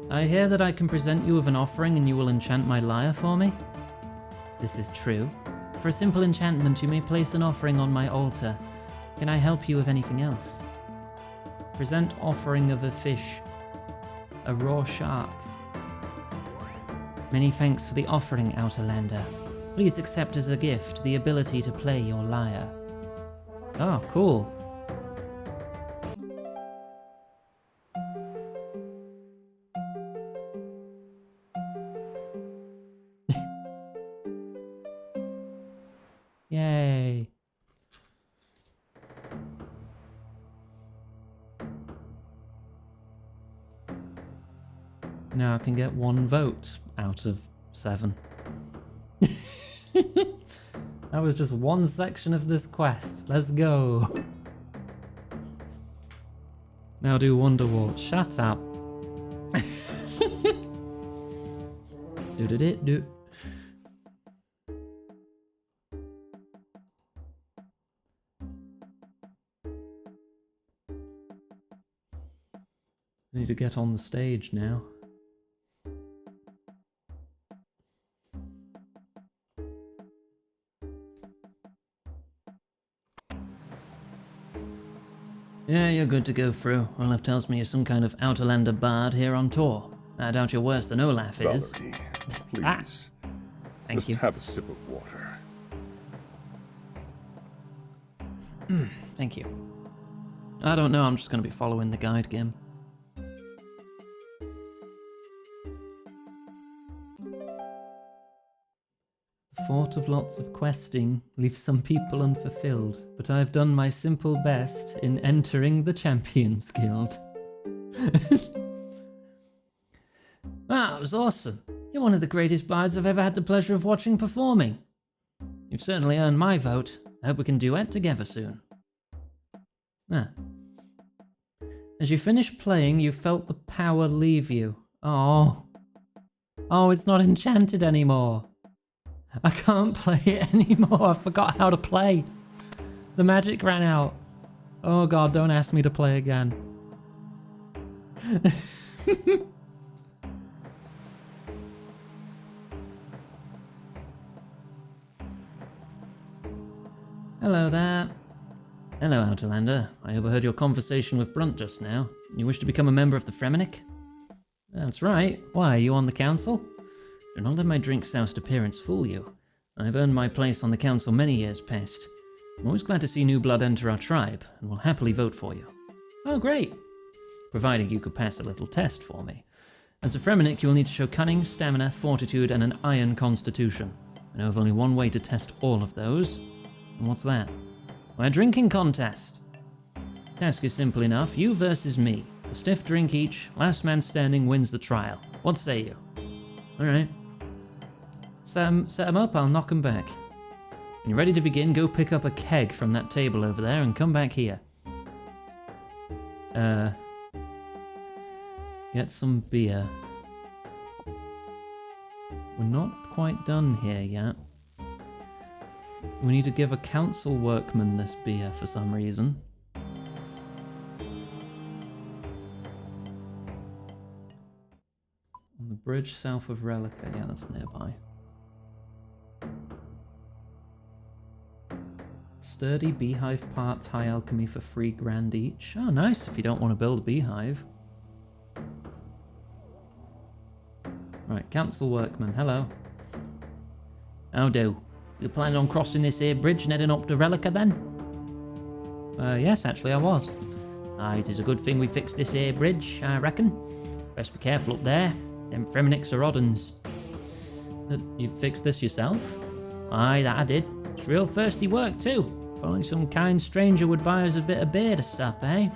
I hear that I can present you with an offering and you will enchant my lyre for me. This is true. For a simple enchantment, you may place an offering on my altar. Can I help you with anything else? Present offering of a fish. A raw shark. Many thanks for the offering, Outlander. Please accept as a gift the ability to play your lyre. Oh, cool. Yay. Now I can get 1 vote out of 7. That was just one section of this quest. Let's go. Now do Wonderwall. Shut up. Do. Need to get on the stage now. Yeah, you're good to go through. Olaf tells me you're some kind of Outlander bard here on tour. I doubt you're worse than Olaf is. Valerie, please. Ah, thank just you. have a sip of water. Thank you. I don't know, I'm just going to be following the guide, Gim. The thought of lots of questing leaves some people unfulfilled, but I've done my simple best in entering the Champions Guild. Wow, that was awesome. You're one of the greatest bards I've ever had the pleasure of watching performing. You've certainly earned my vote. I hope we can duet together soon. As you finished playing, you felt the power leave you. Oh, it's not enchanted anymore. I can't play it anymore. I forgot how to play. The magic ran out. Oh god, don't ask me to play again. Hello there. Hello, Outlander. I overheard your conversation with Brunt just now. You wish to become a member of the Fremennik? That's right. Why, are you on the council? Do not let my drink-soused appearance fool you. I've earned my place on the council many years past. I'm always glad to see new blood enter our tribe, and will happily vote for you. Oh, great. Providing you could pass a little test for me. As a Fremennik, you will need to show cunning, stamina, fortitude, and an iron constitution. I know of only one way to test all of those. And what's that? My drinking contest. Task is simple enough. You versus me. A stiff drink each. Last man standing wins the trial. What say you? Alright. Set 'em up, I'll knock 'em back. When you're ready to begin, go pick up a keg from that table over there and come back here. Get some beer. We're not quite done here yet. We need to give a council workman this beer for some reason. On the bridge south of Relica, yeah, that's nearby. Sturdy beehive parts, high alchemy for $3,000 each. Oh, nice if you don't want to build a beehive. Right, council workman, hello. How do? You planning on crossing this here bridge and heading up to Relica then? Yes, actually I was. It is a good thing we fixed this here bridge, I reckon. Best be careful up there. Them Fremeniks are odd uns. You fixed this yourself? Aye, that I did. It's real thirsty work too. If only some kind stranger would buy us a bit of beer to sup, eh?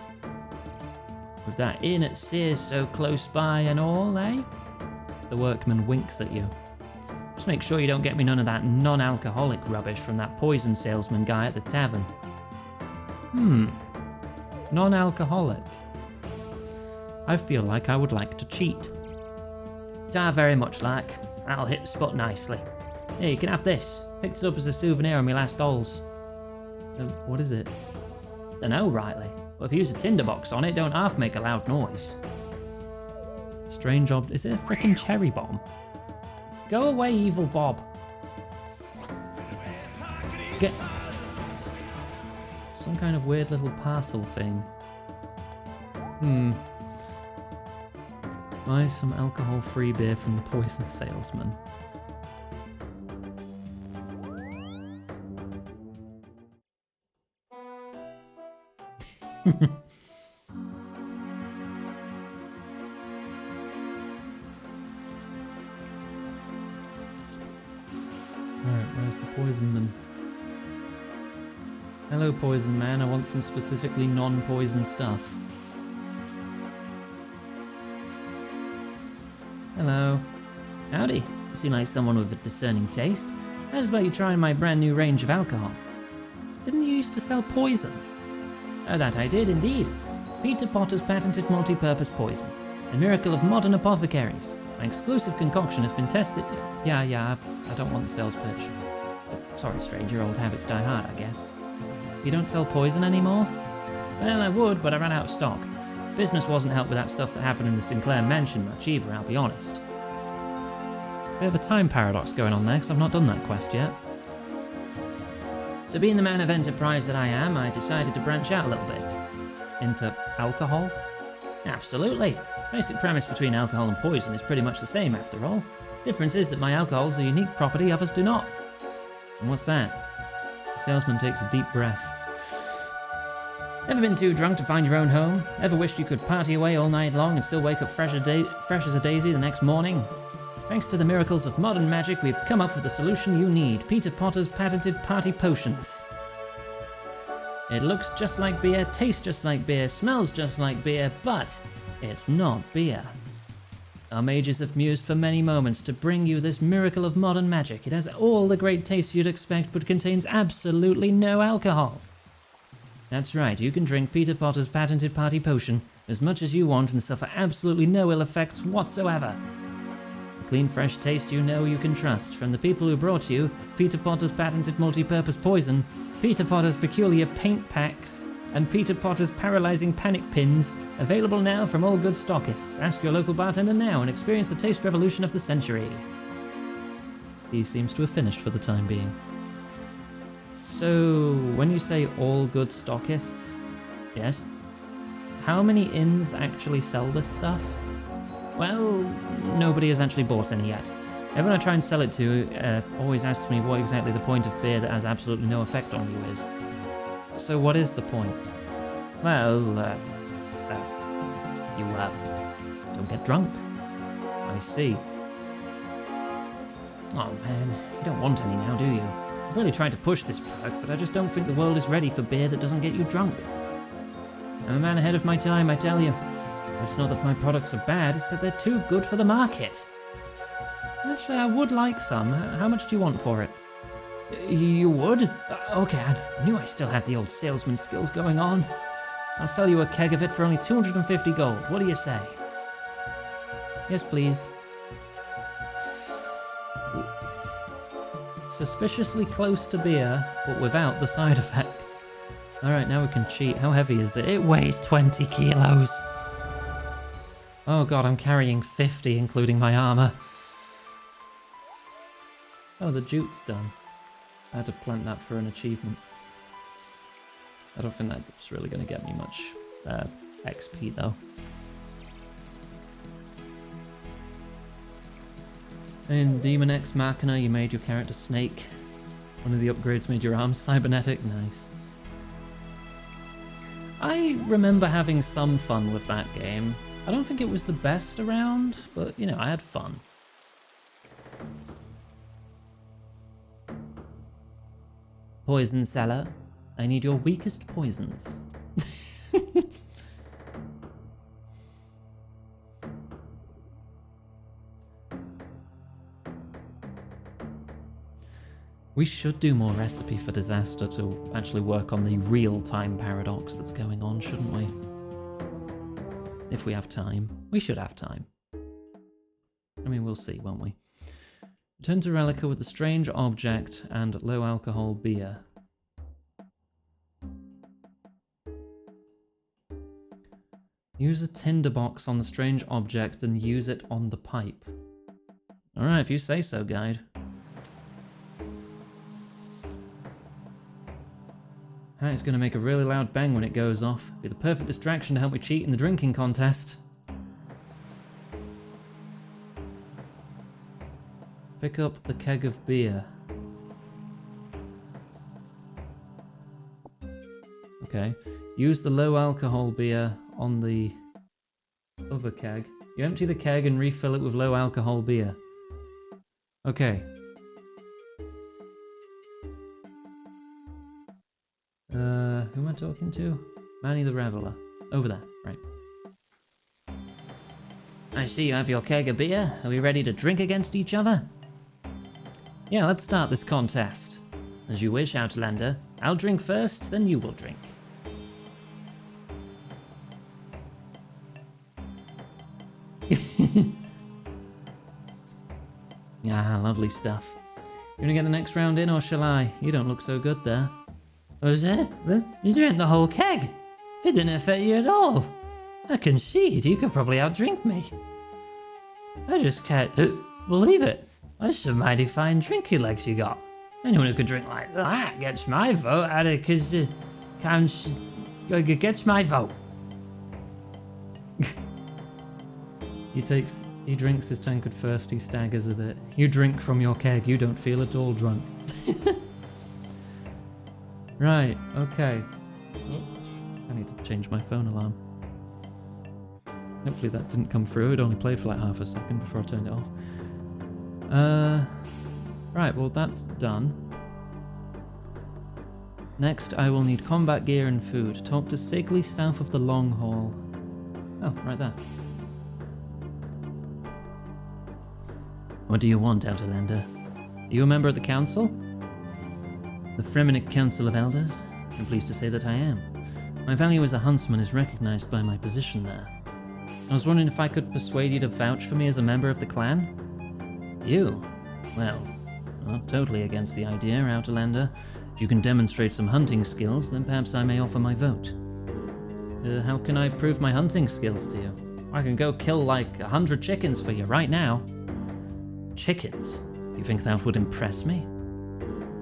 With that inn at Sears so close by and all, eh? The workman winks at you. Just make sure you don't get me none of that non-alcoholic rubbish from that poison salesman guy at the tavern. Non-alcoholic. I feel like I would like to cheat. Very much like. That'll hit the spot nicely. Here, you can have this. Picked it up as a souvenir on my last holes. What is it? Dunno rightly, but if you use a tinderbox on it, don't half make a loud noise. Strange is it a frickin' cherry bomb? Go away, evil Bob. Get some kind of weird little parcel thing. Buy some alcohol-free beer from the poison salesman. Alright, where's the poison man? Hello, poison man. I want some specifically non-poison stuff. Hello. Howdy. You seem like someone with a discerning taste. How's about you trying my brand new range of alcohol? Didn't you used to sell poison? Oh, that I did indeed. Peter Potter's patented multi-purpose poison. A miracle of modern apothecaries. My exclusive concoction has been tested... Yeah, I don't want the sales pitch. Sorry, stranger, old habits die hard, I guess. You don't sell poison anymore? Well, I would, but I ran out of stock. Business wasn't helped with that stuff that happened in the Sinclair mansion much either, I'll be honest. Bit of a time paradox going on there, because I've not done that quest yet. So being the man of enterprise that I am, I decided to branch out a little bit. Into alcohol? Absolutely. Basic premise between alcohol and poison is pretty much the same after all. Difference is that my alcohol is a unique property others do not. And what's that? The salesman takes a deep breath. Ever been too drunk to find your own home? Ever wished you could party away all night long and still wake up fresh as a daisy the next morning? Thanks to the miracles of modern magic, we've come up with the solution you need. Peter Potter's patented party potions. It looks just like beer, tastes just like beer, smells just like beer, but it's not beer. Our mages have mused for many moments to bring you this miracle of modern magic. It has all the great tastes you'd expect, but contains absolutely no alcohol. That's right, you can drink Peter Potter's patented party potion as much as you want and suffer absolutely no ill effects whatsoever. A clean, fresh taste you know you can trust from the people who brought you Peter Potter's patented multi-purpose poison, Peter Potter's peculiar paint packs, and Peter Potter's paralyzing panic pins, available now from all good stockists. Ask your local bartender now and experience the taste revolution of the century. He seems to have finished for the time being. So, when you say all good stockists, yes, how many inns actually sell this stuff? Well, nobody has actually bought any yet. Everyone I try and sell it to always asks me what exactly the point of beer that has absolutely no effect on you is. So what is the point? Well, you don't get drunk. I see. Oh man, you don't want any now, do you? I've really tried to push this perk, but I just don't think the world is ready for beer that doesn't get you drunk. I'm a man ahead of my time, I tell you. It's not that my products are bad, it's that they're too good for the market. Actually, I would like some. How much do you want for it? You would? Okay, I knew I still had the old salesman skills going on. I'll sell you a keg of it for only 250 gold. What do you say? Yes, please. Suspiciously close to beer, but without the side effects. Alright, now we can cheat. How heavy is it? It weighs 20 kilos. Oh god, I'm carrying 50, including my armor. Oh, the jute's done. I had to plant that for an achievement. I don't think that's really going to get me much XP, though. In Demon X Machina, you made your character Snake. One of the upgrades made your arms cybernetic. Nice. I remember having some fun with that game. I don't think it was the best around, but, you know, I had fun. Poison seller, I need your weakest poisons. We should do more Recipe for Disaster to actually work on the real-time paradox that's going on, shouldn't we? If we have time. We should have time. I mean, we'll see, won't we? Return to Relica with a strange object and low alcohol beer. Use a tinderbox on the strange object, then use it on the pipe. Alright, if you say so, guide. It's going to make a really loud bang when it goes off. Be the perfect distraction to help me cheat in the drinking contest. Pick up the keg of beer. Okay. Use the low alcohol beer on the other keg. You empty the keg and refill it with low alcohol beer. Okay. Who am I talking to? Manny the Reveler. Over there, right. I see you have your keg of beer. Are we ready to drink against each other? Yeah, let's start this contest. As you wish, Outlander. I'll drink first, then you will drink. Ah, lovely stuff. You wanna get the next round in, or shall I? You don't look so good there. Was it? You drank the whole keg. It didn't affect you at all. I concede you could probably outdrink me. I just can't believe it. That's a mighty fine drinky legs you got. Anyone who could drink like that gets my vote out of gets my vote. He drinks his tankard first, he staggers a bit. You drink from your keg, you don't feel at all drunk. Right, okay. Oh, I need to change my phone alarm. Hopefully that didn't come through, it only played for like half a second before I turned it off. Right, well that's done. Next, I will need combat gear and food. Talk to Sigley south of the Long Hall. Oh, right there. What do you want, Outlander? Are you a member of the council? The Fremenic Council of Elders? I'm pleased to say that I am. My value as a huntsman is recognized by my position there. I was wondering if I could persuade you to vouch for me as a member of the clan? You? Well, not totally against the idea, Outlander. If you can demonstrate some hunting skills, then perhaps I may offer my vote. How can I prove my hunting skills to you? I can go kill like 100 chickens for you right now. Chickens? You think that would impress me?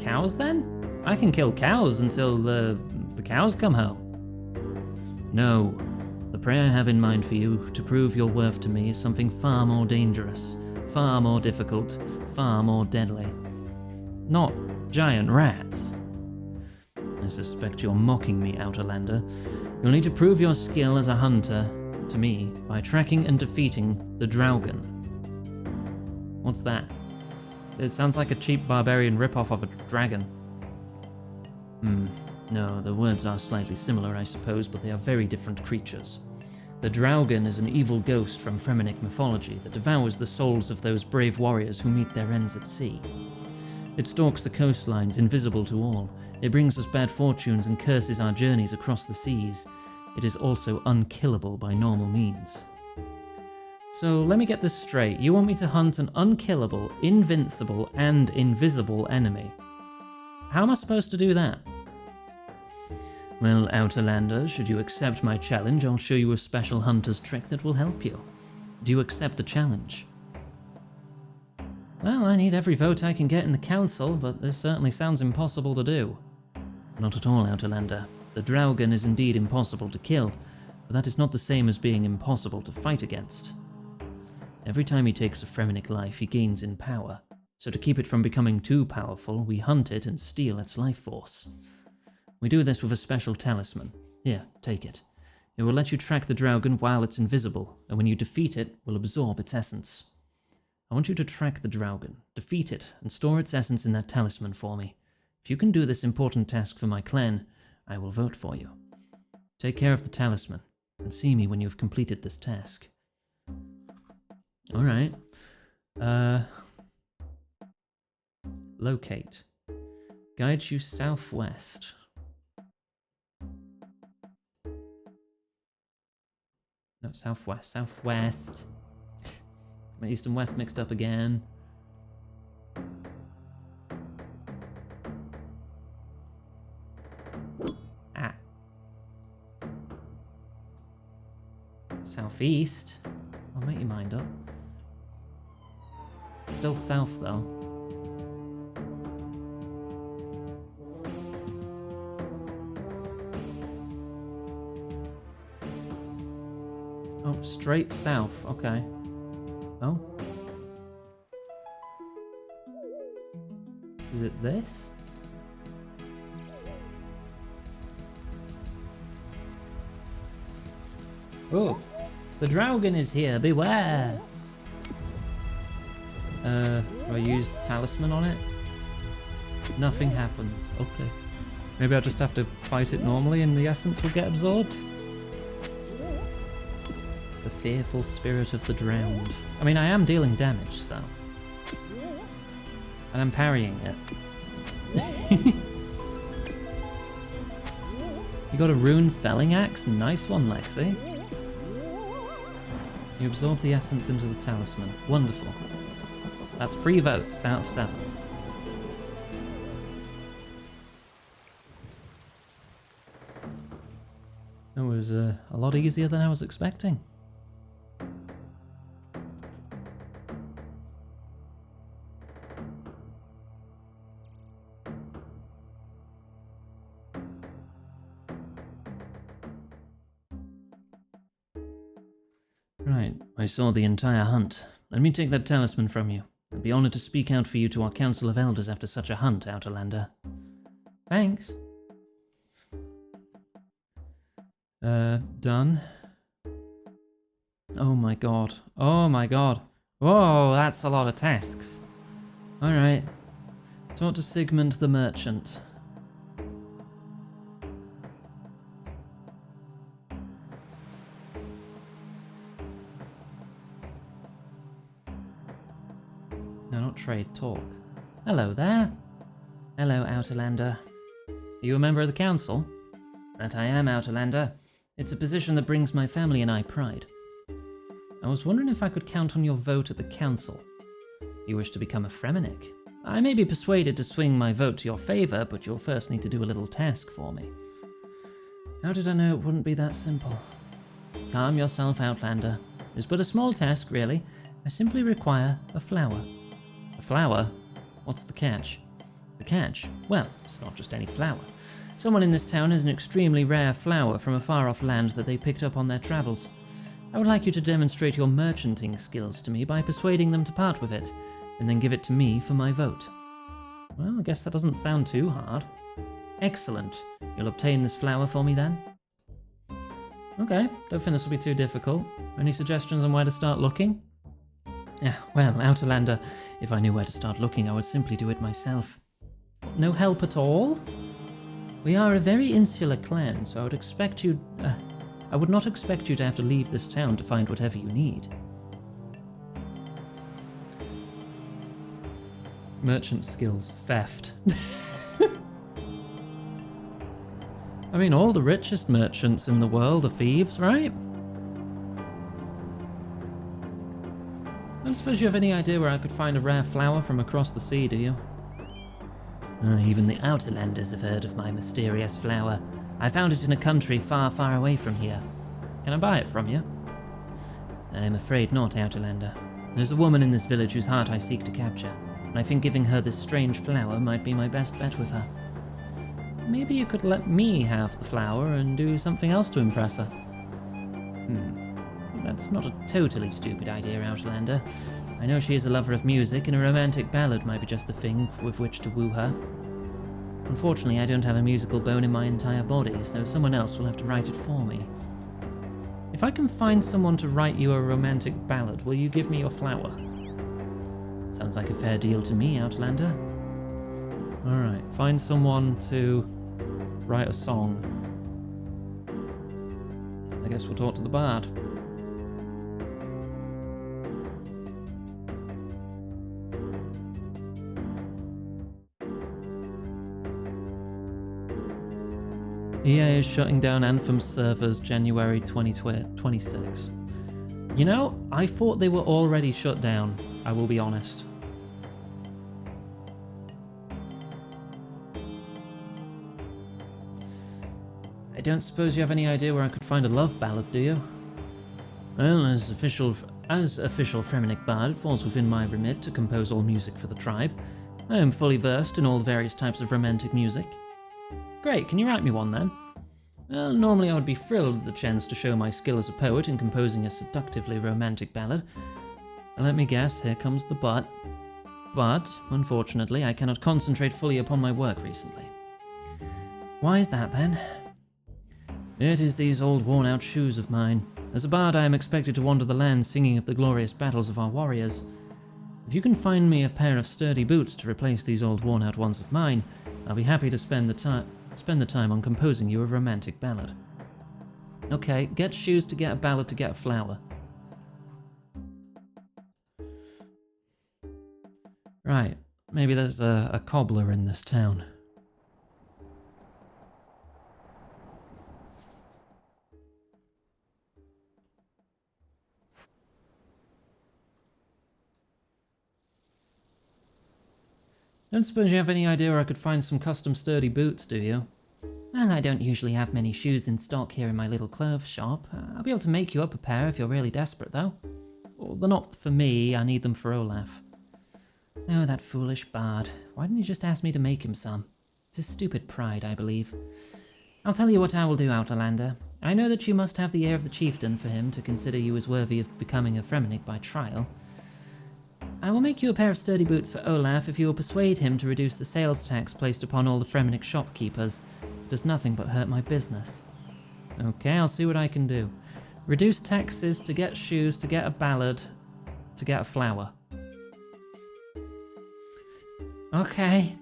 Cows then? I can kill cows until the cows come home. No. The prey I have in mind for you to prove your worth to me is something far more dangerous, far more difficult, far more deadly. Not giant rats. I suspect you're mocking me, Outlander. You'll need to prove your skill as a hunter to me by tracking and defeating the Draugen. What's that? It sounds like a cheap barbarian ripoff of a dragon. No, the words are slightly similar, I suppose, but they are very different creatures. The Draugen is an evil ghost from Fremennik mythology that devours the souls of those brave warriors who meet their ends at sea. It stalks the coastlines, invisible to all. It brings us bad fortunes and curses our journeys across the seas. It is also unkillable by normal means. So let me get this straight. You want me to hunt an unkillable, invincible, and invisible enemy? How am I supposed to do that? Well, Outlander, should you accept my challenge, I'll show you a special hunter's trick that will help you. Do you accept the challenge? Well, I need every vote I can get in the council, but this certainly sounds impossible to do. Not at all, Outlander. The Draugen is indeed impossible to kill, but that is not the same as being impossible to fight against. Every time he takes a Fremennik life, he gains in power, so to keep it from becoming too powerful, we hunt it and steal its life force. We do this with a special talisman. Here, take it. It will let you track the Draugen while it's invisible, and when you defeat it, will absorb its essence. I want you to track the Draugen, defeat it, and store its essence in that talisman for me. If you can do this important task for my clan, I will vote for you. Take care of the talisman, and see me when you have completed this task. Alright. Locate. Guides you southwest. No, southwest. Southwest. My east and west mixed up again. Ah. Southeast. I'll make your mind up. Still south though. Oh, straight south. Okay. Oh. Is it this? Oh, the Draugen is here. Beware. Do I use talisman on it? Nothing happens. Okay. Maybe I'll just have to fight it normally and the essence will get absorbed? The fearful spirit of the drowned. I mean, I am dealing damage, so... And I'm parrying it. You got a rune felling axe? Nice one, Lexi. You absorb the essence into the talisman. Wonderful. That's 3 votes out of 7. That was a lot easier than I was expecting. Right, I saw the entire hunt. Let me take that talisman from you. I'd be honored to speak out for you to our Council of Elders after such a hunt, Outlander. Thanks. Done. Oh my god. Oh my god. Whoa, that's a lot of tasks. Alright. Talk to Sigmund the Merchant. No, not trade, talk. Hello there. Hello, Outlander. Are you a member of the council? That I am, Outlander. It's a position that brings my family and I pride. I was wondering if I could count on your vote at the council. You wish to become a Fremennik? I may be persuaded to swing my vote to your favour, but you'll first need to do a little task for me. How did I know it wouldn't be that simple? Calm yourself, Outlander. It's but a small task, really. I simply require a flower. A flower? What's the catch? The catch? Well, it's not just any flower. Someone in this town has an extremely rare flower from a far-off land that they picked up on their travels. I would like you to demonstrate your merchanting skills to me by persuading them to part with it, and then give it to me for my vote. Well, I guess that doesn't sound too hard. Excellent. You'll obtain this flower for me then? Okay, don't think this will be too difficult. Any suggestions on where to start looking? Yeah, well, Outlander, if I knew where to start looking, I would simply do it myself. No help at all? We are a very insular clan, so I would expect you... I would not expect you to have to leave this town to find whatever you need. Merchant skills. Theft. I mean, all the richest merchants in the world are thieves, right? I don't suppose you have any idea where I could find a rare flower from across the sea, do you? Even the Outlanders have heard of my mysterious flower. I found it in a country far, far away from here. Can I buy it from you? I'm afraid not, Outlander. There's a woman in this village whose heart I seek to capture, and I think giving her this strange flower might be my best bet with her. Maybe you could let me have the flower and do something else to impress her. That's not a totally stupid idea, Outlander. I know she is a lover of music, and a romantic ballad might be just the thing with which to woo her. Unfortunately, I don't have a musical bone in my entire body, so someone else will have to write it for me. If I can find someone to write you a romantic ballad, will you give me your flower? Sounds like a fair deal to me, Outlander. Alright, find someone to write a song. I guess we'll talk to the bard. EA is shutting down Anthem's servers January 2026. You know, I thought they were already shut down, I will be honest. I don't suppose you have any idea where I could find a love ballad, do you? Well, as official Fremennik bard, it falls within my remit to compose all music for the tribe. I am fully versed in all the various types of romantic music. Great, can you write me one then? Well, normally I would be thrilled at the chance to show my skill as a poet in composing a seductively romantic ballad. Let me guess, here comes the but. But, unfortunately, I cannot concentrate fully upon my work recently. Why is that then? It is these old worn-out shoes of mine. As a bard, I am expected to wander the land singing of the glorious battles of our warriors. If you can find me a pair of sturdy boots to replace these old worn-out ones of mine, I'll be happy to spend the time on composing you a romantic ballad. Okay, get shoes to get a ballad to get a flower. Right, maybe there's a cobbler in this town. Don't suppose you have any idea where I could find some custom sturdy boots, do you? Well, I don't usually have many shoes in stock here in my little clothes shop. I'll be able to make you up a pair if you're really desperate, though. Well, they're not for me, I need them for Olaf. Oh, that foolish bard. Why didn't he just ask me to make him some? It's his stupid pride, I believe. I'll tell you what I will do, Outlander. I know that you must have the ear of the chieftain for him to consider you as worthy of becoming a Fremennik by trial. I will make you a pair of sturdy boots for Olaf if you will persuade him to reduce the sales tax placed upon all the Fremennik shopkeepers. It does nothing but hurt my business. Okay, I'll see what I can do. Reduce taxes to get shoes, to get a ballad, to get a flower. Okay.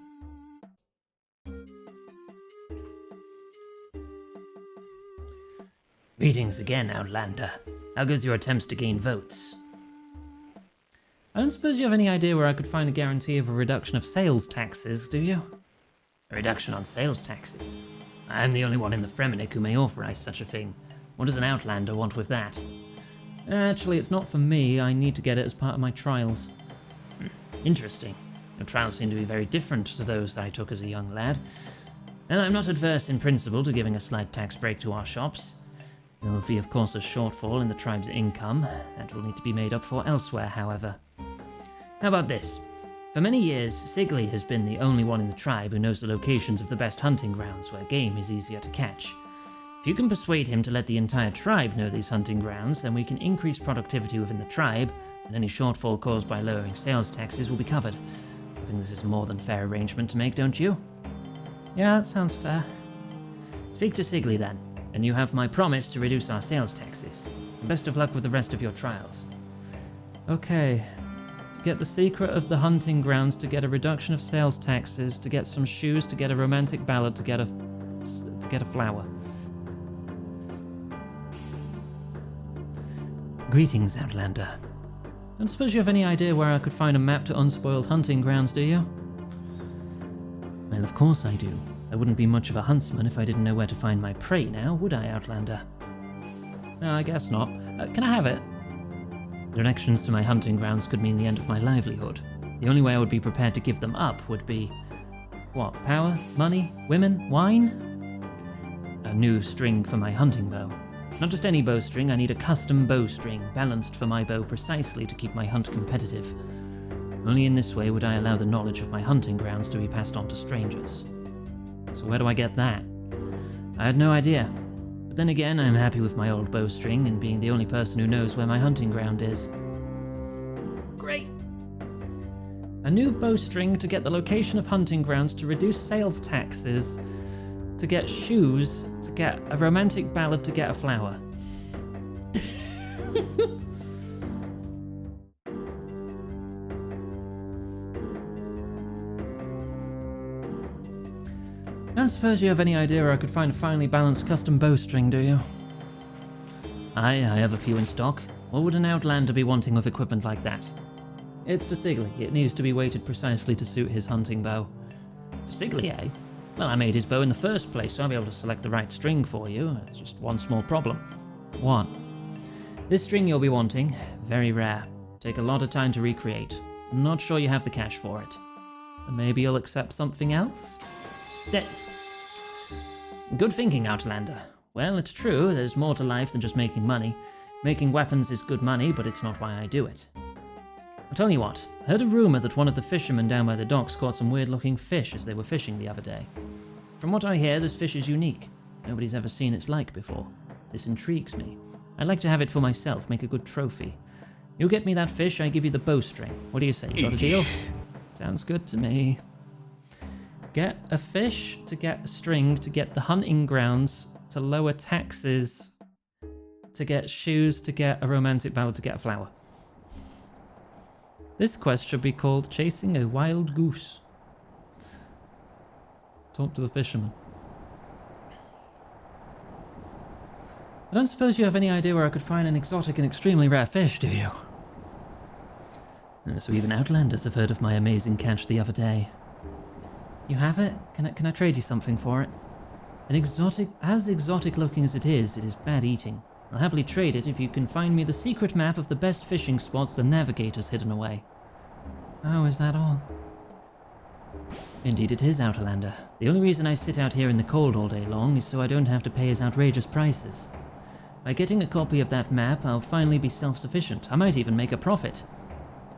Greetings again, Outlander. How goes your attempts to gain votes? I don't suppose you have any idea where I could find a guarantee of a reduction of sales taxes, do you? A reduction on sales taxes? I am the only one in the Fremennik who may authorize such a thing. What does an Outlander want with that? Actually, it's not for me. I need to get it as part of my trials. Interesting. Your trials seem to be very different to those I took as a young lad. And I'm not adverse in principle to giving a slight tax break to our shops. There will be, of course, a shortfall in the tribe's income. That will need to be made up for elsewhere, however. How about this? For many years, Sigly has been the only one in the tribe who knows the locations of the best hunting grounds where game is easier to catch. If you can persuade him to let the entire tribe know these hunting grounds, then we can increase productivity within the tribe, and any shortfall caused by lowering sales taxes will be covered. I think this is a more than fair arrangement to make, don't you? Yeah, that sounds fair. Speak to Sigly then, and you have my promise to reduce our sales taxes. Best of luck with the rest of your trials. Okay. To get the secret of the hunting grounds, to get a reduction of sales taxes, to get some shoes, to get a romantic ballad, to get a get a flower. Greetings, Outlander. Don't suppose you have any idea where I could find a map to unspoiled hunting grounds, do you? Well, of course I do. I wouldn't be much of a huntsman if I didn't know where to find my prey now, would I, Outlander? No, I guess not. Can I have it? Directions to my hunting grounds could mean the end of my livelihood. The only way I would be prepared to give them up would be... what, power? Money? Women? Wine? A new string for my hunting bow. Not just any bowstring, I need a custom bowstring, balanced for my bow precisely to keep my hunt competitive. Only in this way would I allow the knowledge of my hunting grounds to be passed on to strangers. So where do I get that? I had no idea. But then again, I'm happy with my old bowstring and being the only person who knows where my hunting ground is. Great! A new bowstring to get the location of hunting grounds, to reduce sales taxes, to get shoes, to get a romantic ballad, to get a flower. I don't suppose you have any idea where I could find a finely balanced custom bowstring, do you? Aye, I have a few in stock. What would an Outlander be wanting with equipment like that? It's for Sigley. It needs to be weighted precisely to suit his hunting bow. For Sigley, eh? Well, I made his bow in the first place, so I'll be able to select the right string for you. It's just one small problem. What? This string you'll be wanting, very rare. Take a lot of time to recreate. I'm not sure you have the cash for it. But maybe you'll accept something else? Good thinking, Outlander. Well, it's true, there's more to life than just making money. Making weapons is good money, but it's not why I do it. I'll tell you what, I heard a rumor that one of the fishermen down by the docks caught some weird-looking fish as they were fishing the other day. From what I hear, this fish is unique. Nobody's ever seen its like before. This intrigues me. I'd like to have it for myself, make a good trophy. You get me that fish, I give you the bowstring. What do you say, you got a deal? Sounds good to me. Get a fish to get a string, to get the hunting grounds, to lower taxes, to get shoes, to get a romantic ballad, to get a flower. This quest should be called Chasing a Wild Goose. Talk to the fisherman. I don't suppose you have any idea where I could find an exotic and extremely rare fish, do you? So even Outlanders have heard of my amazing catch the other day. You have it? Can I trade you something for it? As exotic looking as it is bad eating. I'll happily trade it if you can find me the secret map of the best fishing spots the navigator's hidden away. Oh, is that all? Indeed it is, Outlander. The only reason I sit out here in the cold all day long is so I don't have to pay his outrageous prices. By getting a copy of that map, I'll finally be self-sufficient. I might even make a profit.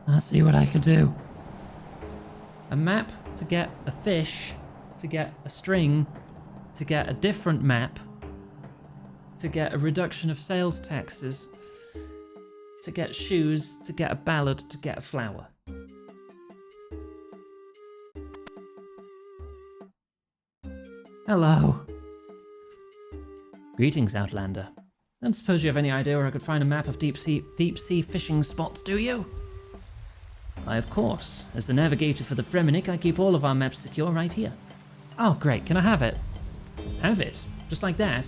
I'll see what I can do. A map to get a fish, to get a string, to get a different map, to get a reduction of sales taxes, to get shoes, to get a ballad, to get a flower. Hello. Greetings, Outlander. Don't suppose you have any idea where I could find a map of deep sea fishing spots, do you? Why, of course. As the navigator for the Fremennik, I keep all of our maps secure right here. Oh, great. Can I have it? Have it? Just like that?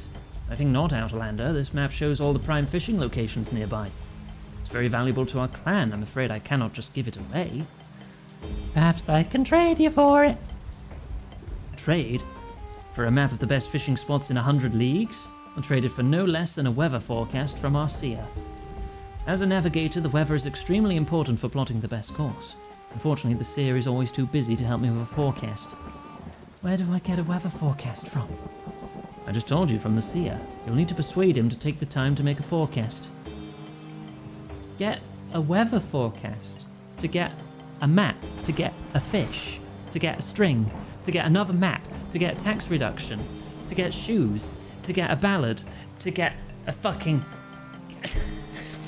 I think not, Outlander. This map shows all the prime fishing locations nearby. It's very valuable to our clan. I'm afraid I cannot just give it away. Perhaps I can trade you for it. Trade? For a map of the best fishing spots in 100 leagues? I'll trade it for no less than a weather forecast from our seer. As a navigator, the weather is extremely important for plotting the best course. Unfortunately, the seer is always too busy to help me with a forecast. Where do I get a weather forecast from? I just told you, from the seer. You'll need to persuade him to take the time to make a forecast. Get a weather forecast. To get a map. To get a fish. To get a string. To get another map. To get tax reduction. To get shoes. To get a ballad. To get a fucking...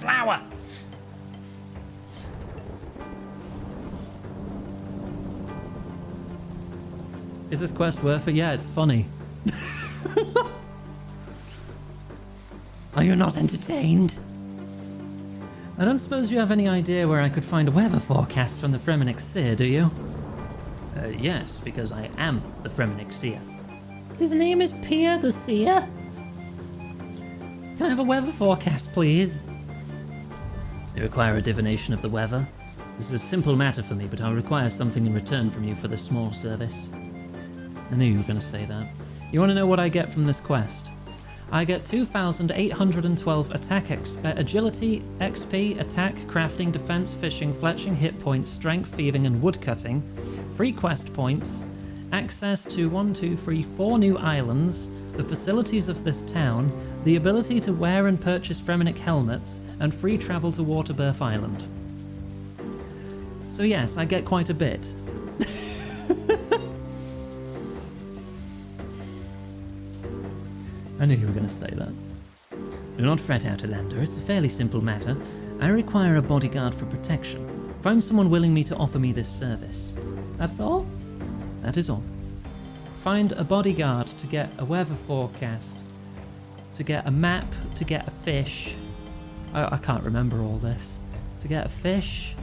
flower! Is this quest worth it? Yeah, it's funny. Are you not entertained? I don't suppose you have any idea where I could find a weather forecast from the Fremennik Seer, do you? Yes, because I am the Fremennik Seer. His name is Pierre the Seer. Can I have a weather forecast, please? You require a divination of the weather? This is a simple matter for me, but I'll require something in return from you for this small service. I knew you were going to say that. You want to know what I get from this quest? I get 2,812 agility, XP, attack, crafting, defense, fishing, fletching, hit points, strength, thieving, and woodcutting, free quest points, access to 4 new islands, the facilities of this town, the ability to wear and purchase Fremenic helmets, and free travel to Waterbirth Island. So yes, I get quite a bit. I knew you were going to say that. Do not fret, Outlander. It's a fairly simple matter. I require a bodyguard for protection. Find someone willing to offer me this service. That's all? That is all. Find a bodyguard to get a weather forecast, to get a map, to get a fish. I can't remember all this. To get a fish,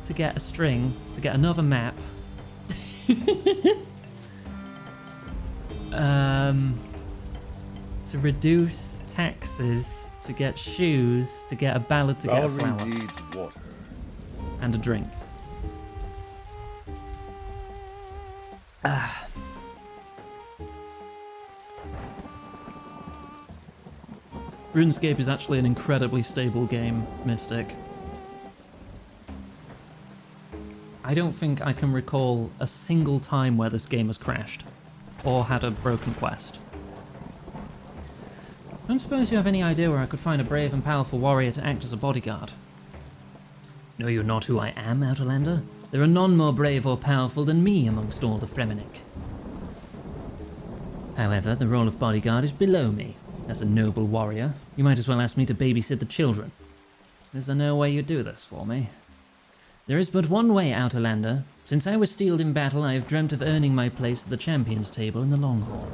to get a string, to get another map. To reduce taxes, to get shoes, to get a ballad, to get a flower. Valry needs water. And a drink. RuneScape is actually an incredibly stable game, Mystic. I don't think I can recall a single time where this game has crashed, or had a broken quest. I don't suppose you have any idea where I could find a brave and powerful warrior to act as a bodyguard. Know you not who I am, Outlander? There are none more brave or powerful than me amongst all the Fremenic. However, the role of bodyguard is below me. As a noble warrior, you might as well ask me to babysit the children. Is there no way you'd do this for me? There is but one way, Outlander. Since I was steeled in battle, I have dreamt of earning my place at the champions' table in the long haul.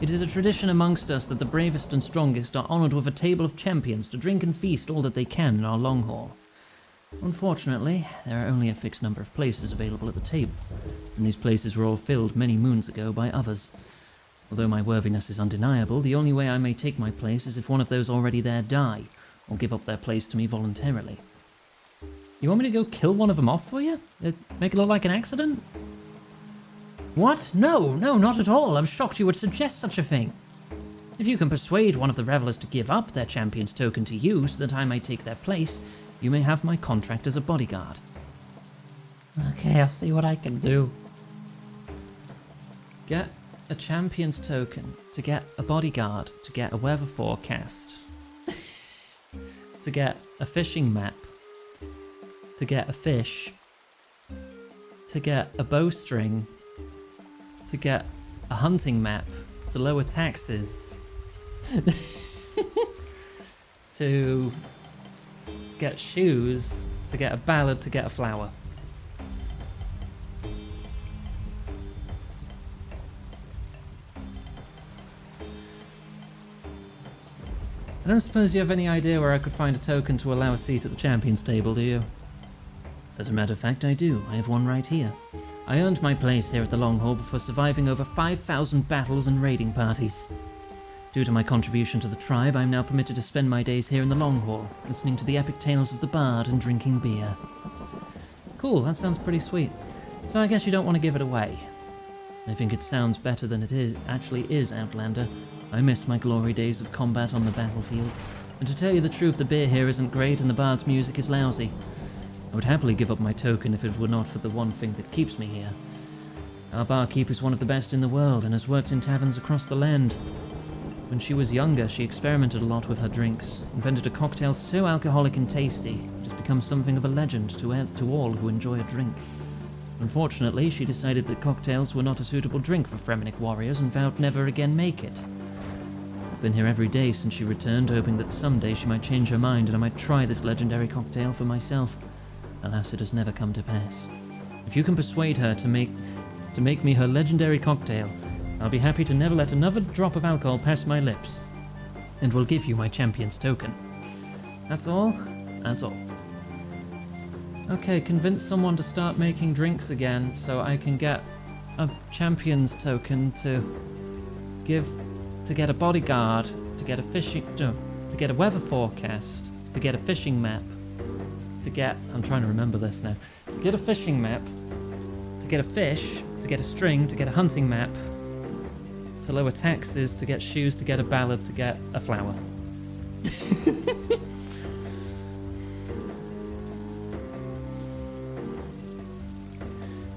It is a tradition amongst us that the bravest and strongest are honoured with a table of champions to drink and feast all that they can in our long haul. Unfortunately, there are only a fixed number of places available at the table, and these places were all filled many moons ago by others. Although my worthiness is undeniable, the only way I may take my place is if one of those already there die, or give up their place to me voluntarily. You want me to go kill one of them off for you? Make it look like an accident? What? No, not at all. I'm shocked you would suggest such a thing. If you can persuade one of the revelers to give up their champion's token to you so that I may take their place, you may have my contract as a bodyguard. Okay, I'll see what I can do. Get a champion's token to get a bodyguard, to get a weather forecast, to get a fishing map, to get a fish, to get a bowstring, to get a hunting map, to lower taxes, to get shoes, to get a ballad, to get a flower. I don't suppose you have any idea where I could find a token to allow a seat at the champions table, do you? As a matter of fact, I do. I have one right here. I earned my place here at the Long Haul before surviving over 5,000 battles and raiding parties. Due to my contribution to the tribe, I am now permitted to spend my days here in the Long Haul, listening to the epic tales of the bard and drinking beer. Cool, that sounds pretty sweet. So I guess you don't want to give it away. I think it sounds better than it actually is, Outlander. I miss my glory days of combat on the battlefield. And to tell you the truth, the beer here isn't great and the bard's music is lousy. I would happily give up my token if it were not for the one thing that keeps me here. Our barkeep is one of the best in the world and has worked in taverns across the land. When she was younger, she experimented a lot with her drinks, invented a cocktail so alcoholic and tasty, it has become something of a legend to all who enjoy a drink. Unfortunately, she decided that cocktails were not a suitable drink for Fremenic warriors and vowed never again make it. I've been here every day since she returned, hoping that someday she might change her mind and I might try this legendary cocktail for myself. Alas, it has never come to pass. If you can persuade her to make me her legendary cocktail, I'll be happy to never let another drop of alcohol pass my lips, and will give you my champion's token. That's all? That's all. Okay, convince someone to start making drinks again so I can get a champion's token to to get a bodyguard, to get a to get a weather forecast, to get a fishing map, I'm trying to remember this now. To get a fishing map, to get a fish, to get a string, to get a hunting map, to lower taxes, to get shoes, to get a ballad, to get a flower.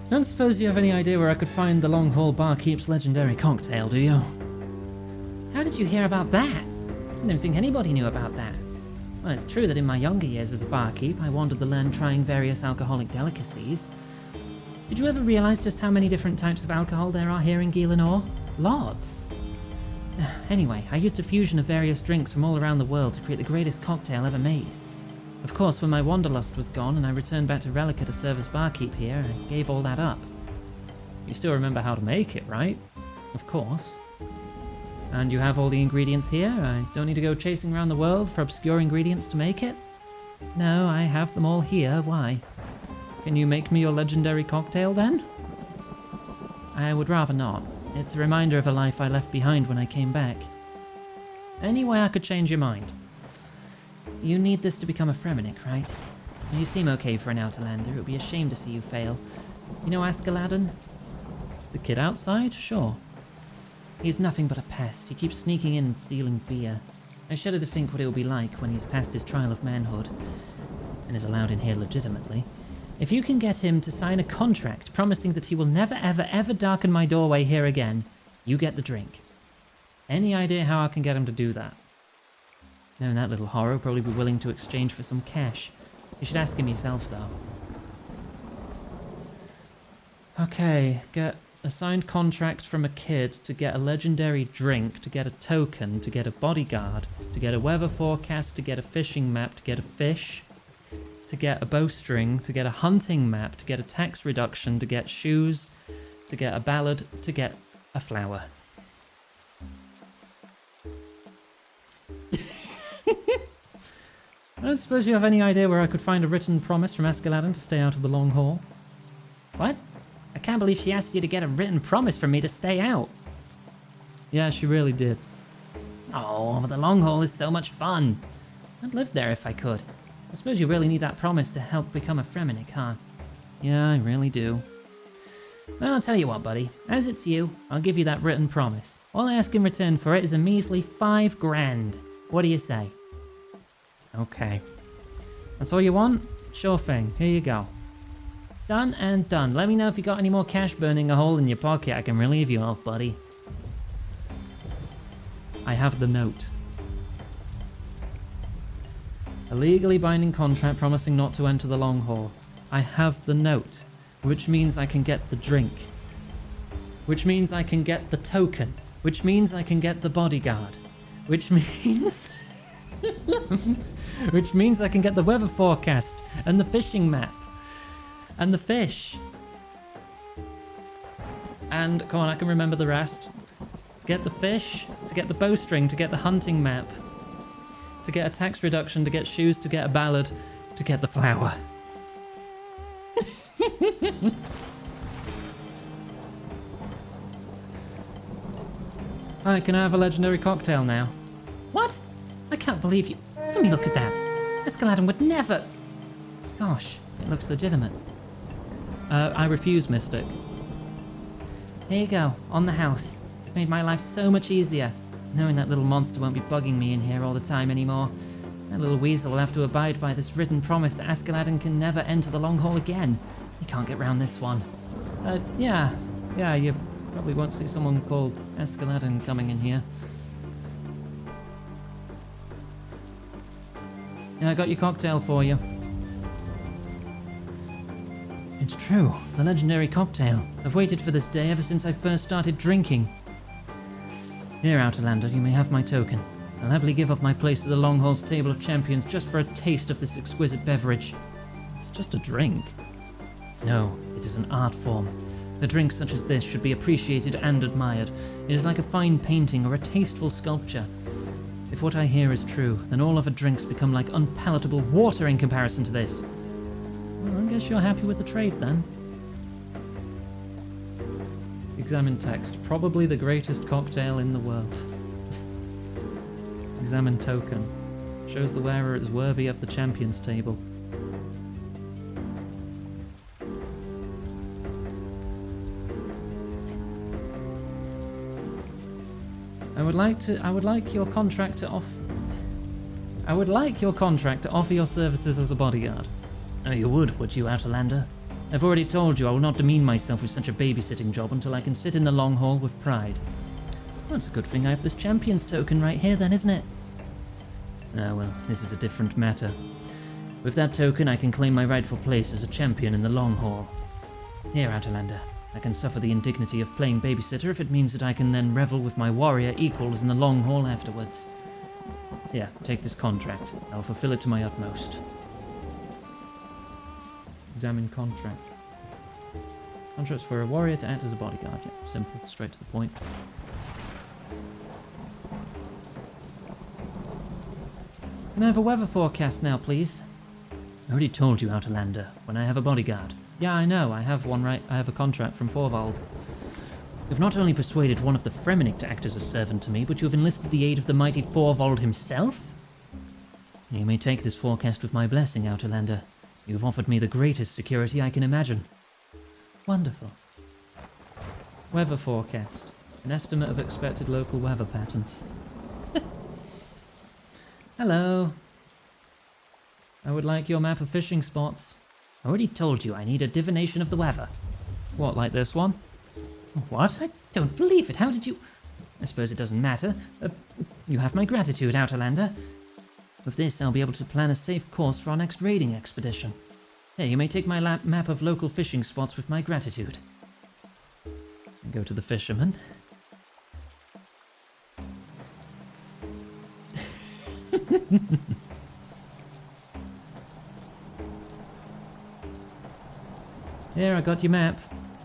I don't suppose you have any idea where I could find the Long Haul Barkeep's legendary cocktail, do you? How did you hear about that? I don't think anybody knew about that. Well, it's true that in my younger years as a barkeep, I wandered the land trying various alcoholic delicacies. Did you ever realize just how many different types of alcohol there are here in Gielinor? Lots. Anyway, I used a fusion of various drinks from all around the world to create the greatest cocktail ever made. Of course, when my wanderlust was gone and I returned back to Relica to serve as barkeep here, I gave all that up. You still remember how to make it, right? Of course. And you have all the ingredients here? I don't need to go chasing around the world for obscure ingredients to make it? No, I have them all here. Why? Can you make me your legendary cocktail then? I would rather not. It's a reminder of a life I left behind when I came back. Any way I could change your mind? You need this to become a Fremennik, right? You seem okay for an Outlander. It would be a shame to see you fail. You know Askeladdin? The kid outside? Sure. He's nothing but a pest. He keeps sneaking in and stealing beer. I shudder to think what it will be like when he's passed his trial of manhood and is allowed in here legitimately. If you can get him to sign a contract promising that he will never ever ever darken my doorway here again, you get the drink. Any idea how I can get him to do that? Knowing that little horror will probably be willing to exchange for some cash. You should ask him yourself, though. Okay, get a signed contract from a kid to get a legendary drink, to get a token, to get a bodyguard, to get a weather forecast, to get a fishing map, to get a fish, to get a bowstring, to get a hunting map, to get a tax reduction, to get shoes, to get a ballad, to get a flower. I don't suppose you have any idea where I could find a written promise from Askeladdin to stay out of the long haul? What? I can't believe she asked you to get a written promise from me to stay out. Yeah, she really did. Oh, but the long haul is so much fun. I'd live there if I could. I suppose you really need that promise to help become a Fremennik, huh? Yeah, I really do. Well, I'll tell you what, buddy. As it's you, I'll give you that written promise. All I ask in return for it is a measly 5 grand. What do you say? Okay. That's all you want? Sure thing. Here you go. Done and done. Let me know if you got any more cash burning a hole in your pocket I can relieve you of, buddy. I have the note. A legally binding contract promising not to enter the long haul. I have the note, which means I can get the drink. Which means I can get the token. Which means I can get the bodyguard. Which means... which means I can get the weather forecast and the fishing map and the fish. And come on, I can remember the rest. To get the fish, to get the bowstring, to get the hunting map, to get a tax reduction, to get shoes, to get a ballad, to get the flower. Alright, can I have a legendary cocktail now? What? I can't believe you. Let me look at that. Askeladdin would never... Gosh, it looks legitimate. I refuse, Mystic. Here you go, on the house. It made my life so much easier. Knowing that little monster won't be bugging me in here all the time anymore. That little weasel will have to abide by this written promise that Askeladdin can never enter the long haul again. You can't get round this one. Yeah, you probably won't see someone called Askeladdin coming in here. Yeah, I got your cocktail for you. It's true, the legendary cocktail. I've waited for this day ever since I first started drinking. Here, Outlander, you may have my token. I'll happily give up my place at the Long Haul's table of champions just for a taste of this exquisite beverage. It's just a drink. No, it is an art form. A drink such as this should be appreciated and admired. It is like a fine painting or a tasteful sculpture. If what I hear is true, then all other drinks become like unpalatable water in comparison to this. Well, I guess you're happy with the trade then. Examine text. Probably the greatest cocktail in the world. Examine token. Shows the wearer is worthy of the champions table. I would like your contract to offer your services as a bodyguard. Oh, you would you, Outlander? I've already told you I will not demean myself with such a babysitting job until I can sit in the long hall with pride. Well, it's a good thing I have this champions token right here then, isn't it? Ah, well, this is a different matter. With that token, I can claim my rightful place as a champion in the long hall. Here, Outlander, I can suffer the indignity of playing babysitter if it means that I can then revel with my warrior equals in the long hall afterwards. Here, take this contract. I'll fulfill it to my utmost. Examine contract. Contracts for a warrior to act as a bodyguard. Yeah, simple, straight to the point. Can I have a weather forecast now, please? I already told you, Outlander, when I have a bodyguard. Yeah, I know. I have one right. I have a contract from Thorvald. You've not only persuaded one of the Fremennik to act as a servant to me, but you have enlisted the aid of the mighty Thorvald himself? You may take this forecast with my blessing, Outlander. You have offered me the greatest security I can imagine. Wonderful. Weather forecast. An estimate of expected local weather patterns. Hello. I would like your map of fishing spots. I already told you I need a divination of the weather. What, like this one? What? I don't believe it. How did you... I suppose it doesn't matter. You have my gratitude, Outlander. With this, I'll be able to plan a safe course for our next raiding expedition. Here, you may take my map of local fishing spots with my gratitude. And go to the fisherman. Here, I got your map.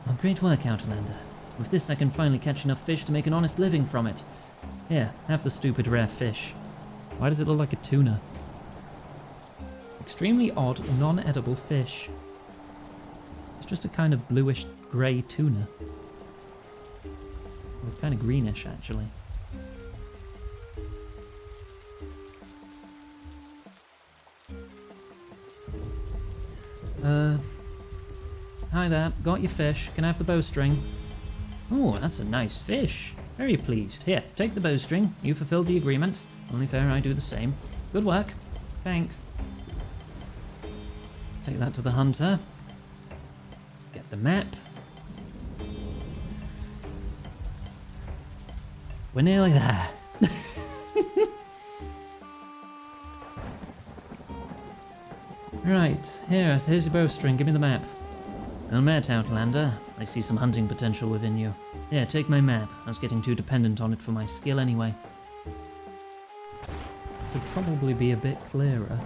Oh, great work, Outlander. With this, I can finally catch enough fish to make an honest living from it. Here, have the stupid rare fish. Why does it look like a tuna? Extremely odd, non-edible fish. It's just a kind of bluish grey tuna. Or kind of greenish, actually. Hi there, got your fish. Can I have the bowstring? Oh, that's a nice fish. Very pleased. Here, take the bowstring. You fulfilled the agreement. Only fair I do the same. Good work. Thanks. Take that to the hunter. Get the map. We're nearly there. Right, here's your bowstring. Give me the map. Well met, Outlander. I see some hunting potential within you. Here, take my map. I was getting too dependent on it for my skill anyway. Could probably be a bit clearer.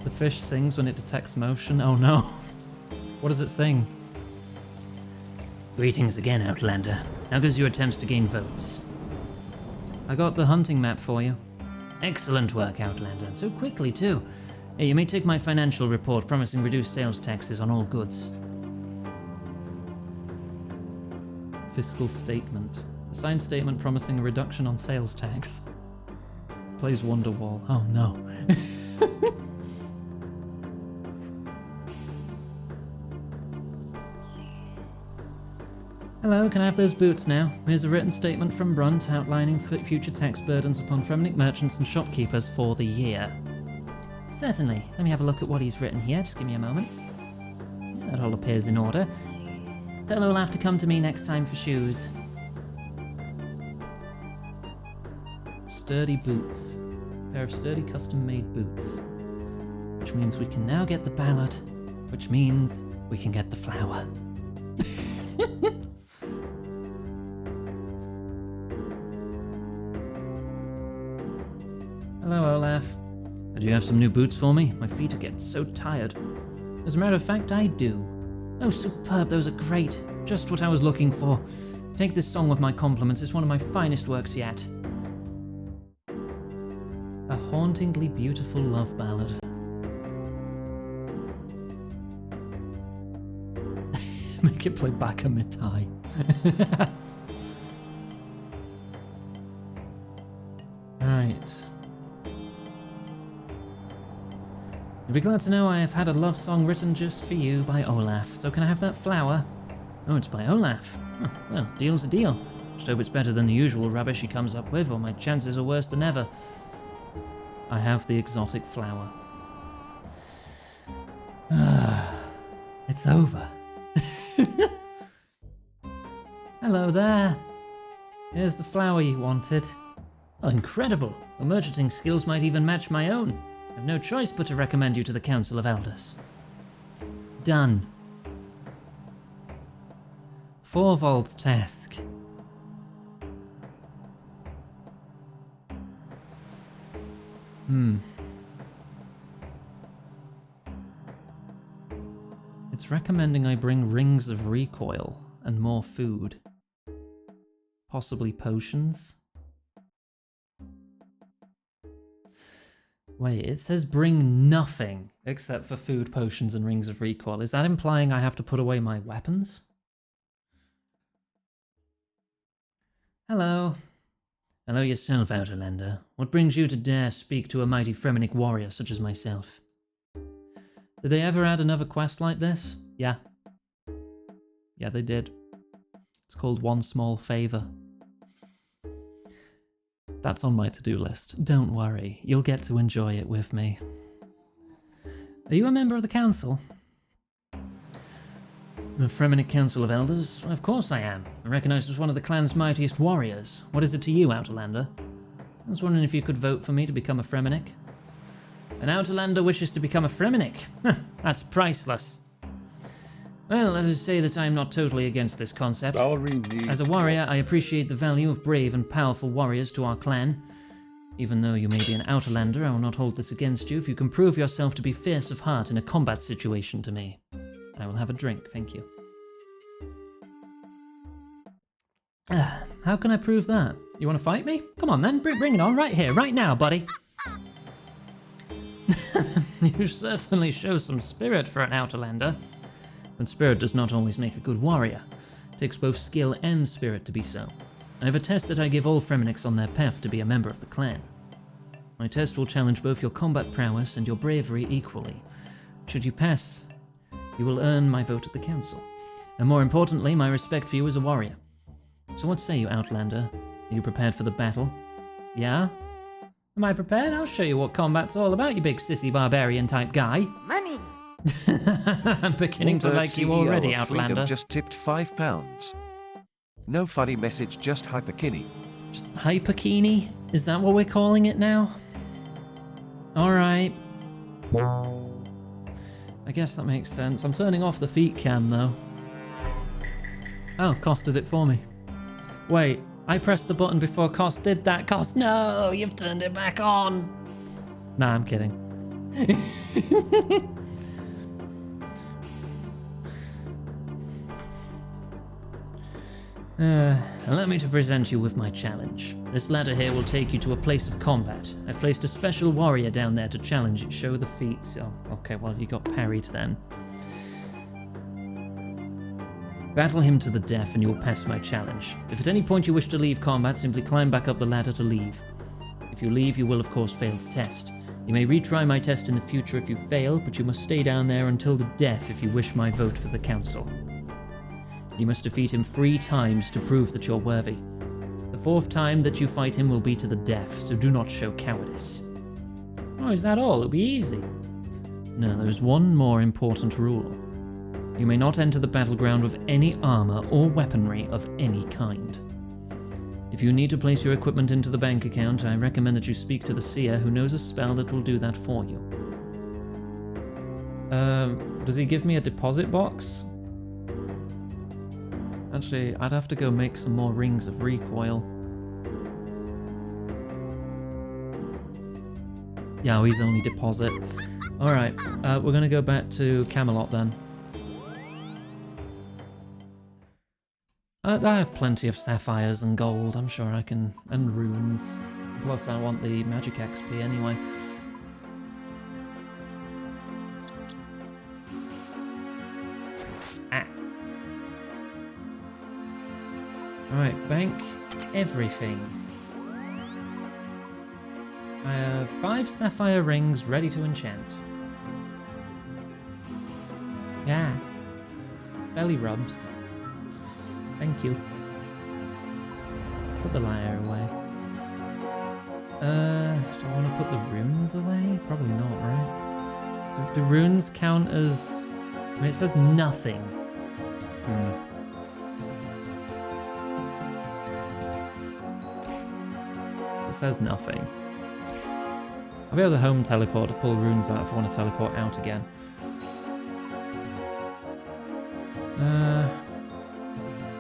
The fish sings when it detects motion. Oh no. What does it sing? Greetings again, Outlander. How goes your attempts to gain votes? I got the hunting map for you. Excellent work, Outlander, and so quickly too. Hey, you may take my financial report promising reduced sales taxes on all goods. Fiscal statement. A signed statement promising a reduction on sales tax. Plays Wonderwall. Oh no. Hello, can I have those boots now? Here's a written statement from Brunt outlining future tax burdens upon Fremennik merchants and shopkeepers for the year. Certainly. Let me have a look at what he's written here. Just give me a moment. Yeah, that all appears in order. Fellow will have to come to me next time for shoes. Sturdy boots. A pair of sturdy custom-made boots. Which means we can now get the ballad. Which means we can get the flower. Hello, Olaf. Do you have some new boots for me? My feet are getting so tired. As a matter of fact, I do. Oh, superb. Those are great. Just what I was looking for. Take this song with my compliments. It's one of my finest works yet. A hauntingly beautiful love ballad. You play Bakumitai. Right. You'll be glad to know I have had a love song written just for you by Olaf. So can I have that flower? Oh, it's by Olaf. Oh, well, deal's a deal. Just hope it's better than the usual rubbish he comes up with, or my chances are worse than ever. I have the exotic flower. It's over. Hello there. Here's the flower you wanted. Oh, incredible. Your merchanting skills might even match my own. I've no choice but to recommend you to the Council of Elders. Done. Forwald's task. It's recommending I bring rings of recoil and more food. Possibly potions? Wait, it says bring nothing except for food, potions, and rings of recoil. Is that implying I have to put away my weapons? Hello. Hello yourself, Outlander. What brings you to dare speak to a mighty Fremenic warrior such as myself? Did they ever add another quest like this? Yeah. Yeah, they did. It's called One Small Favor. That's on my to-do list. Don't worry, you'll get to enjoy it with me. Are you a member of the council? The Fremenic Council of Elders? Of course I am. I'm recognized as one of the clan's mightiest warriors. What is it to you, Outlander? I was wondering if you could vote for me to become a Fremenic. An Outlander wishes to become a Fremenic? That's priceless. Well, let us say that I am not totally against this concept. As a warrior, I appreciate the value of brave and powerful warriors to our clan. Even though you may be an Outlander, I will not hold this against you if you can prove yourself to be fierce of heart in a combat situation to me. I will have a drink, thank you. How can I prove that? You want to fight me? Come on then, bring it on right here, right now, buddy. You certainly show some spirit for an Outlander. But spirit does not always make a good warrior. It takes both skill and spirit to be so. I have a test that I give all Fremenics on their path to be a member of the clan. My test will challenge both your combat prowess and your bravery equally. Should you pass, you will earn my vote at the council. And more importantly, my respect for you as a warrior. So what say you, Outlander? Are you prepared for the battle? Yeah? Am I prepared? I'll show you what combat's all about, you big sissy barbarian type guy. Money! I'm beginning to like you already, Outlander. Just tipped £5. No funny message, just hyperkini. Just hyperkini? Is that what we're calling it now? Alright. I guess that makes sense. I'm turning off the feet cam though. Oh, Cost did it for me. Wait, I pressed the button before Cost did that. Cost, no, you've turned it back on. Nah, I'm kidding. Allow me to present you with my challenge. This ladder here will take you to a place of combat. I've placed a special warrior down there to challenge it. Show the feats. Oh, okay, well, you got parried then. Battle him to the death and you will pass my challenge. If at any point you wish to leave combat, simply climb back up the ladder to leave. If you leave, you will of course fail the test. You may retry my test in the future if you fail, but you must stay down there until the death if you wish my vote for the council. You must defeat him 3 times to prove that you're worthy. The 4th time that you fight him will be to the death, so do not show cowardice. Oh, is that all? It'll be easy. No, there's one more important rule. You may not enter the battleground with any armor or weaponry of any kind. If you need to place your equipment into the bank account, I recommend that you speak to the seer who knows a spell that will do that for you. Does he give me a deposit box? Actually, I'd have to go make some more rings of recoil. Yeah, he's only deposit. Alright, we're gonna go back to Camelot then. I have plenty of sapphires and gold, I'm sure I can, and runes. Plus I want the magic XP anyway. Bank everything. I have 5 sapphire rings ready to enchant. Yeah. Belly rubs. Thank you. Put the lyre away. Do I want to put the runes away? Probably not, right? Do runes count as... I mean, it says nothing. It says nothing. I'll be able to home teleport to pull runes out if I want to teleport out again.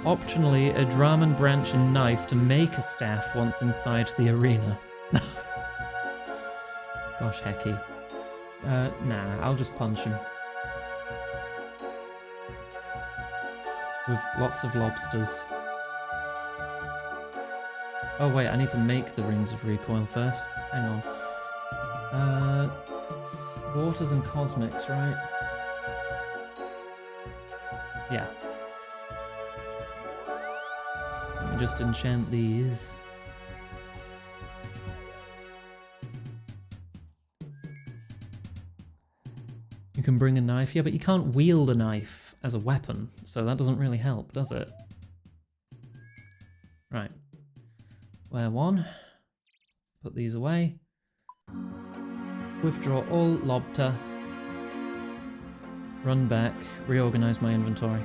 Optionally, a Draman branch and knife to make a staff once inside the arena. Gosh, hecky. Nah, I'll just punch him. With lots of lobsters. Oh wait, I need to make the rings of recoil first. Hang on. It's waters and cosmics, right? Yeah. Let me just enchant these. You can bring a knife, yeah, but you can't wield a knife as a weapon, so that doesn't really help, does it? Right. Wear one. Put these away. Withdraw all lobter. Run back. Reorganize my inventory.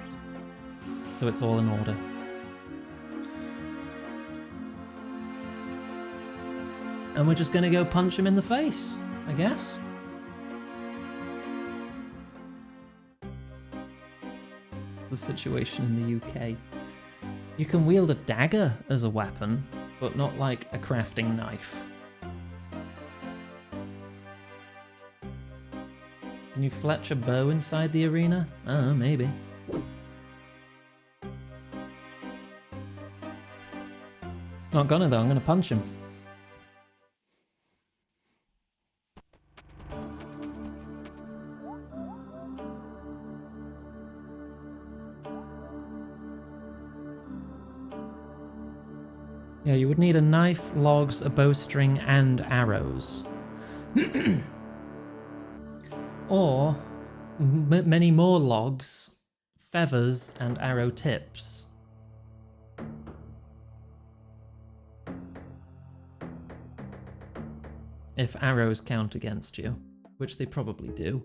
So it's all in order. And we're just gonna go punch him in the face, I guess. The situation in the UK. You can wield a dagger as a weapon, but not like a crafting knife. Can you fletch a bow inside the arena? Maybe. Not gonna though, I'm gonna punch him. Yeah, you would need a knife, logs, a bowstring, and arrows. Or many more logs, feathers, and arrow tips. If arrows count against you, which they probably do.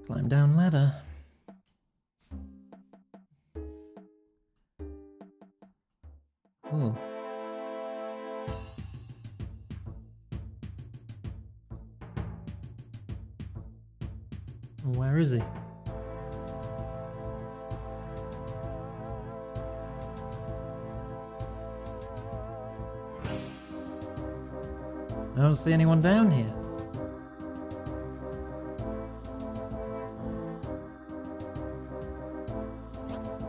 Climb down ladder. Oh. Where is he? I don't see anyone down here.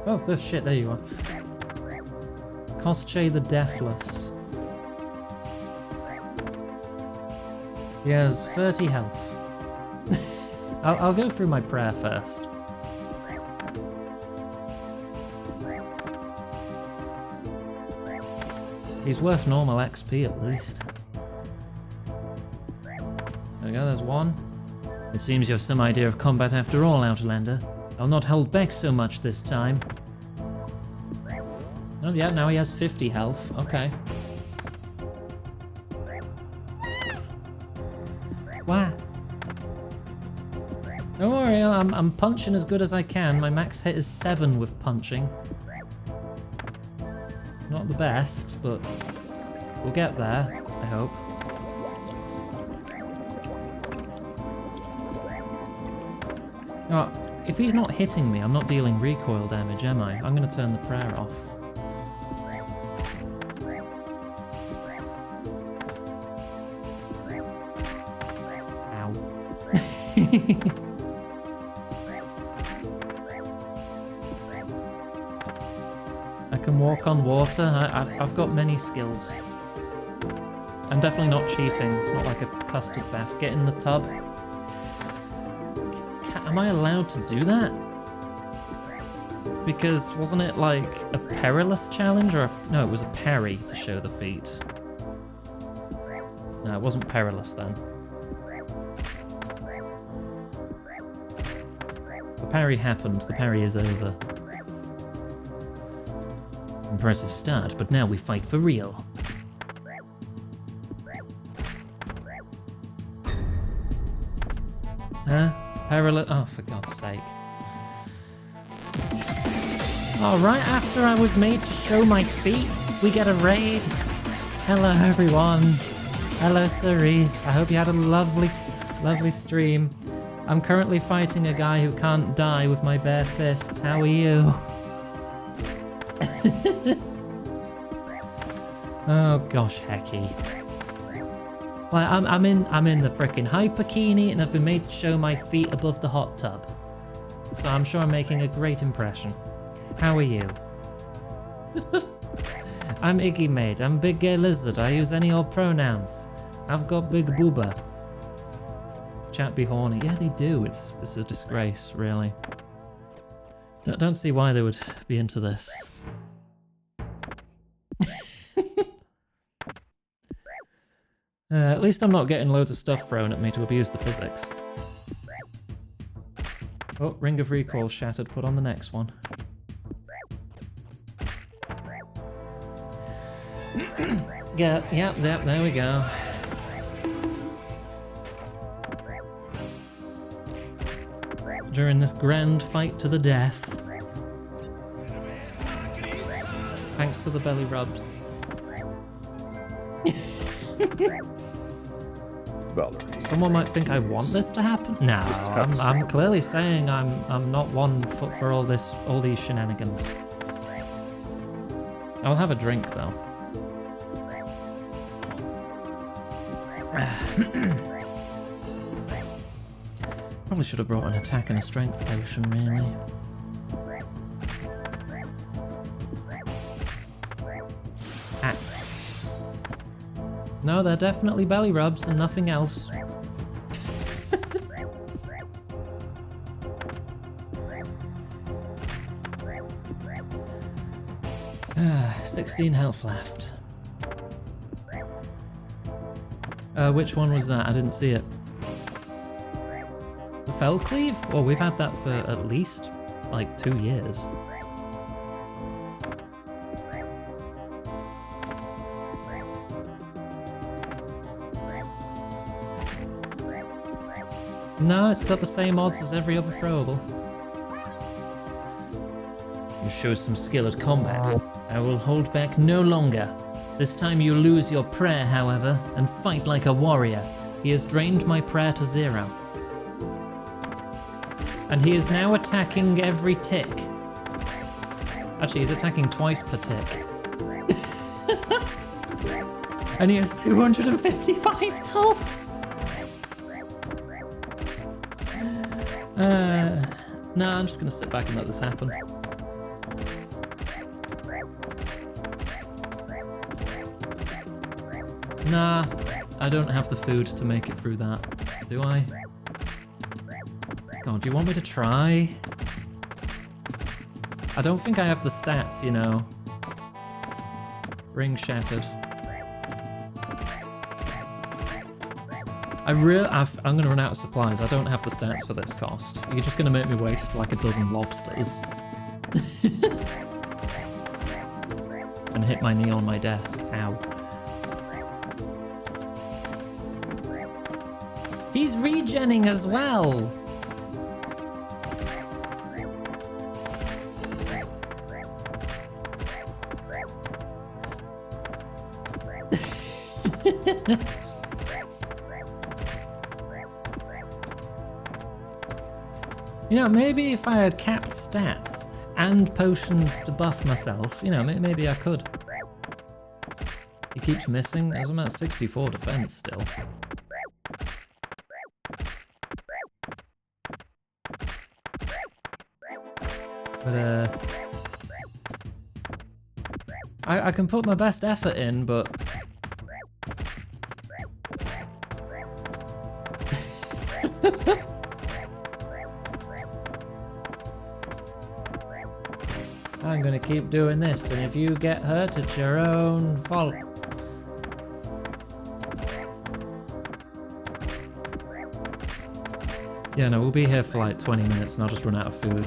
Oh, this shit, there you are. Koschei the Deathless. He has 30 health. I'll go through my prayer first. He's worth normal XP at least. There we go, there's one. It seems you have some idea of combat after all, Outlander. I'll not hold back so much this time. Oh yeah, now he has 50 health. Okay. Wow. Don't worry, I'm punching as good as I can. My max hit is 7 with punching. Not the best, but we'll get there, I hope. Oh, if he's not hitting me, I'm not dealing recoil damage, am I? I'm going to turn the prayer off. I can walk on water. I've got many skills. I'm definitely not cheating. It's not like a custard bath. Get in the tub. Am I allowed to do that? Because wasn't it like a perilous challenge or no, it was a parry to show the feat. No, it wasn't perilous then. The parry happened. The parry is over. Impressive start, but now we fight for real. Huh? Perilous? Oh, for God's sake. Oh, right after I was made to show my feet, we get a raid. Hello, everyone. Hello, Cerise. I hope you had a lovely, lovely stream. I'm currently fighting a guy who can't die with my bare fists. How are you? Oh gosh, hecky. Like I'm in the frickin' hyperkini and I've been made to show my feet above the hot tub. So I'm sure I'm making a great impression. How are you? I'm Iggy, mate. I'm big gay lizard. I use any old pronouns. I've got big booba. Chat be horny. Yeah, they do. It's a disgrace, really. Don't see why they would be into this. At least I'm not getting loads of stuff thrown at me to abuse the physics. Oh, Ring of Recall shattered. Put on the next one. Yeah, there we go. During this grand fight to the death. Thanks for the belly rubs. Someone might think I want this to happen. No, I'm clearly saying I'm not one for all these shenanigans. I'll have a drink though. Probably should have brought an attack and a strength potion, really. Ah. No, they're definitely belly rubs and nothing else. 16 health left. Which one was that? I didn't see it. The Fell Cleave? Oh, we've had that for at least, like, 2 years. No, it's got the same odds as every other throwable. You show some skill at combat. I will hold back no longer. This time you lose your prayer, however, and fight like a warrior. He has drained my prayer to 0. And he is now attacking every tick. Actually, he's attacking twice per tick. And he has 255 health! Nah, I'm just gonna sit back and let this happen. Nah, I don't have the food to make it through that, do I? God, do you want me to try? I don't think I have the stats, you know. Ring shattered. I'm gonna run out of supplies. I don't have the stats for this cost. You're just gonna make me waste like a dozen lobsters. And hit my knee on my desk. Ow. He's regenning as well! You know, maybe if I had capped stats and potions to buff myself, you know, maybe I could. He keeps missing. I'm at 64 defense still. But, I can put my best effort in, but I'm gonna keep doing this, and if you get hurt, it's your own fault. Yeah, no, we'll be here for like 20 minutes and I'll just run out of food.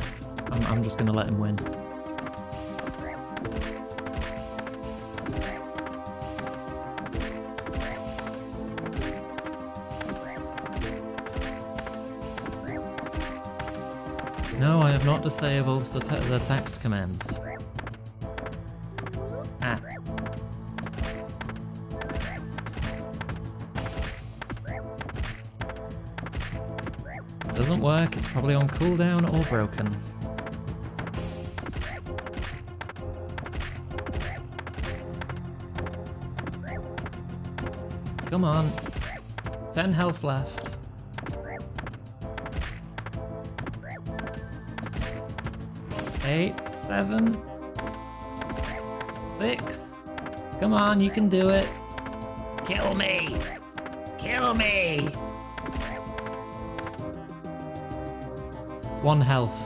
I'm just gonna let him win. No, I have not disabled the text commands. Ah. Doesn't work, it's probably on cooldown or broken. Come on. 10 health left. 8, 7, 6. Come on, you can do it. Kill me! Kill me! 1 health.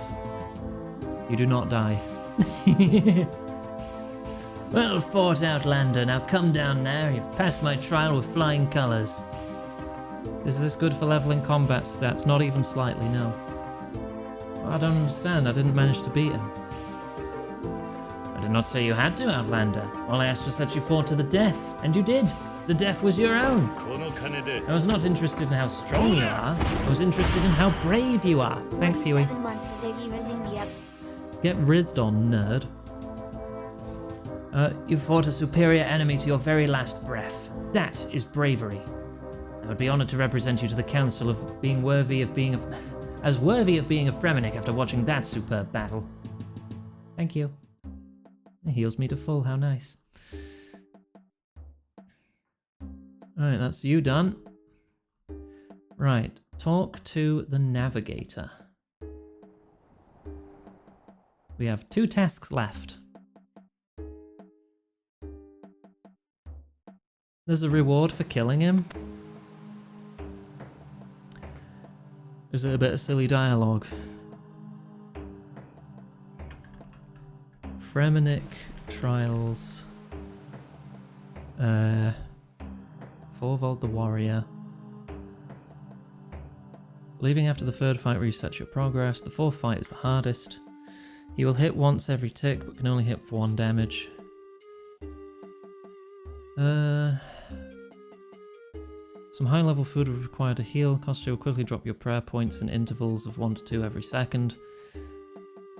You do not die. Well fought, Outlander. Now come down there. You've passed my trial with flying colours. Is this good for leveling combat stats? Not even slightly, no. I don't understand. I didn't manage to beat him. I did not say you had to, Outlander. All I asked was that you fought to the death, and you did. The death was your own. I was not interested in how strong you are. I was interested in how brave you are. Thanks, Huey. 7 months of Iggy rizzing me up. Get rizzed on, nerd. You fought a superior enemy to your very last breath. That is bravery. I would be honored to represent you to the council of being worthy of being as worthy of being a Fremennik after watching that superb battle. Thank you. It heals me to full, how nice. Alright, that's you done. Right, talk to the navigator. We have 2 tasks left. There's a reward for killing him. Is it a bit of silly dialogue? Fremennik trials. Thorvald the warrior. Leaving after the 3rd fight resets your progress. The 4th fight is the hardest. He will hit once every tick, but can only hit for 1 damage. Some high-level food would require to heal. Kostya will quickly drop your prayer points in intervals of 1 to 2 every second.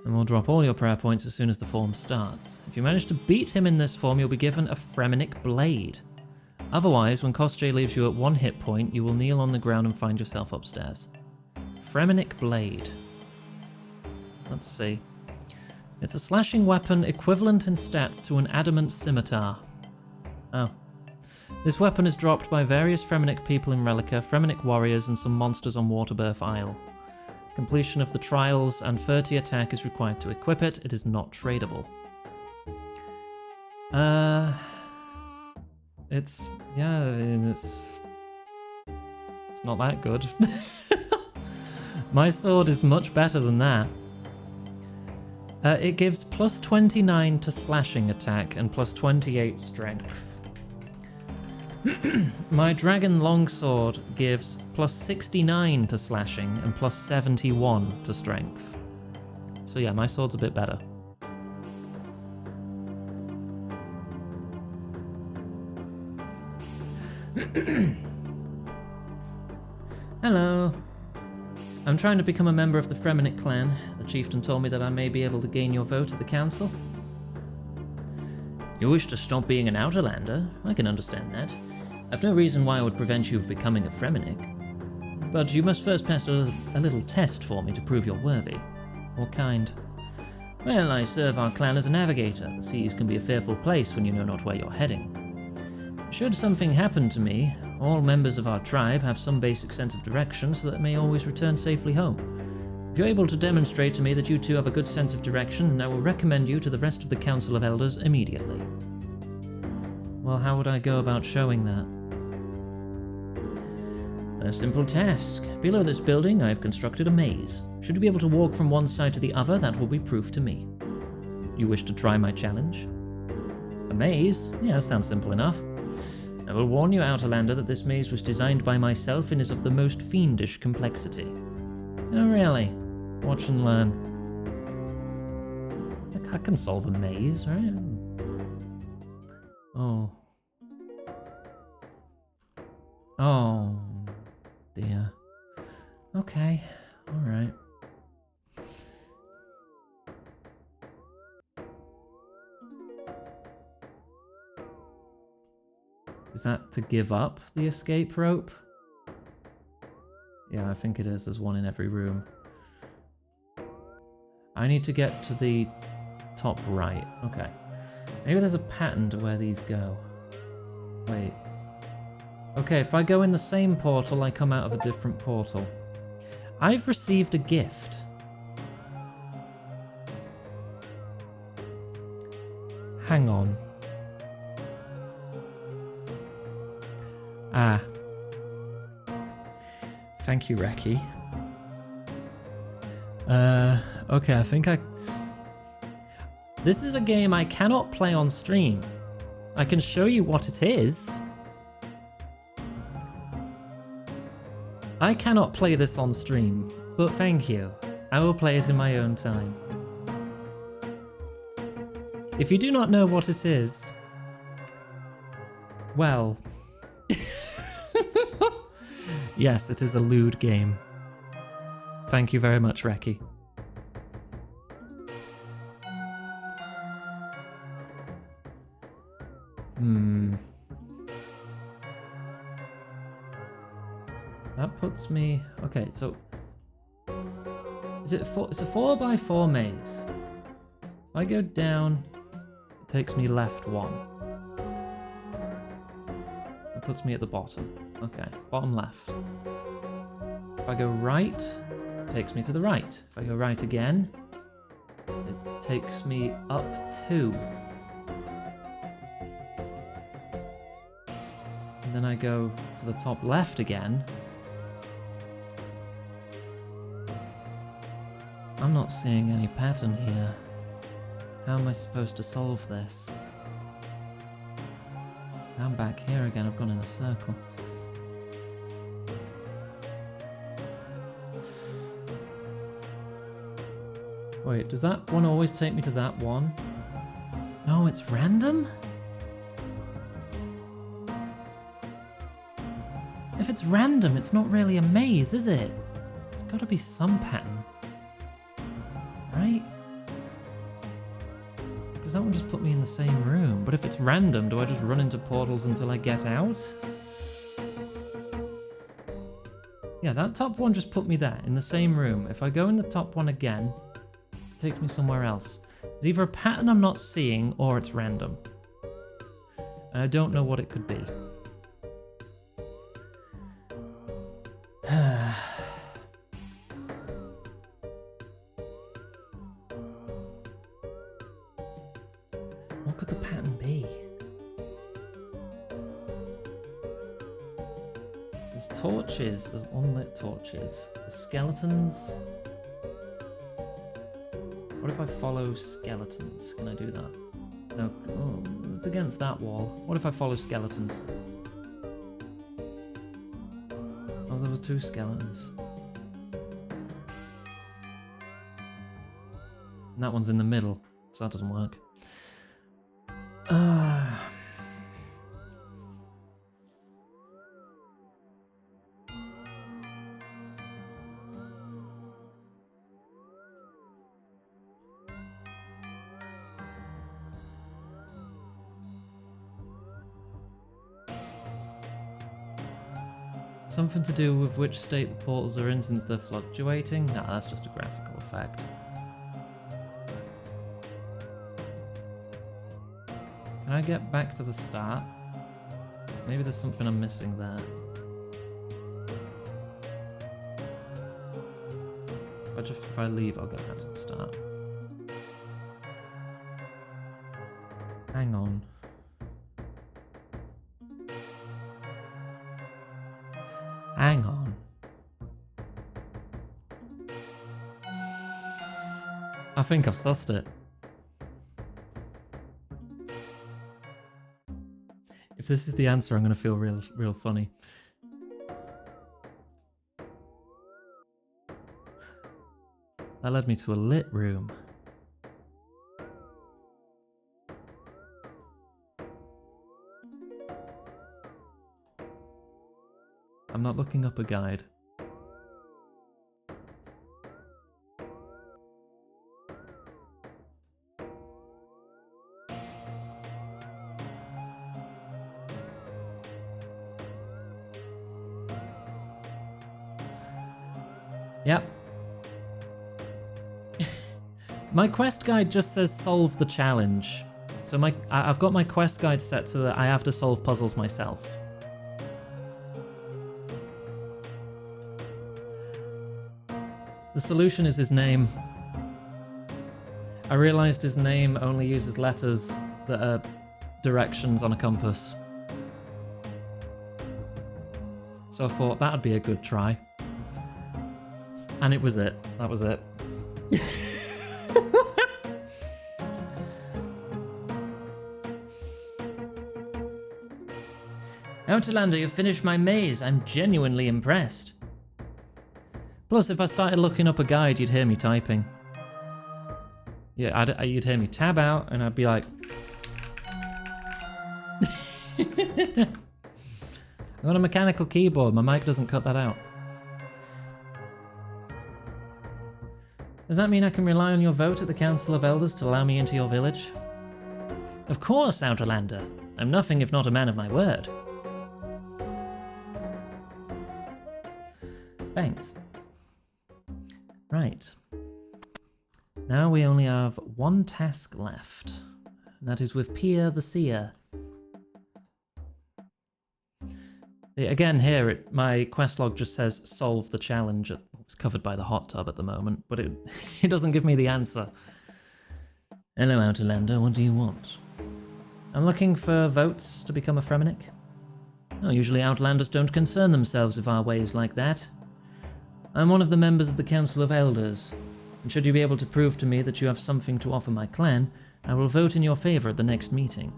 And will drop all your prayer points as soon as the form starts. If you manage to beat him in this form, you'll be given a Fremennik blade. Otherwise, when Kostya leaves you at 1 hit point, you will kneel on the ground and find yourself upstairs. Fremennik blade. Let's see. It's a slashing weapon equivalent in stats to an adamant scimitar. Oh. This weapon is dropped by various Fremennik people in Relica, Fremennik warriors, and some monsters on Waterbirth Isle. Completion of the trials and 30 attack is required to equip it. It is not tradable. It's not that good. My sword is much better than that. It gives plus 29 to slashing attack and plus 28 strength. My dragon longsword gives plus 69 to slashing and plus 71 to strength. So yeah, my sword's a bit better. Hello. I'm trying to become a member of the Fremennik clan. The chieftain told me that I may be able to gain your vote at the council. You wish to stop being an Outlander? I can understand that. I've no reason why I would prevent you from becoming a Fremennik. But you must first pass a little test for me to prove you're worthy. What kind? Well, I serve our clan as a navigator. The seas can be a fearful place when you know not where you're heading. Should something happen to me, all members of our tribe have some basic sense of direction so that they may always return safely home. If you're able to demonstrate to me that you two have a good sense of direction, then I will recommend you to the rest of the Council of Elders immediately. Well, how would I go about showing that? A simple task. Below this building, I have constructed a maze. Should you be able to walk from one side to the other, that will be proof to me. You wish to try my challenge? A maze? Yeah, sounds simple enough. I will warn you, Outlander, that this maze was designed by myself and is of the most fiendish complexity. Oh, really? Watch and learn. I can solve a maze, right? Oh. Oh, dear. Okay, alright. Is that to give up the escape rope? Yeah, I think it is. There's one in every room. I need to get to the top right. Okay. Maybe there's a pattern to where these go. Wait. Okay, if I go in the same portal, I come out of a different portal. I've received a gift. Hang on. Ah. Thank you, Reki. Okay, I think I... This is a game I cannot play on stream. I can show you what it is. I cannot play this on stream, but thank you. I will play it in my own time. If you do not know what it is, well... Yes, it is a lewd game. Thank you very much, Reki. That puts me... Okay, so... Is it it's a 4x4 maze. If I go down, it takes me left 1. It puts me at the bottom. Okay, bottom left. If I go right, it takes me to the right. If I go right again, it takes me up 2. And then I go to the top left again. I'm not seeing any pattern here. How am I supposed to solve this? I'm back here again, I've gone in a circle. Wait, does that one always take me to that one? No, it's random? If it's random, it's not really a maze, is it? It's gotta be some pattern. Right? Because that one just put me in the same room. But if it's random, do I just run into portals until I get out? Yeah, that top one just put me there, in the same room. If I go in the top one again, it takes me somewhere else. It's either a pattern I'm not seeing, or it's random. And I don't know what it could be. What could the pattern be? There's torches, the unlit torches. The skeletons. What if I follow skeletons? Can I do that? No. Oh, it's against that wall. What if I follow skeletons? Oh, there were 2 skeletons. And that one's in the middle, so that doesn't work. Something to do with which state the portals are in since they're fluctuating? Nah, that's just a graphical effect. Can I get back to the start? Maybe there's something I'm missing there. If I leave, I'll go back to the start. Hang on. Hang on. I think I've sussed it. If this is the answer, I'm gonna feel real funny. That led me to a lit room. I'm not looking up a guide. Yep. My quest guide just says solve the challenge. So I've got my quest guide set so that I have to solve puzzles myself. The solution is his name. I realized his name only uses letters that are directions on a compass. So I thought that'd be a good try. And it was it. That was it. Outlander, you've finished my maze. I'm genuinely impressed. Plus, if I started looking up a guide, you'd hear me typing. Yeah, you'd hear me tab out, and I'd be like... I'm on a mechanical keyboard. My mic doesn't cut that out. Does that mean I can rely on your vote at the Council of Elders to allow me into your village? Of course, Outlander. I'm nothing if not a man of my word. Thanks. Right. Now we only have one task left. And that is with Pia the Seer. Again, here, my quest log just says solve the challenge. It's covered by the hot tub at the moment, but it doesn't give me the answer. Hello, Outlander. What do you want? I'm looking for votes to become a Fremennik. Oh, usually Outlanders don't concern themselves with our ways like that. I'm one of the members of the Council of Elders, and should you be able to prove to me that you have something to offer my clan, I will vote in your favor at the next meeting.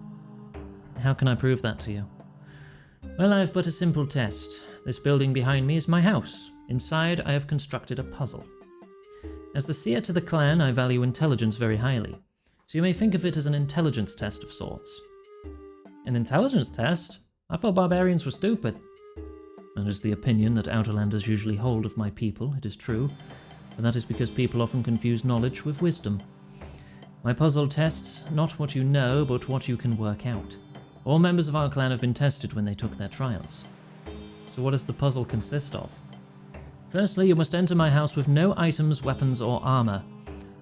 How can I prove that to you? Well, I have but a simple test. This building behind me is my house. Inside, I have constructed a puzzle. As the seer to the clan, I value intelligence very highly, so you may think of it as an intelligence test of sorts. An intelligence test? I thought barbarians were stupid. That is the opinion that Outlanders usually hold of my people, it is true, but that is because people often confuse knowledge with wisdom. My puzzle tests not what you know, but what you can work out. All members of our clan have been tested when they took their trials. So what does the puzzle consist of? Firstly, you must enter my house with no items, weapons, or armor.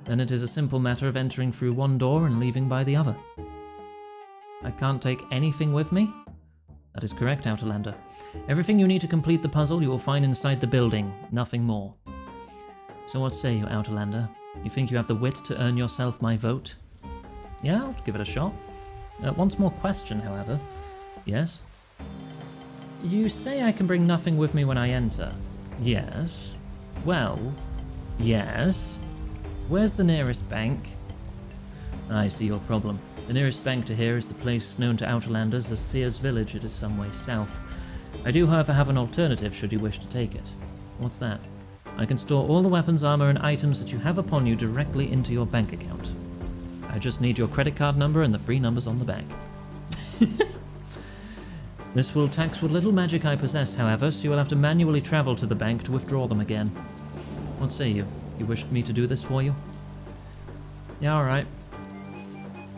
Then it is a simple matter of entering through one door and leaving by the other. I can't take anything with me? That is correct, Outlander. Everything you need to complete the puzzle you will find inside the building, nothing more. So what say you, Outlander? You think you have the wit to earn yourself my vote? Yeah, I'll give it a shot. One small question, however. Yes? You say I can bring nothing with me when I enter. Yes. Well, Yes? where's the nearest bank? I see your problem. The nearest bank to here is the place known to Outlanders as Seer's Village. It is some way south. I do, however, have an alternative should you wish to take it. What's that? I can store all the weapons, armor, and items that you have upon you directly into your bank account. I just need your credit card number and the 3 numbers on the back. This will tax what little magic I possess, however, so you will have to manually travel to the bank to withdraw them again. What say you? You wished me to do this for you? Yeah, alright.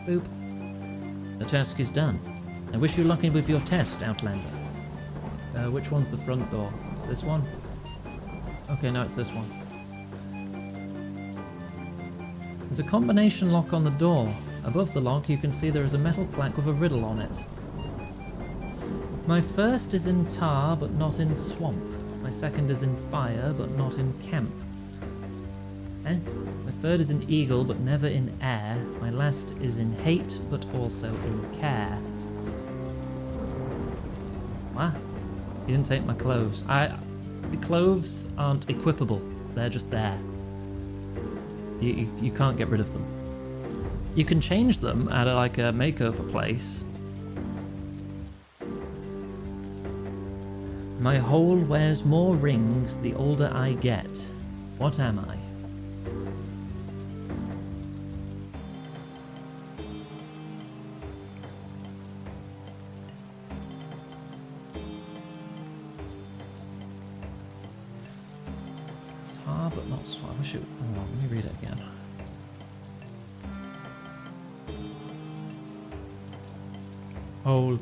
Boop. The task is done. I wish you luck with your test, Outlander. Which one's the front door? This one? Okay, no, it's this one. There's a combination lock on the door. Above the lock, you can see there is a metal plaque with a riddle on it. My first is in tar, but not in swamp. My second is in fire, but not in camp. My third is in eagle, but never in air. My last is in hate, but also in care. What? He didn't take my clothes. The clothes aren't equipable. They're just there. You can't get rid of them. You can change them at a makeover place. My hole wears more rings the older I get. What am I? Tar but not swab. I should. Hang on, let me read it again. Hole.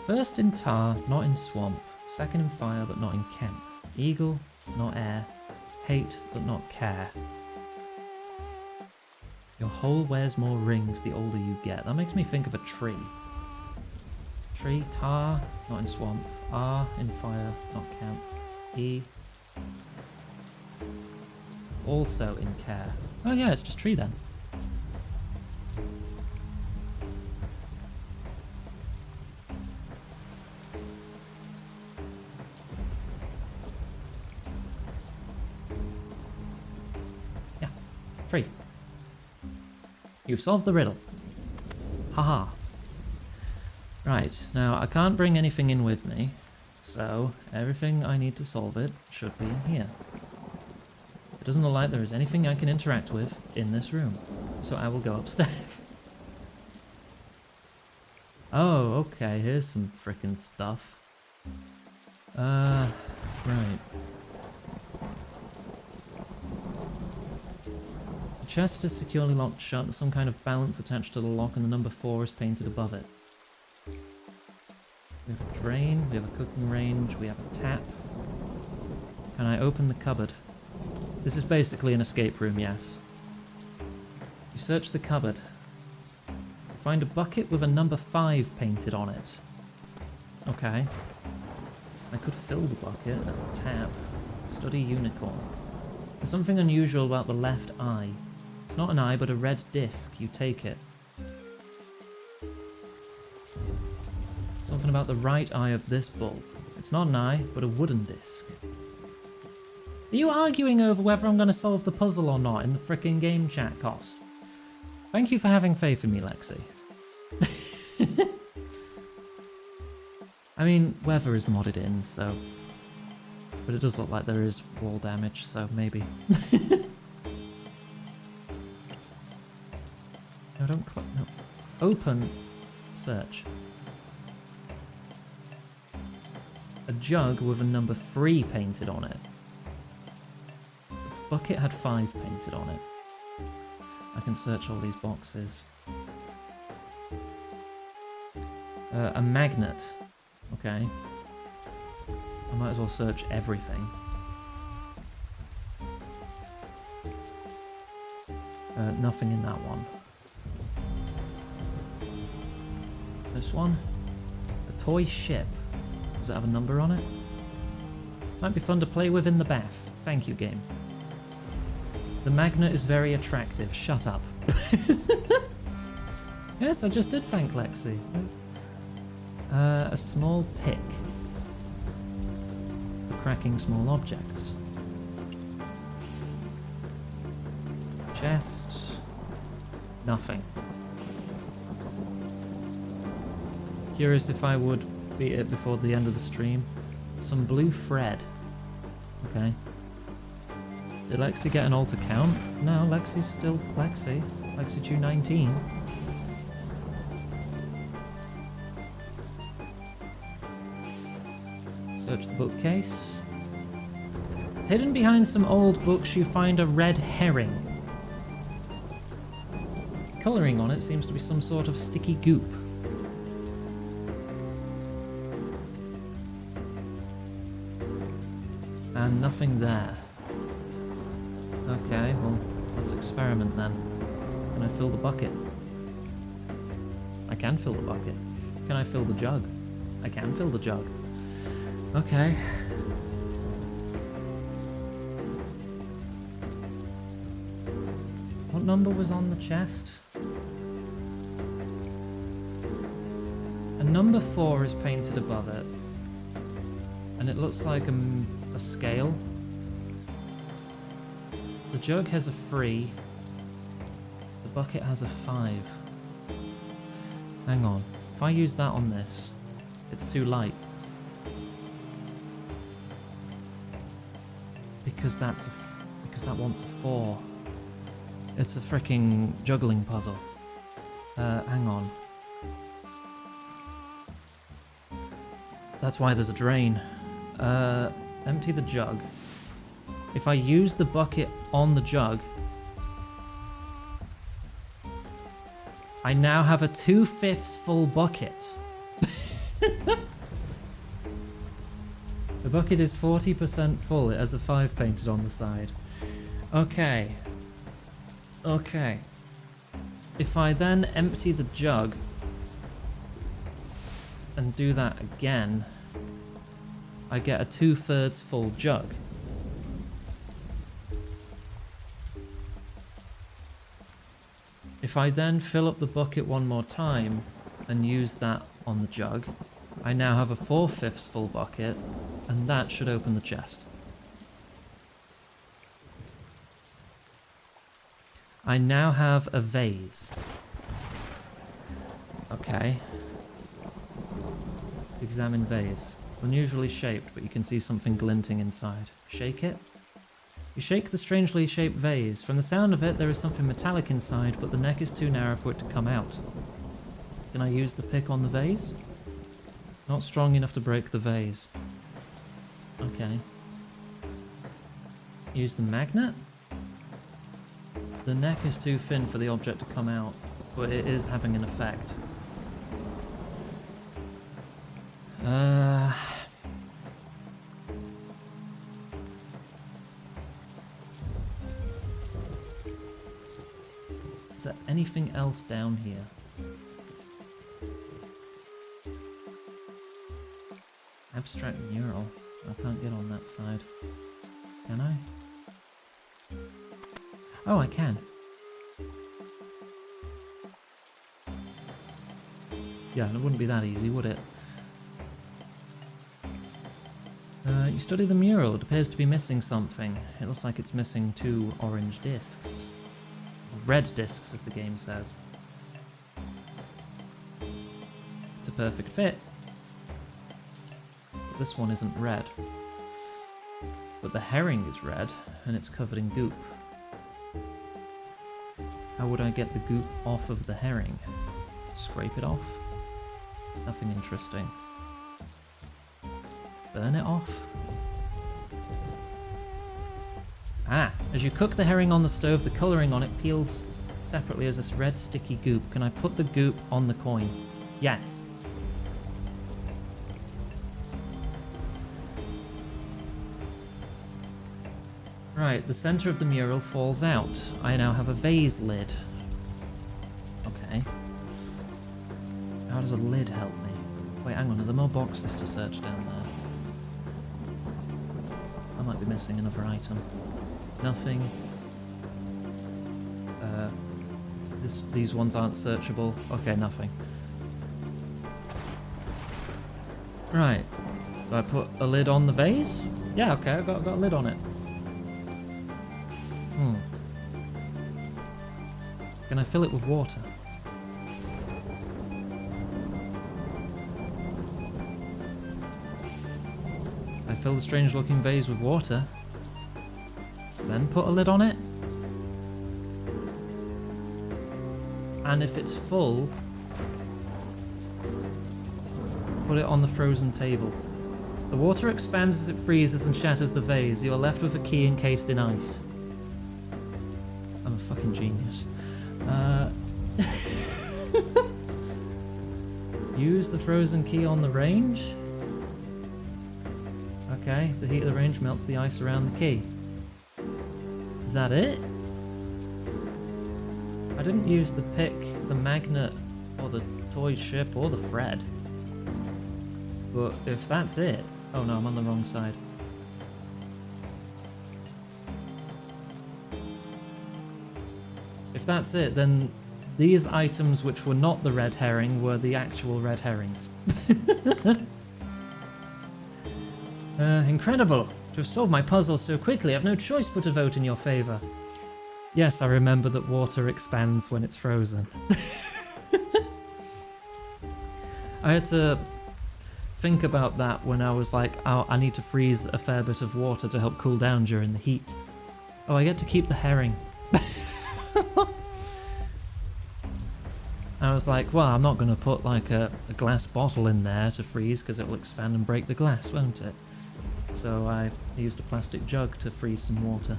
First in tar, not in swamp. Second in fire, but not in Kent. Eagle, not air. Hate, but not care. Your hole wears more rings the older you get. That makes me think of a tree. Tree, tar, not in swamp. R, in fire, not Kent. E, also in care. Oh yeah, it's just tree then. Tree. You've solved the riddle. Haha. Right, now I can't bring anything in with me, so everything I need to solve it should be in here. It doesn't look like there is anything I can interact with in this room, so I will go upstairs. Oh, okay, here's some frickin' stuff. Right. The chest is securely locked shut. There's some kind of balance attached to the lock, and the number 4 is painted above it. We have a drain, we have a cooking range, we have a tap. Can I open the cupboard? This is basically an escape room, yes. You search the cupboard. Find a bucket with a number 5 painted on it. Okay. I could fill the bucket at the tap. Study unicorn. There's something unusual about the left eye. It's not an eye, but a red disc. You take it. Something about the right eye of this bulb. It's not an eye, but a wooden disc. Are you arguing over whether I'm going to solve the puzzle or not in the frickin' game chat cost? Thank you for having faith in me, Lexi. I mean, weather is modded in, so... But it does look like there is wall damage, so maybe. No, don't click. No. Open. Search. A jug with a number 3 painted on it. The bucket had 5 painted on it. I can search all these boxes. A magnet. Okay. I might as well search everything. Nothing in that one. This one? A toy ship. Does it have a number on it? Might be fun to play with in the bath. Thank you, game. The magnet is very attractive. Shut up. Yes, I just did thank Lexi. A small pick. For cracking small objects. Chest. Nothing. Curious if I would beat it before the end of the stream. Some blue thread. Okay. Did Lexi get an alter count? No, Lexi's still Lexi. Lexi219. Search the bookcase. Hidden behind some old books you find a red herring. Colouring on it seems to be some sort of sticky goop. And nothing there. Okay, well, let's experiment then. Can I fill the bucket? I can fill the bucket. Can I fill the jug? I can fill the jug. Okay. What number was on the chest? A number 4 is painted above it. And it looks like a scale. The jug has a 3. The bucket has a 5. Hang on. If I use that on this, it's too light. Because that's because that wants a 4. It's a freaking juggling puzzle. Hang on. That's why there's a drain. Empty the jug. If I use the bucket on the jug, I now have a 2/5 full bucket. The bucket is 40% full. It has a 5 painted on the side. Okay. Okay. If I then empty the jug and do that again, I get a 2/3 full jug. If I then fill up the bucket one more time and use that on the jug, I now have a 4/5 full bucket, and that should open the chest. I now have a vase. Okay. Examine vase. Unusually shaped, but you can see something glinting inside. Shake it. You shake the strangely shaped vase. From the sound of it, there is something metallic inside, but the neck is too narrow for it to come out. Can I use the pick on the vase? Not strong enough to break the vase. Okay. Use the magnet? The neck is too thin for the object to come out, but it is having an effect. Is there anything else down here? Abstract mural. I can't get on that side. Can I? Oh, I can. Yeah, it wouldn't be that easy, would it? You study the mural. It appears to be missing something. It looks like it's missing 2 orange discs. Red discs, as the game says. It's a perfect fit. But this one isn't red. But the herring is red, and it's covered in goop. How would I get the goop off of the herring? Scrape it off? Nothing interesting. Burn it off? Ah, as you cook the herring on the stove, the colouring on it peels separately as this red sticky goop. Can I put the goop on the coin? Yes. Right, the centre of the mural falls out. I now have a vase lid. Okay. How does a lid help me? Wait, hang on, are there more boxes to search down there? I might be missing another item. Nothing. These ones aren't searchable. Okay, nothing. Right. Do I put a lid on the vase? Yeah, okay, I've got a lid on it. Can I fill it with water? I fill the strange looking vase with water. Then put a lid on it. And if it's full, put it on the frozen table. The water expands as it freezes and shatters the vase. You are left with a key encased in ice. I'm a fucking genius. Use the frozen key on the range. Okay, the heat of the range melts the ice around the key. Is that it? I didn't use the pick, the magnet, or the toy ship, or the thread. But if that's it... Oh no, I'm on the wrong side. If that's it, then these items which were not the red herring were the actual red herrings. Incredible! To have solved my puzzle so quickly, I've no choice but to vote in your favour. Yes, I remember that water expands when it's frozen. I had to think about that when I was like, oh, I need to freeze a fair bit of water to help cool down during the heat. Oh, I get to keep the herring. I was like, well, I'm not going to put like a glass bottle in there to freeze because it will expand and break the glass, won't it? So I used a plastic jug to freeze some water.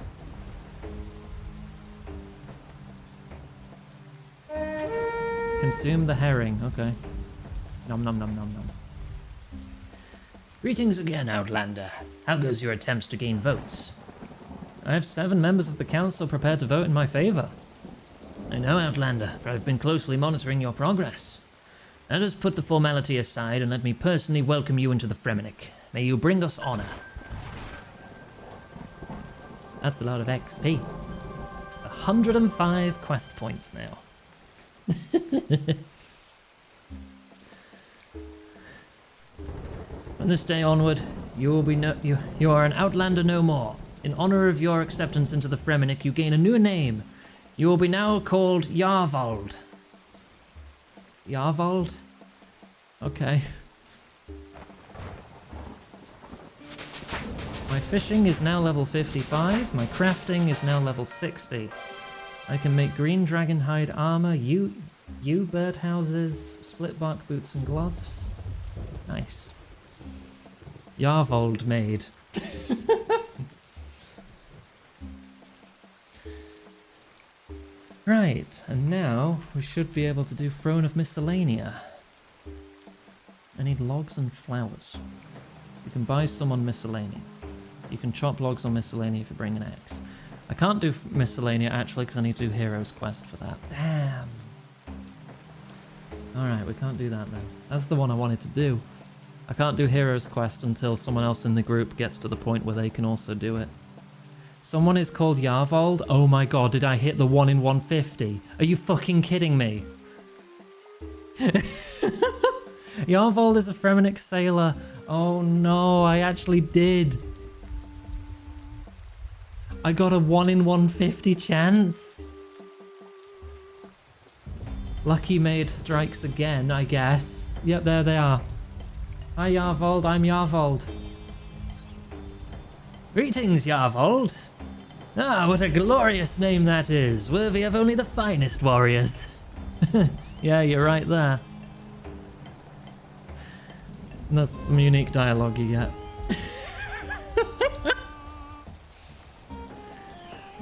Consume the herring, okay. Nom nom nom nom nom. Greetings again, Outlander. How goes your attempts to gain votes? I have 7 members of the council prepared to vote in my favour. I know, Outlander, for I've been closely monitoring your progress. Let us put the formality aside and let me personally welcome you into the Fremennik. May you bring us honor. That's a lot of XP. 105 quest points now. From this day onward, you will be you are an Outlander no more. In honor of your acceptance into the Fremennik, you gain a new name. You will be now called Yarvald. Yarvald? Okay. My fishing is now level 55. My crafting is now level 60. I can make green dragon hide armor, bird houses, split bark boots and gloves. Nice. Yarvold made. Right, and now we should be able to do Throne of Miscellanea. I need logs and flowers. You can buy some on Miscellanea. You can chop logs on Miscellanea if you bring an axe. I can't do Miscellanea actually because I need to do Hero's Quest for that. Damn. Alright, we can't do that then. That's the one I wanted to do. I can't do Hero's Quest until someone else in the group gets to the point where they can also do it. Someone is called Yarvold? Oh my god, did I hit the 1 in 150? Are you fucking kidding me? Yarvold is a Fremennik sailor. Oh no, I actually did. I got a 1 in 150 chance. Lucky Maid strikes again, I guess. Yep, there they are. Hi Yarvold, I'm Yarvold. Greetings, Yarvold. Ah, what a glorious name that is, worthy of only the finest warriors. Yeah, you're right there. And that's some unique dialogue you get.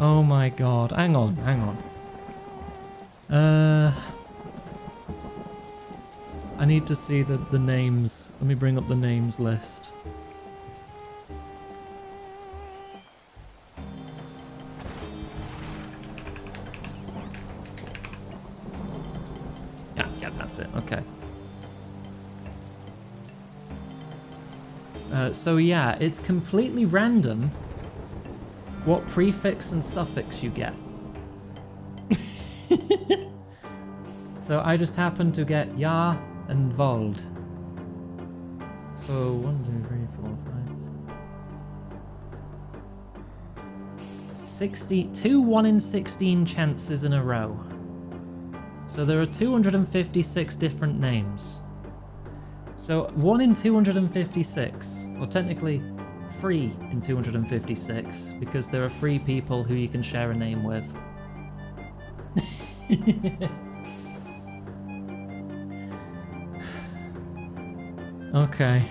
Oh my god, hang on. I need to see the names. Let me bring up the names list. Yeah, that's it. Okay. So yeah, it's completely random what prefix and suffix you get. So I just happened to get Ya and Vold. So 1, 2, 3, 4, 5. 62 1 in 16 chances in a row. So there are 256 different names. So 1 in 256, well technically 3 in 256, because there are 3 people who you can share a name with. Okay.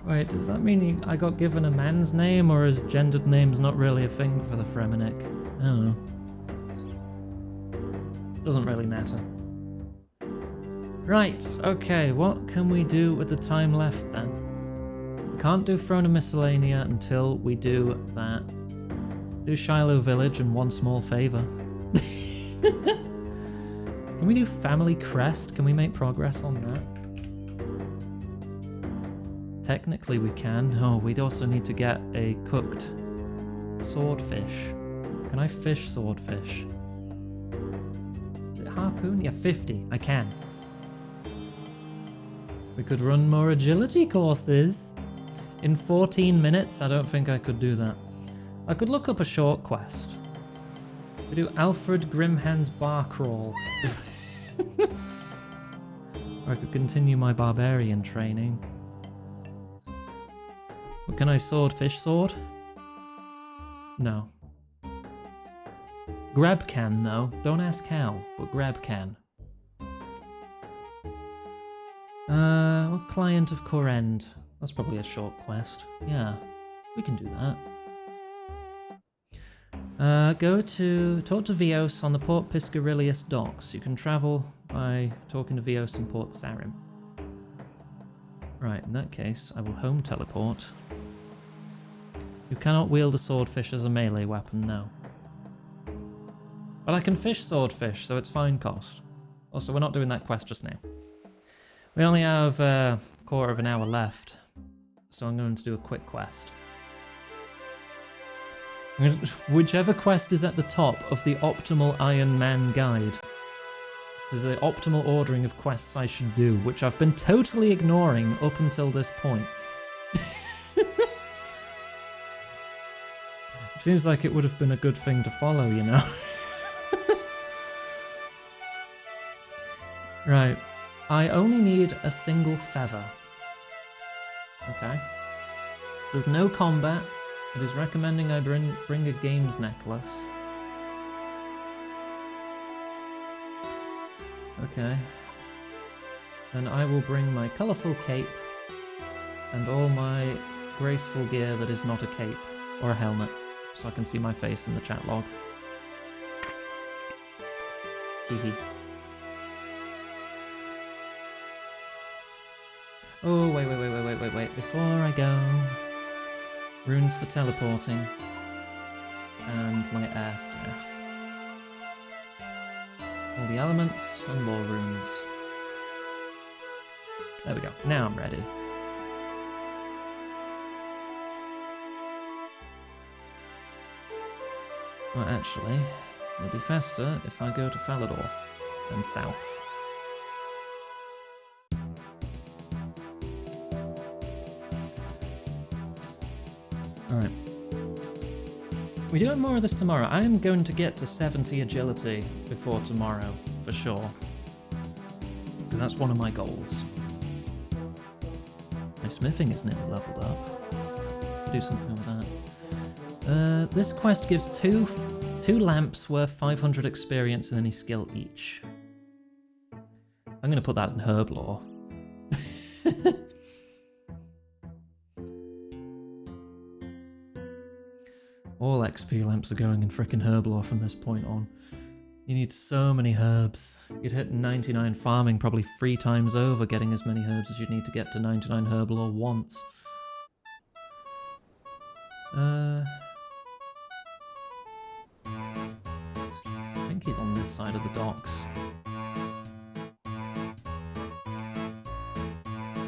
Wait, does that mean I got given a man's name, or is gendered names not really a thing for the Fremennik? I don't know. Doesn't really matter. Right, okay, what can we do with the time left then? We can't do Throne of Miscellanea until we do that. Do Shiloh Village and one small favour. Can we do Family Crest? Can we make progress on that? Technically we can. Oh, we'd also need to get a cooked swordfish. Can I fish swordfish? Is it harpoon? Yeah, 50. I can. We could run more agility courses. In 14 minutes, I don't think I could do that. I could look up a short quest. We do Alfred Grimhand's bar crawl. Or I could continue my barbarian training. But can I swordfish sword? No. Grab can, though. Don't ask how, but grab can. What client of Corend? That's probably a short quest. Yeah, we can do that. Talk to Vios on the Port Piscarilius docks. You can travel by talking to Vios in Port Sarim. Right, in that case, I will home teleport. You cannot wield a swordfish as a melee weapon, no. But I can fish swordfish, so it's fine cost. Also, we're not doing that quest just now. We only have a quarter of an hour left, so I'm going to do a quick quest. Whichever quest is at the top of the optimal Iron Man guide. There's an optimal ordering of quests I should do, which I've been totally ignoring up until this point. Seems like it would have been a good thing to follow, you know? Right. I only need a single feather. Okay. There's no combat. It is recommending I bring a games necklace. Okay. Then I will bring my colourful cape and all my graceful gear that is not a cape or a helmet, so I can see my face in the chat log. Hehe. Oh, wait. Before I go, runes for teleporting, and my air staff. All the elements and more runes. There we go. Now I'm ready. Well, actually, it'll be faster if I go to Falador and south. Alright. We do have more of this tomorrow. I am going to get to 70 agility before tomorrow, for sure. Because that's one of my goals. My smithing is nearly leveled up. Do something with that. This quest gives two lamps worth 500 experience and any skill each. I'm going to put that in herb lore. All XP lamps are going in frickin' herb lore from this point on. You need so many herbs. You'd hit 99 farming probably 3 times over getting as many herbs as you'd need to get to 99 herb lore once. I think he's on this side of the docks.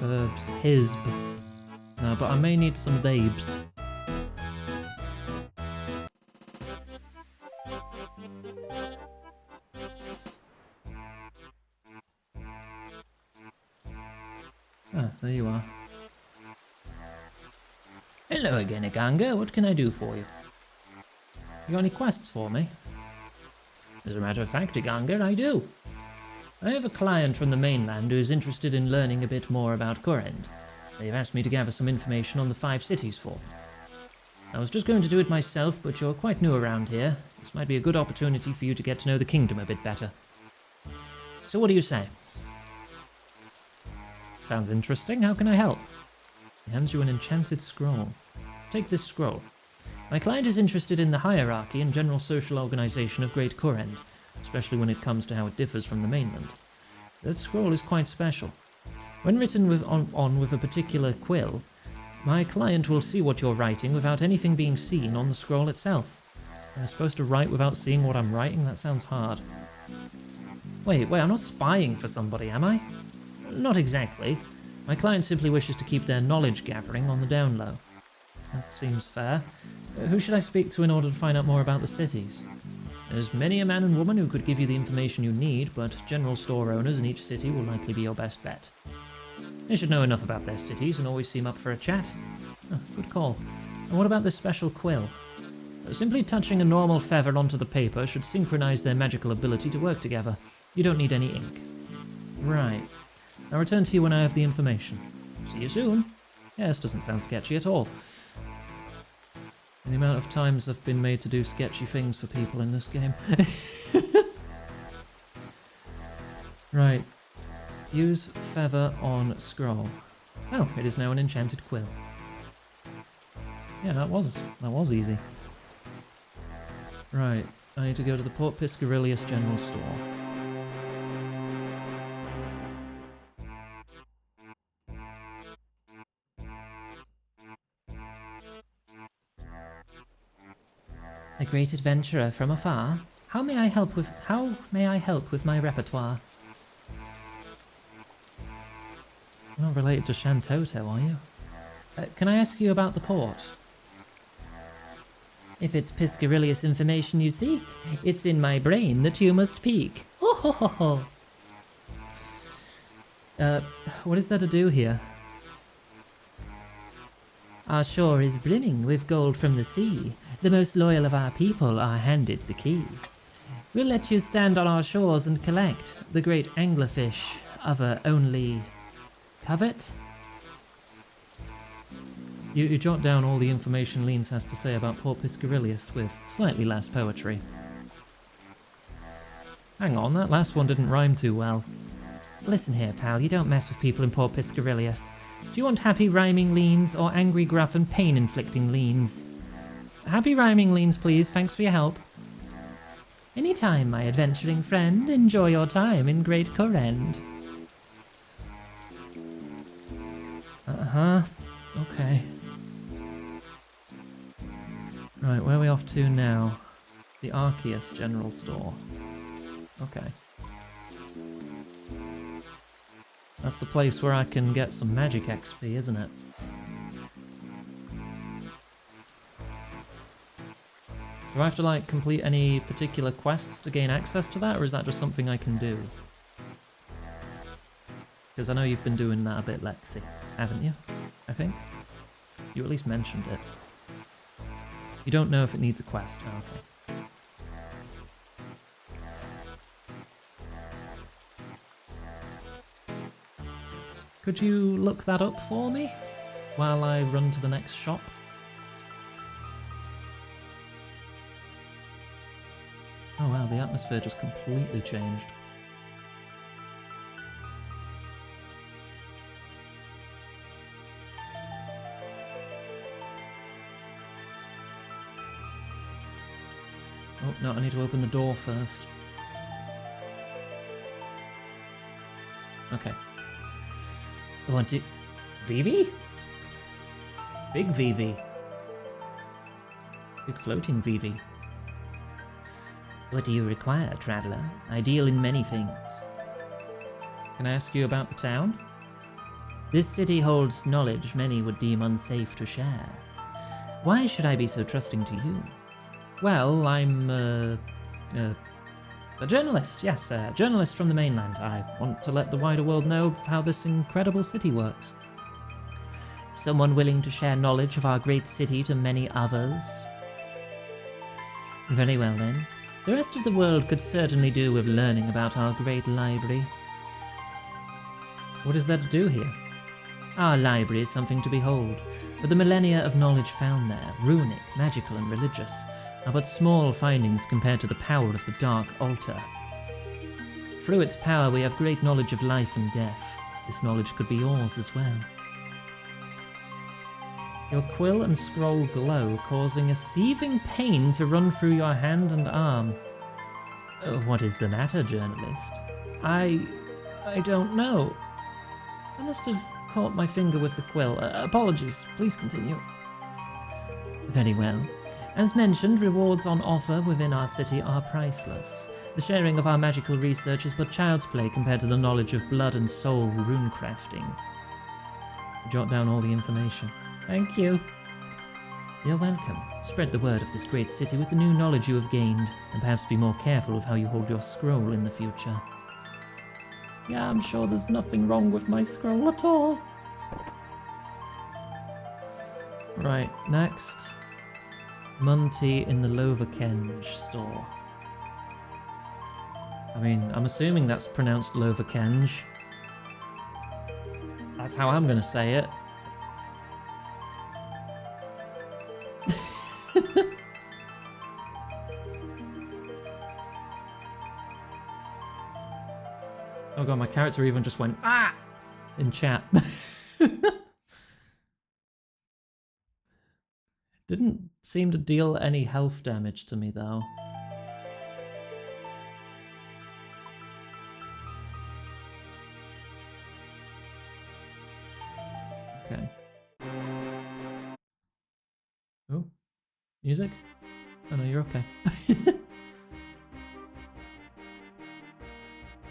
Herbs, hisb. No, but I may need some babes. Ah, there you are. Hello again, Iganga. What can I do for you? You got any quests for me? As a matter of fact, Iganga, I do. I have a client from the mainland who is interested in learning a bit more about Corend. They've asked me to gather some information on the 5 cities for them. I was just going to do it myself, but you're quite new around here. This might be a good opportunity for you to get to know the kingdom a bit better. So what do you say? Sounds interesting. How can I help? He hands you an enchanted scroll. Take this scroll. My client is interested in the hierarchy and general social organization of Great Corend, especially when it comes to how it differs from the mainland. That scroll is quite special. When written with a particular quill, my client will see what you're writing without anything being seen on the scroll itself. I'm supposed to write without seeing what I'm writing? That sounds hard. Wait, I'm not spying for somebody, am I? Not exactly. My client simply wishes to keep their knowledge gathering on the down low. That seems fair. Who should I speak to in order to find out more about the cities? There's many a man and woman who could give you the information you need, but general store owners in each city will likely be your best bet. They should know enough about their cities and always seem up for a chat. Oh, good call. And what about this special quill? Simply touching a normal feather onto the paper should synchronize their magical ability to work together. You don't need any ink. Right. I'll return to you when I have the information. See you soon. Yes, doesn't sound sketchy at all. And the amount of times I've been made to do sketchy things for people in this game. Right. Use feather on scroll. Oh, it is now an enchanted quill. Yeah, that was easy. Right, I need to go to the Port Piscarilius General Store. A great adventurer from afar. How may I help with my repertoire? You're not related to Shantoto, are you? Can I ask you about the port? If it's Piscarilius information you seek, it's in my brain that you must peek. Ho ho ho ho! What is there to do here? Our shore is brimming with gold from the sea. The most loyal of our people are handed the key. We'll let you stand on our shores and collect the great anglerfish of a only covet. You jot down all the information Leans has to say about Port Piscarilius with slightly less poetry. Hang on, that last one didn't rhyme too well. Listen here, pal, you don't mess with people in Port Piscarilius. Do you want happy rhyming leans or angry gruff and pain-inflicting leans? Happy rhyming Leans, please. Thanks for your help. Anytime, my adventuring friend. Enjoy your time in Great Corrend. Uh-huh. Okay. Right, where are we off to now? The Arceus General Store. Okay. That's the place where I can get some magic XP, isn't it? Do I have to, like, complete any particular quests to gain access to that, or is that just something I can do? Because I know you've been doing that a bit, Lexi, haven't you? I think? You at least mentioned it. You don't know if it needs a quest. Oh, okay. Could you look that up for me while I run to the next shop? Oh wow, the atmosphere just completely changed. Oh no, I need to open the door first. Okay. I want to... Vivi? Big Vivi. Big floating Vivi. What do you require, traveller? I deal in many things. Can I ask you about the town? This city holds knowledge many would deem unsafe to share. Why should I be so trusting to you? Well, I'm a journalist, yes, a journalist from the mainland. I want to let the wider world know how this incredible city works. Someone willing to share knowledge of our great city to many others? Very well then. The rest of the world could certainly do with learning about our great library. What is there to do here? Our library is something to behold, but the millennia of knowledge found there, runic, magical and religious, are but small findings compared to the power of the Dark Altar. Through its power we have great knowledge of life and death. This knowledge could be yours as well. Your quill and scroll glow, causing a seething pain to run through your hand and arm. What is the matter, journalist? I don't know. I must have caught my finger with the quill. Apologies, please continue. Very well. As mentioned, rewards on offer within our city are priceless. The sharing of our magical research is but child's play compared to the knowledge of blood and soul runecrafting. Jot down all the information. Thank you. You're welcome. Spread the word of this great city with the new knowledge you have gained, and perhaps be more careful with how you hold your scroll in the future. Yeah, I'm sure there's nothing wrong with my scroll at all. Right, next. Munty in the Loverkenge store. I mean, I'm assuming that's pronounced Loverkenge. That's how I'm gonna say it. Oh god, my character even just went ah in chat. Didn't seem to deal any health damage to me though. Okay. Oh, music? Oh no, you're okay.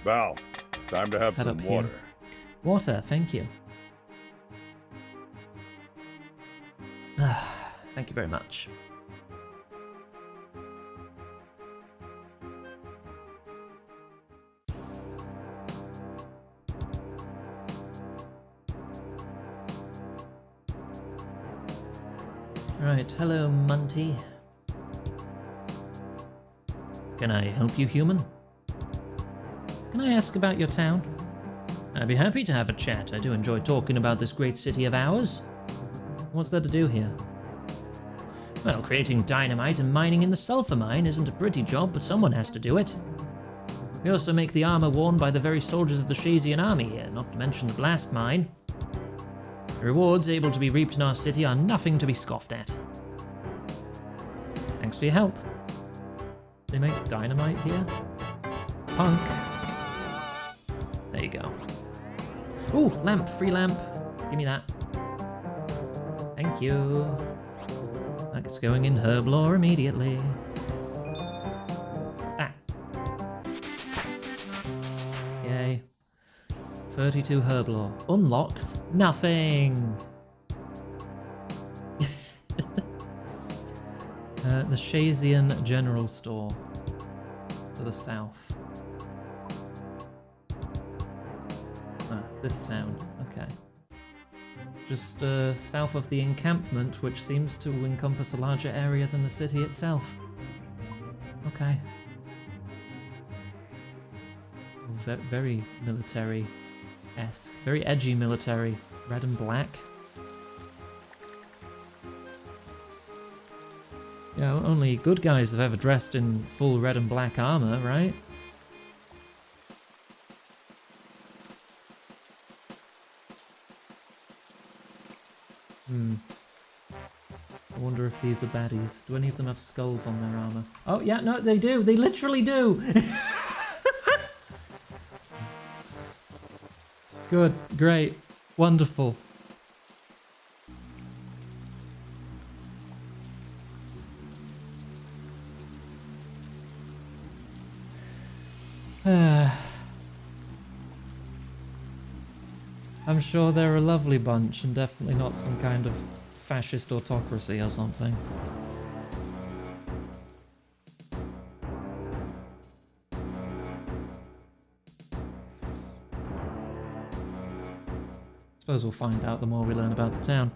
Val, time to have Head some up here. water. Water, thank you. Thank you very much. Right, hello, Munty. Can I help you, human? Can I ask about your town? I'd be happy to have a chat. I do enjoy talking about this great city of ours. What's there to do here? Well, creating dynamite and mining in the sulfur mine isn't a pretty job, but someone has to do it. We also make the armor worn by the very soldiers of the Shazian army here, not to mention the blast mine. The rewards able to be reaped in our city are nothing to be scoffed at. Thanks for your help. They make dynamite here? Punk. There you go. Ooh, lamp, free lamp. Give me that. Thank you. That's going in herb lore immediately. Ah. Yay. 32 herb lore. Unlocks nothing. The Shazian General Store. To the south. Ah, this town. Okay. Just south of the encampment, which seems to encompass a larger area than the city itself. Okay. Very military-esque. Very edgy military. Red and black. Yeah, only good guys have ever dressed in full red and black armor, right? I wonder if these are baddies. Do any of them have skulls on their armor? Oh, yeah, no, they do. They literally do. Good, great, wonderful. I'm sure they're a lovely bunch and definitely not some kind of fascist autocracy or something. Suppose we'll find out the more we learn about the town.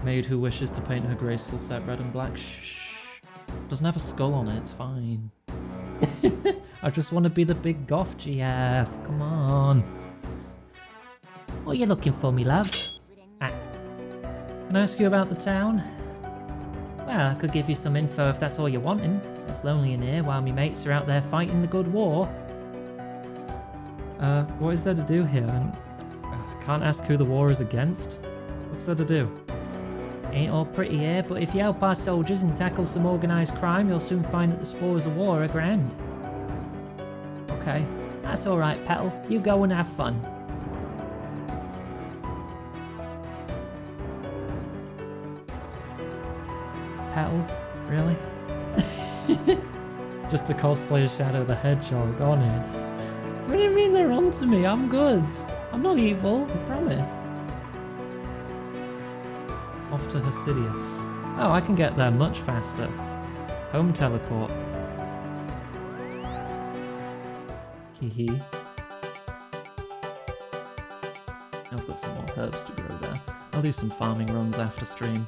Maid who wishes to paint her graceful set red and black. Shh. Doesn't have a skull on it, it's fine. I just want to be the big goth GF. Come on. What are you looking for, me love? Ah. Can I ask you about the town? Well, I could give you some info if that's all you're wanting. It's lonely in here while me mates are out there fighting the good war. What is there to do here? I can't ask who the war is against. What's there to do? Ain't all pretty here, but if you help our soldiers and tackle some organised crime, you'll soon find that the spoils of war are grand. Okay, that's alright, Petal. You go and have fun. Petal? Really? Just a cosplay of Shadow the Hedgehog, honest. What do you mean they're onto me? I'm good. I'm not evil, I promise. Off to Hasidius. Oh, I can get there much faster. Home teleport. Hee. I've got some more herbs to grow there. I'll do some farming runs after stream.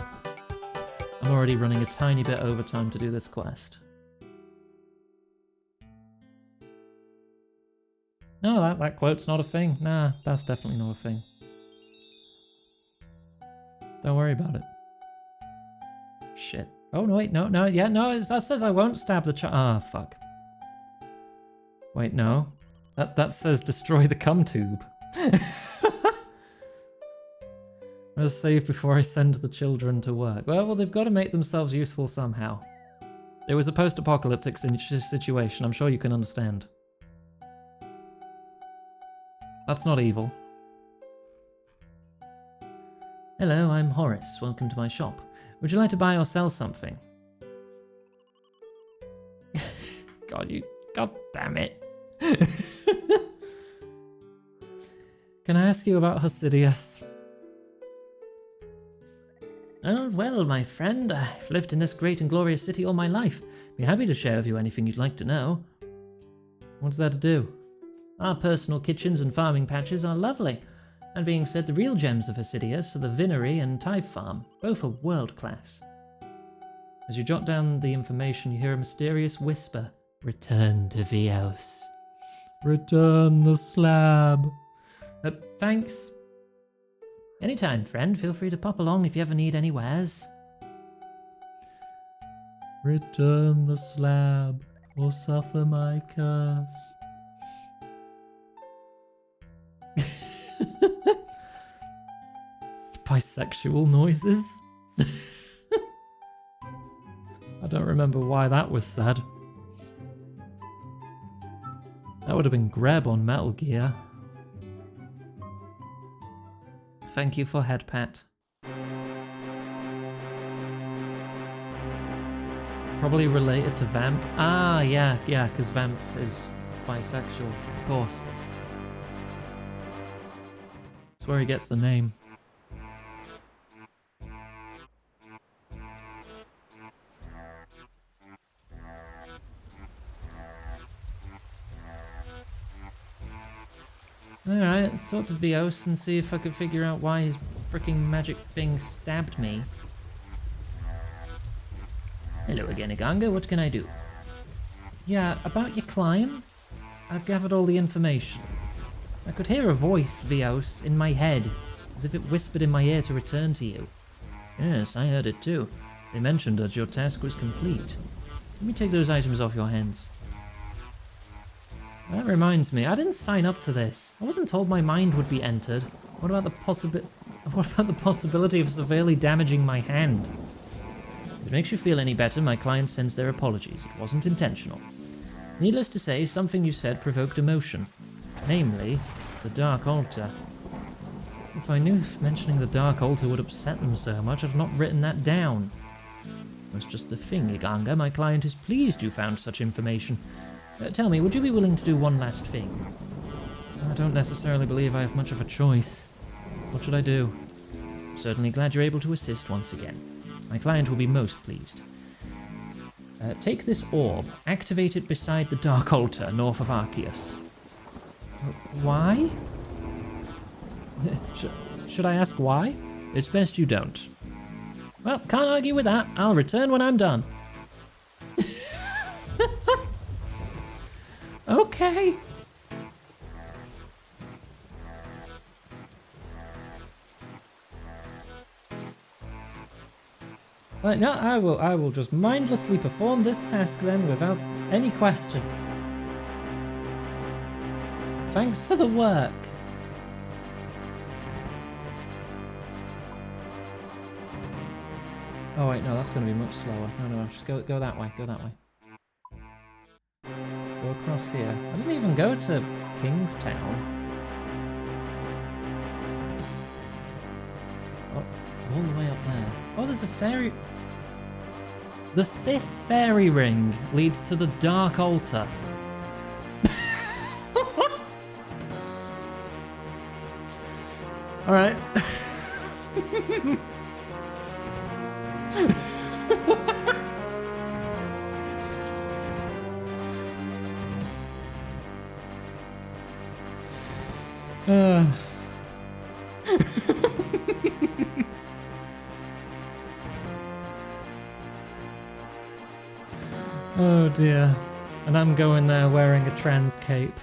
I'm already running a tiny bit overtime to do this quest. No, that quote's not a thing. Nah, that's definitely not a thing. Don't worry about it. Shit. Oh, no, wait, no, yeah, no, that says I won't stab the child. Ah, fuck. Wait, no. That says destroy the cum tube. I'll save before I send the children to work. Well, they've got to make themselves useful somehow. It was a post-apocalyptic situation, I'm sure you can understand. That's not evil. Hello, I'm Horace. Welcome to my shop. Would you like to buy or sell something? God damn it. Can I ask you about Hasidius? Oh, well, my friend, I've lived in this great and glorious city all my life. Be happy to share with you anything you'd like to know. What's that to do? Our personal kitchens and farming patches are lovely. And being said, the real gems of Hasidius are the Vinery and Tithe Farm. Both are world class. As you jot down the information, you hear a mysterious whisper. Return to Vios. Return the slab. Thanks. Anytime, friend. Feel free to pop along if you ever need any wares. Return the slab, or suffer my curse. Bisexual noises? I don't remember why that was said. That would have been Greb on Metal Gear. Thank you for head pat. Probably related to Vamp. Ah, yeah, because Vamp is bisexual, of course. That's where he gets the name. Alright, let's talk to Vios and see if I can figure out why his freaking magic thing stabbed me. Hello again, Iganga. What can I do? Yeah, about your client? I've gathered all the information. I could hear a voice, Vios, in my head, as if it whispered in my ear to return to you. Yes, I heard it too. They mentioned that your task was complete. Let me take those items off your hands. That reminds me, I didn't sign up to this. I wasn't told my mind would be entered. What about the possibility of severely damaging my hand? If it makes you feel any better, my client sends their apologies. It wasn't intentional. Needless to say, something you said provoked emotion. Namely, the Dark Altar. If I knew mentioning the Dark Altar would upset them so much, I'd not written that down. That's just the thing, Iganga. My client is pleased you found such information. Tell me, would you be willing to do one last thing? I don't necessarily believe I have much of a choice. What should I do? I'm certainly glad you're able to assist once again. My client will be most pleased. Take this orb, activate it beside the Dark Altar north of Arceus. Why? Should I ask why? It's best you don't. Well, can't argue with that. I'll return when I'm done. Okay. Right, now I will just mindlessly perform this task then without any questions. Thanks for the work. Oh wait, no, that's going to be much slower. No, just go that way, go that way. Go across here. I didn't even go to Kingstown. Oh, it's all the way up there. Oh, there's a fairy... The Cis fairy ring leads to the Dark Altar. Alright. Oh dear. And I'm going there wearing a trans cape.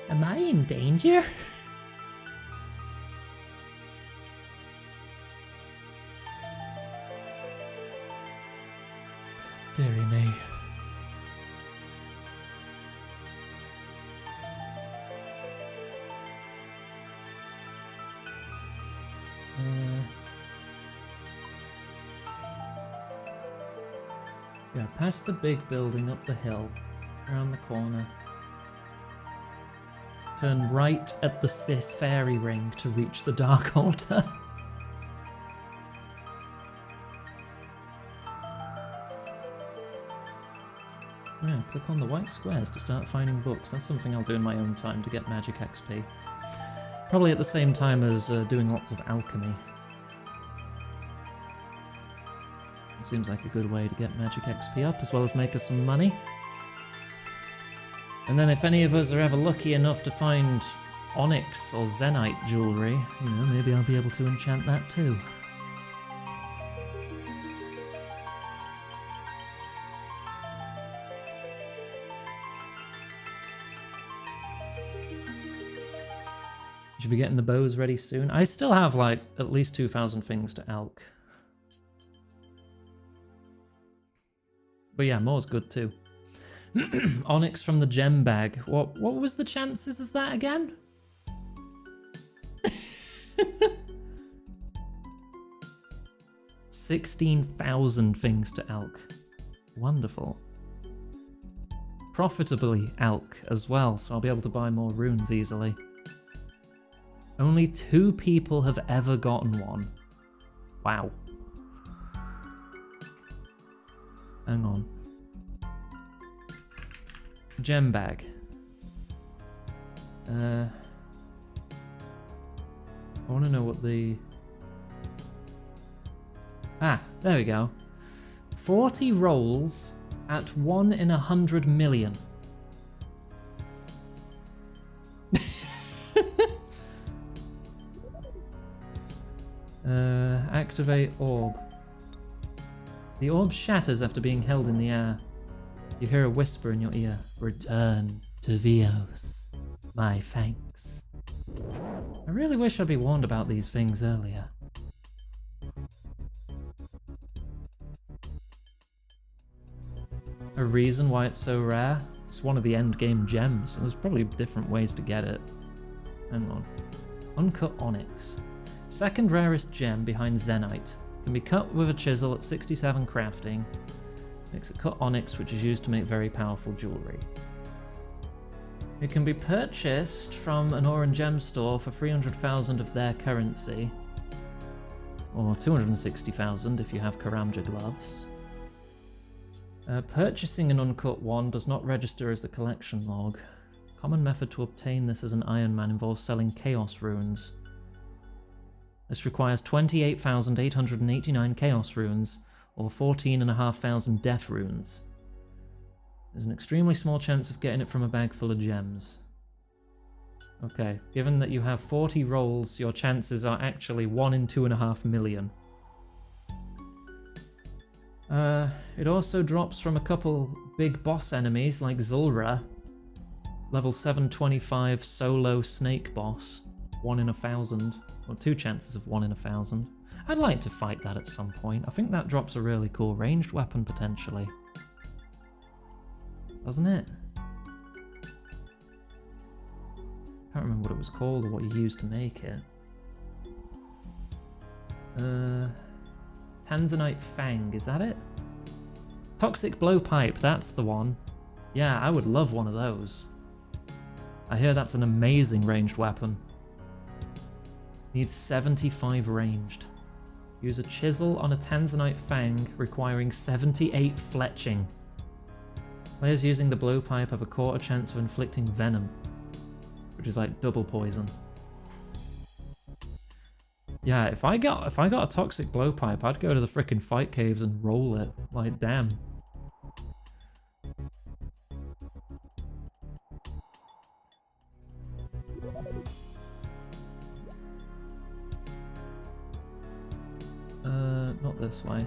Am I in danger? Dearie me. Yeah, past the big building up the hill, around the corner. Turn right at the Sis fairy ring to reach the Dark Altar. Yeah, click on the white squares to start finding books. That's something I'll do in my own time to get magic XP. Probably at the same time as doing lots of alchemy. It seems like a good way to get magic XP up, as well as make us some money. And then if any of us are ever lucky enough to find onyx or zenite jewellery, you know, maybe I'll be able to enchant that too. Should be getting the bows ready soon. I still have like at least 2,000 things to elk. But yeah, more's good too. Onyx from the gem bag. What was the chances of that again? $16,000 things to elk. Wonderful. Profitably elk as well, so I'll be able to buy more runes easily. Only 2 people have ever gotten one. Wow. Hang on. Gem bag. I want to know what the... Ah, there we go. 40 rolls at 1 in 100 million. Activate orb. The orb shatters after being held in the air. You hear a whisper in your ear. Return to Vios. My thanks. I really wish I'd be warned about these things earlier. A reason why it's so rare? It's one of the endgame gems. There's probably different ways to get it. Hang on. Uncut onyx. Second rarest gem behind zenite. Can be cut with a chisel at 67 crafting. Makes a cut onyx, which is used to make very powerful jewellery. It can be purchased from an ore and gem store for 300,000 of their currency. Or 260,000 if you have Karamja gloves. Purchasing an uncut one does not register as a collection log. Common method to obtain this as an Iron Man involves selling Chaos runes. This requires 28,889 Chaos runes, or 14,500 Death runes. There's an extremely small chance of getting it from a bag full of gems. Okay, given that you have 40 rolls, your chances are actually 1 in 2.5 million. It also drops from a couple big boss enemies like Zulra. Level 725 solo snake boss. 1 in 1,000. Or 2 chances of 1 in 1,000. I'd like to fight that at some point. I think that drops a really cool ranged weapon potentially. Doesn't it? Can't remember what it was called or what you used to make it. Tanzanite Fang, is that it? Toxic Blowpipe, that's the one. Yeah, I would love one of those. I hear that's an amazing ranged weapon. Needs 75 ranged. Use a chisel on a Tanzanite Fang, requiring 78 fletching. Players using the blowpipe have a quarter chance of inflicting venom, which is like double poison. Yeah, if I got a toxic blowpipe, I'd go to the frickin' fight caves and roll it. Like, damn. Not this way.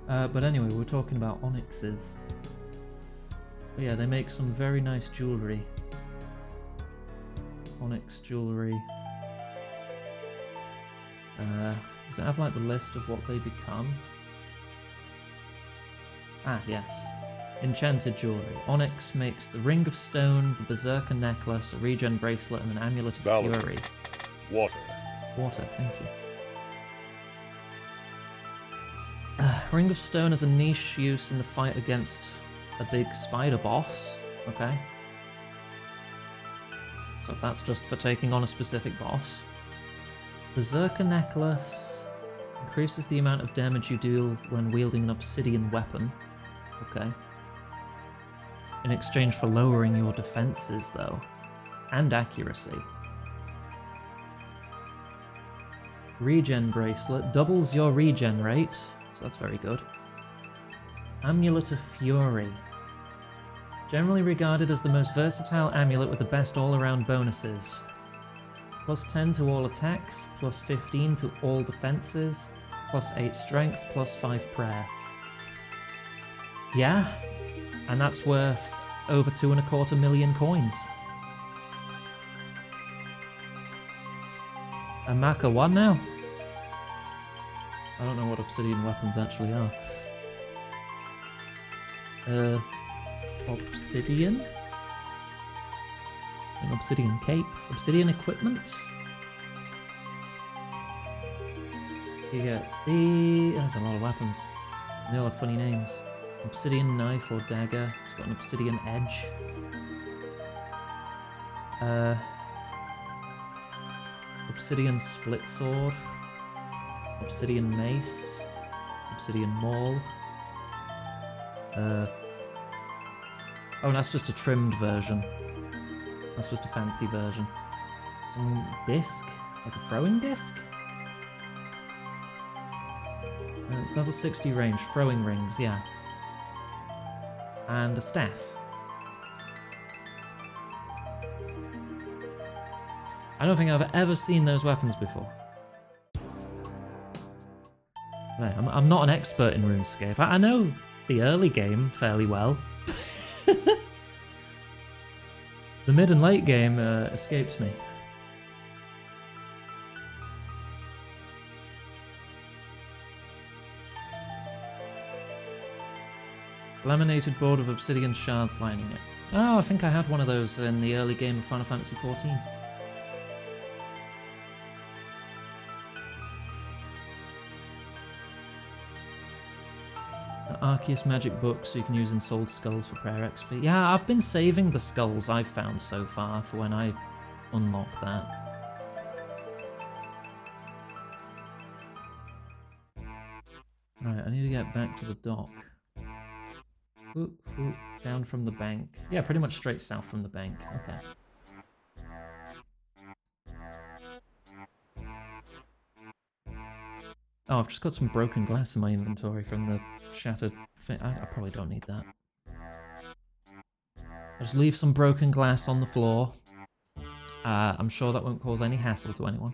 But anyway, we're talking about onyxes. But yeah, they make some very nice jewellery. Onyx jewellery. Does it have like the list of what they become? Ah, yes. Enchanted jewellery. Onyx makes the Ring of Stone, the Berserker necklace, a regen bracelet, and an amulet of Valor. fury. Water. Water, thank you. Ring of Stone has a niche use in the fight against a big spider boss. Okay. So that's just for taking on a specific boss. Berserker necklace increases the amount of damage you deal when wielding an obsidian weapon. Okay. In exchange for lowering your defenses, though. And accuracy. Regen bracelet doubles your regen rate, so that's very good. Amulet of Fury. Generally regarded as the most versatile amulet with the best all-around bonuses. Plus 10 to all attacks, plus 15 to all defenses, plus 8 strength, plus 5 prayer. Yeah, and that's worth over 2.25 million coins. A Maka 1 now? I don't know what obsidian weapons actually are. Obsidian? An obsidian cape? Obsidian equipment? You get the... There's a lot of weapons. They all have funny names. Obsidian knife or dagger. It's got an obsidian edge. Obsidian split sword. Obsidian mace. Obsidian maul. Oh, that's just a trimmed version. That's just a fancy version. Some disc? Like a throwing disc? It's level 60 range. Throwing rings, yeah. And a staff. I don't think I've ever seen those weapons before. No, I'm not an expert in RuneScape. I know the early game fairly well. The mid and late game escapes me. Laminated board with obsidian shards lining it. Oh, I think I had one of those in the early game of Final Fantasy XIV. Arceus magic book so you can use in Soul Skulls for prayer XP. Yeah, I've been saving the skulls I've found so far for when I unlock that. Right, I need to get back to the dock. Oop, oop, down from the bank. Yeah, pretty much straight south from the bank. Okay. Oh, I've just got some broken glass in my inventory from the shattered thing. I probably don't need that. I'll just leave some broken glass on the floor. I'm sure that won't cause any hassle to anyone.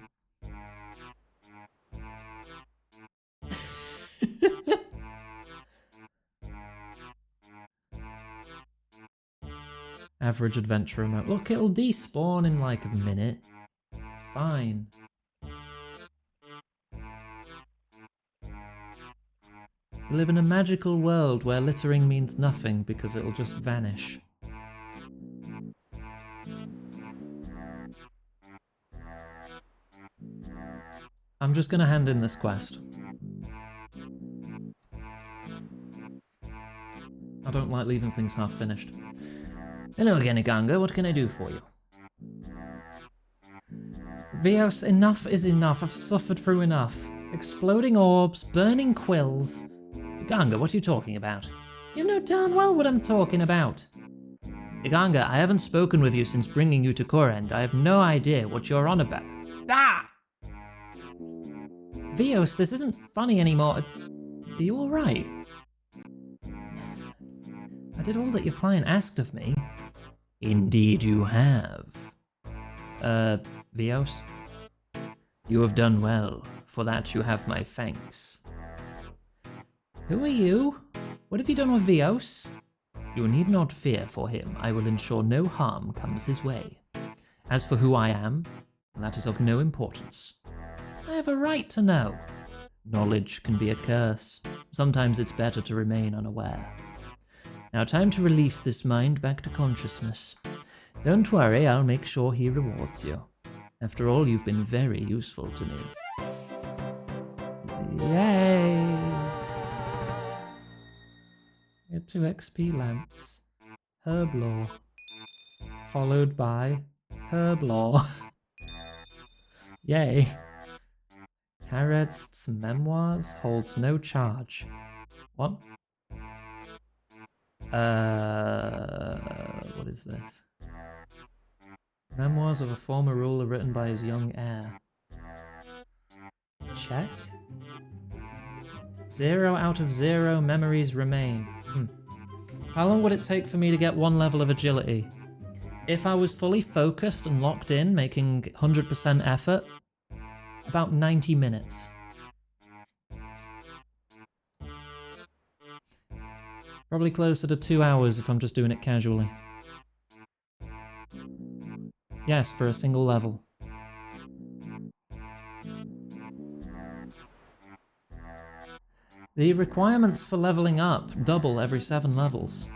Average adventure remote. Look, it'll despawn in like a minute. It's fine. We live in a magical world where littering means nothing because it'll just vanish. I'm just gonna hand in this quest. I don't like leaving things half finished. Hello again, Iganga. What can I do for you? Vios, enough is enough. I've suffered through enough. Exploding orbs, burning quills. Iganga, what are you talking about? You know darn well what I'm talking about. Iganga, I haven't spoken with you since bringing you to Korend. I have no idea what you're on about. Ah! Vios, this isn't funny anymore. Are you alright? I did all that your client asked of me. Indeed you have. Vios? You have done well. For that you have my thanks. Who are you? What have you done with Vios? You need not fear for him. I will ensure no harm comes his way. As for who I am, that is of no importance. I have a right to know. Knowledge can be a curse. Sometimes it's better to remain unaware. Now time to release this mind back to consciousness. Don't worry, I'll make sure he rewards you. After all, you've been very useful to me. Yay! Get 2 XP lamps. Herb lore. Followed by herb lore. Yay! Karet's memoirs holds no charge. What? What is this? Memoirs of a former ruler written by his young heir. Check? 0 out of 0 memories remain. How long would it take for me to get 1 level of agility? If I was fully focused and locked in, making 100% effort, about 90 minutes. Probably closer to 2 hours if I'm just doing it casually. Yes, for a single level. The requirements for leveling up double every 7 levels.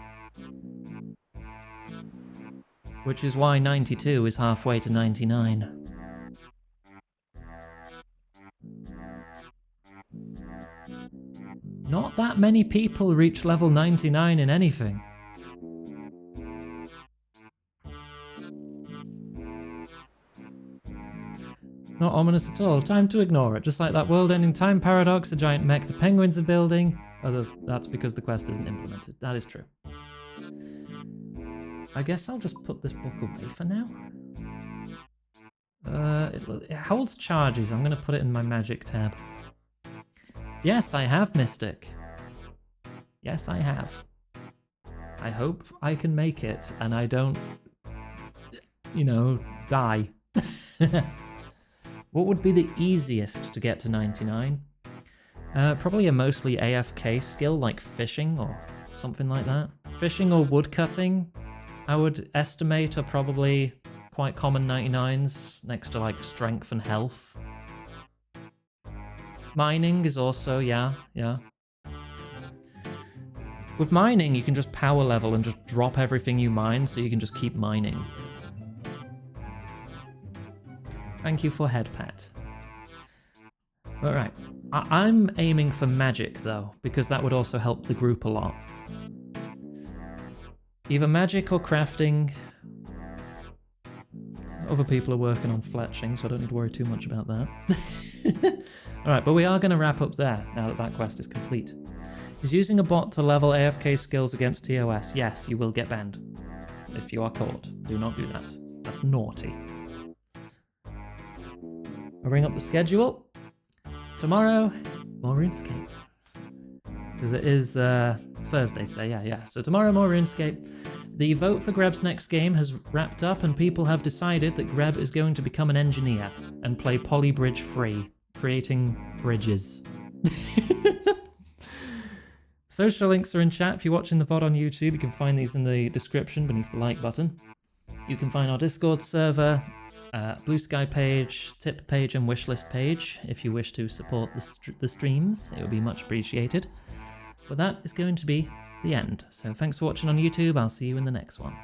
Which is why 92 is halfway to 99. Not that many people reach level 99 in anything. Not ominous at all. Time to ignore it. Just like that world-ending time paradox, the giant mech the penguins are building. Although that's because the quest isn't implemented. That is true. I guess I'll just put this book away for now. It holds charges. I'm going to put it in my magic tab. Yes, I have Mystic. Yes, I have. I hope I can make it and I don't, you know, die. What would be the easiest to get to 99? Probably a mostly AFK skill like fishing or something like that. Fishing or woodcutting, I would estimate, are probably quite common 99s next to like strength and health. Mining is also, yeah. With mining, you can just power level and just drop everything you mine so you can just keep mining. Thank you for head pat. Alright, I'm aiming for magic though, because that would also help the group a lot. Either magic or crafting. Other people are working on fletching, so I don't need to worry too much about that. Alright, but we are going to wrap up there, now that that quest is complete. Is using a bot to level AFK skills against TOS? Yes, you will get banned. If you are caught. Do not do that. That's naughty. I'll bring up the schedule. Tomorrow, more RuneScape. Because it is, it's Thursday today, yeah. So tomorrow, more RuneScape. The vote for Greb's next game has wrapped up and people have decided that Greb is going to become an engineer and play Polybridge free, creating bridges. Social links are in chat. If you're watching the VOD on YouTube, you can find these in the description beneath the like button. You can find our Discord server, Blue Sky page, tip page and wishlist page if you wish to support the streams. It would be much appreciated. But that is going to be the end. So thanks for watching on YouTube. I'll see you in the next one.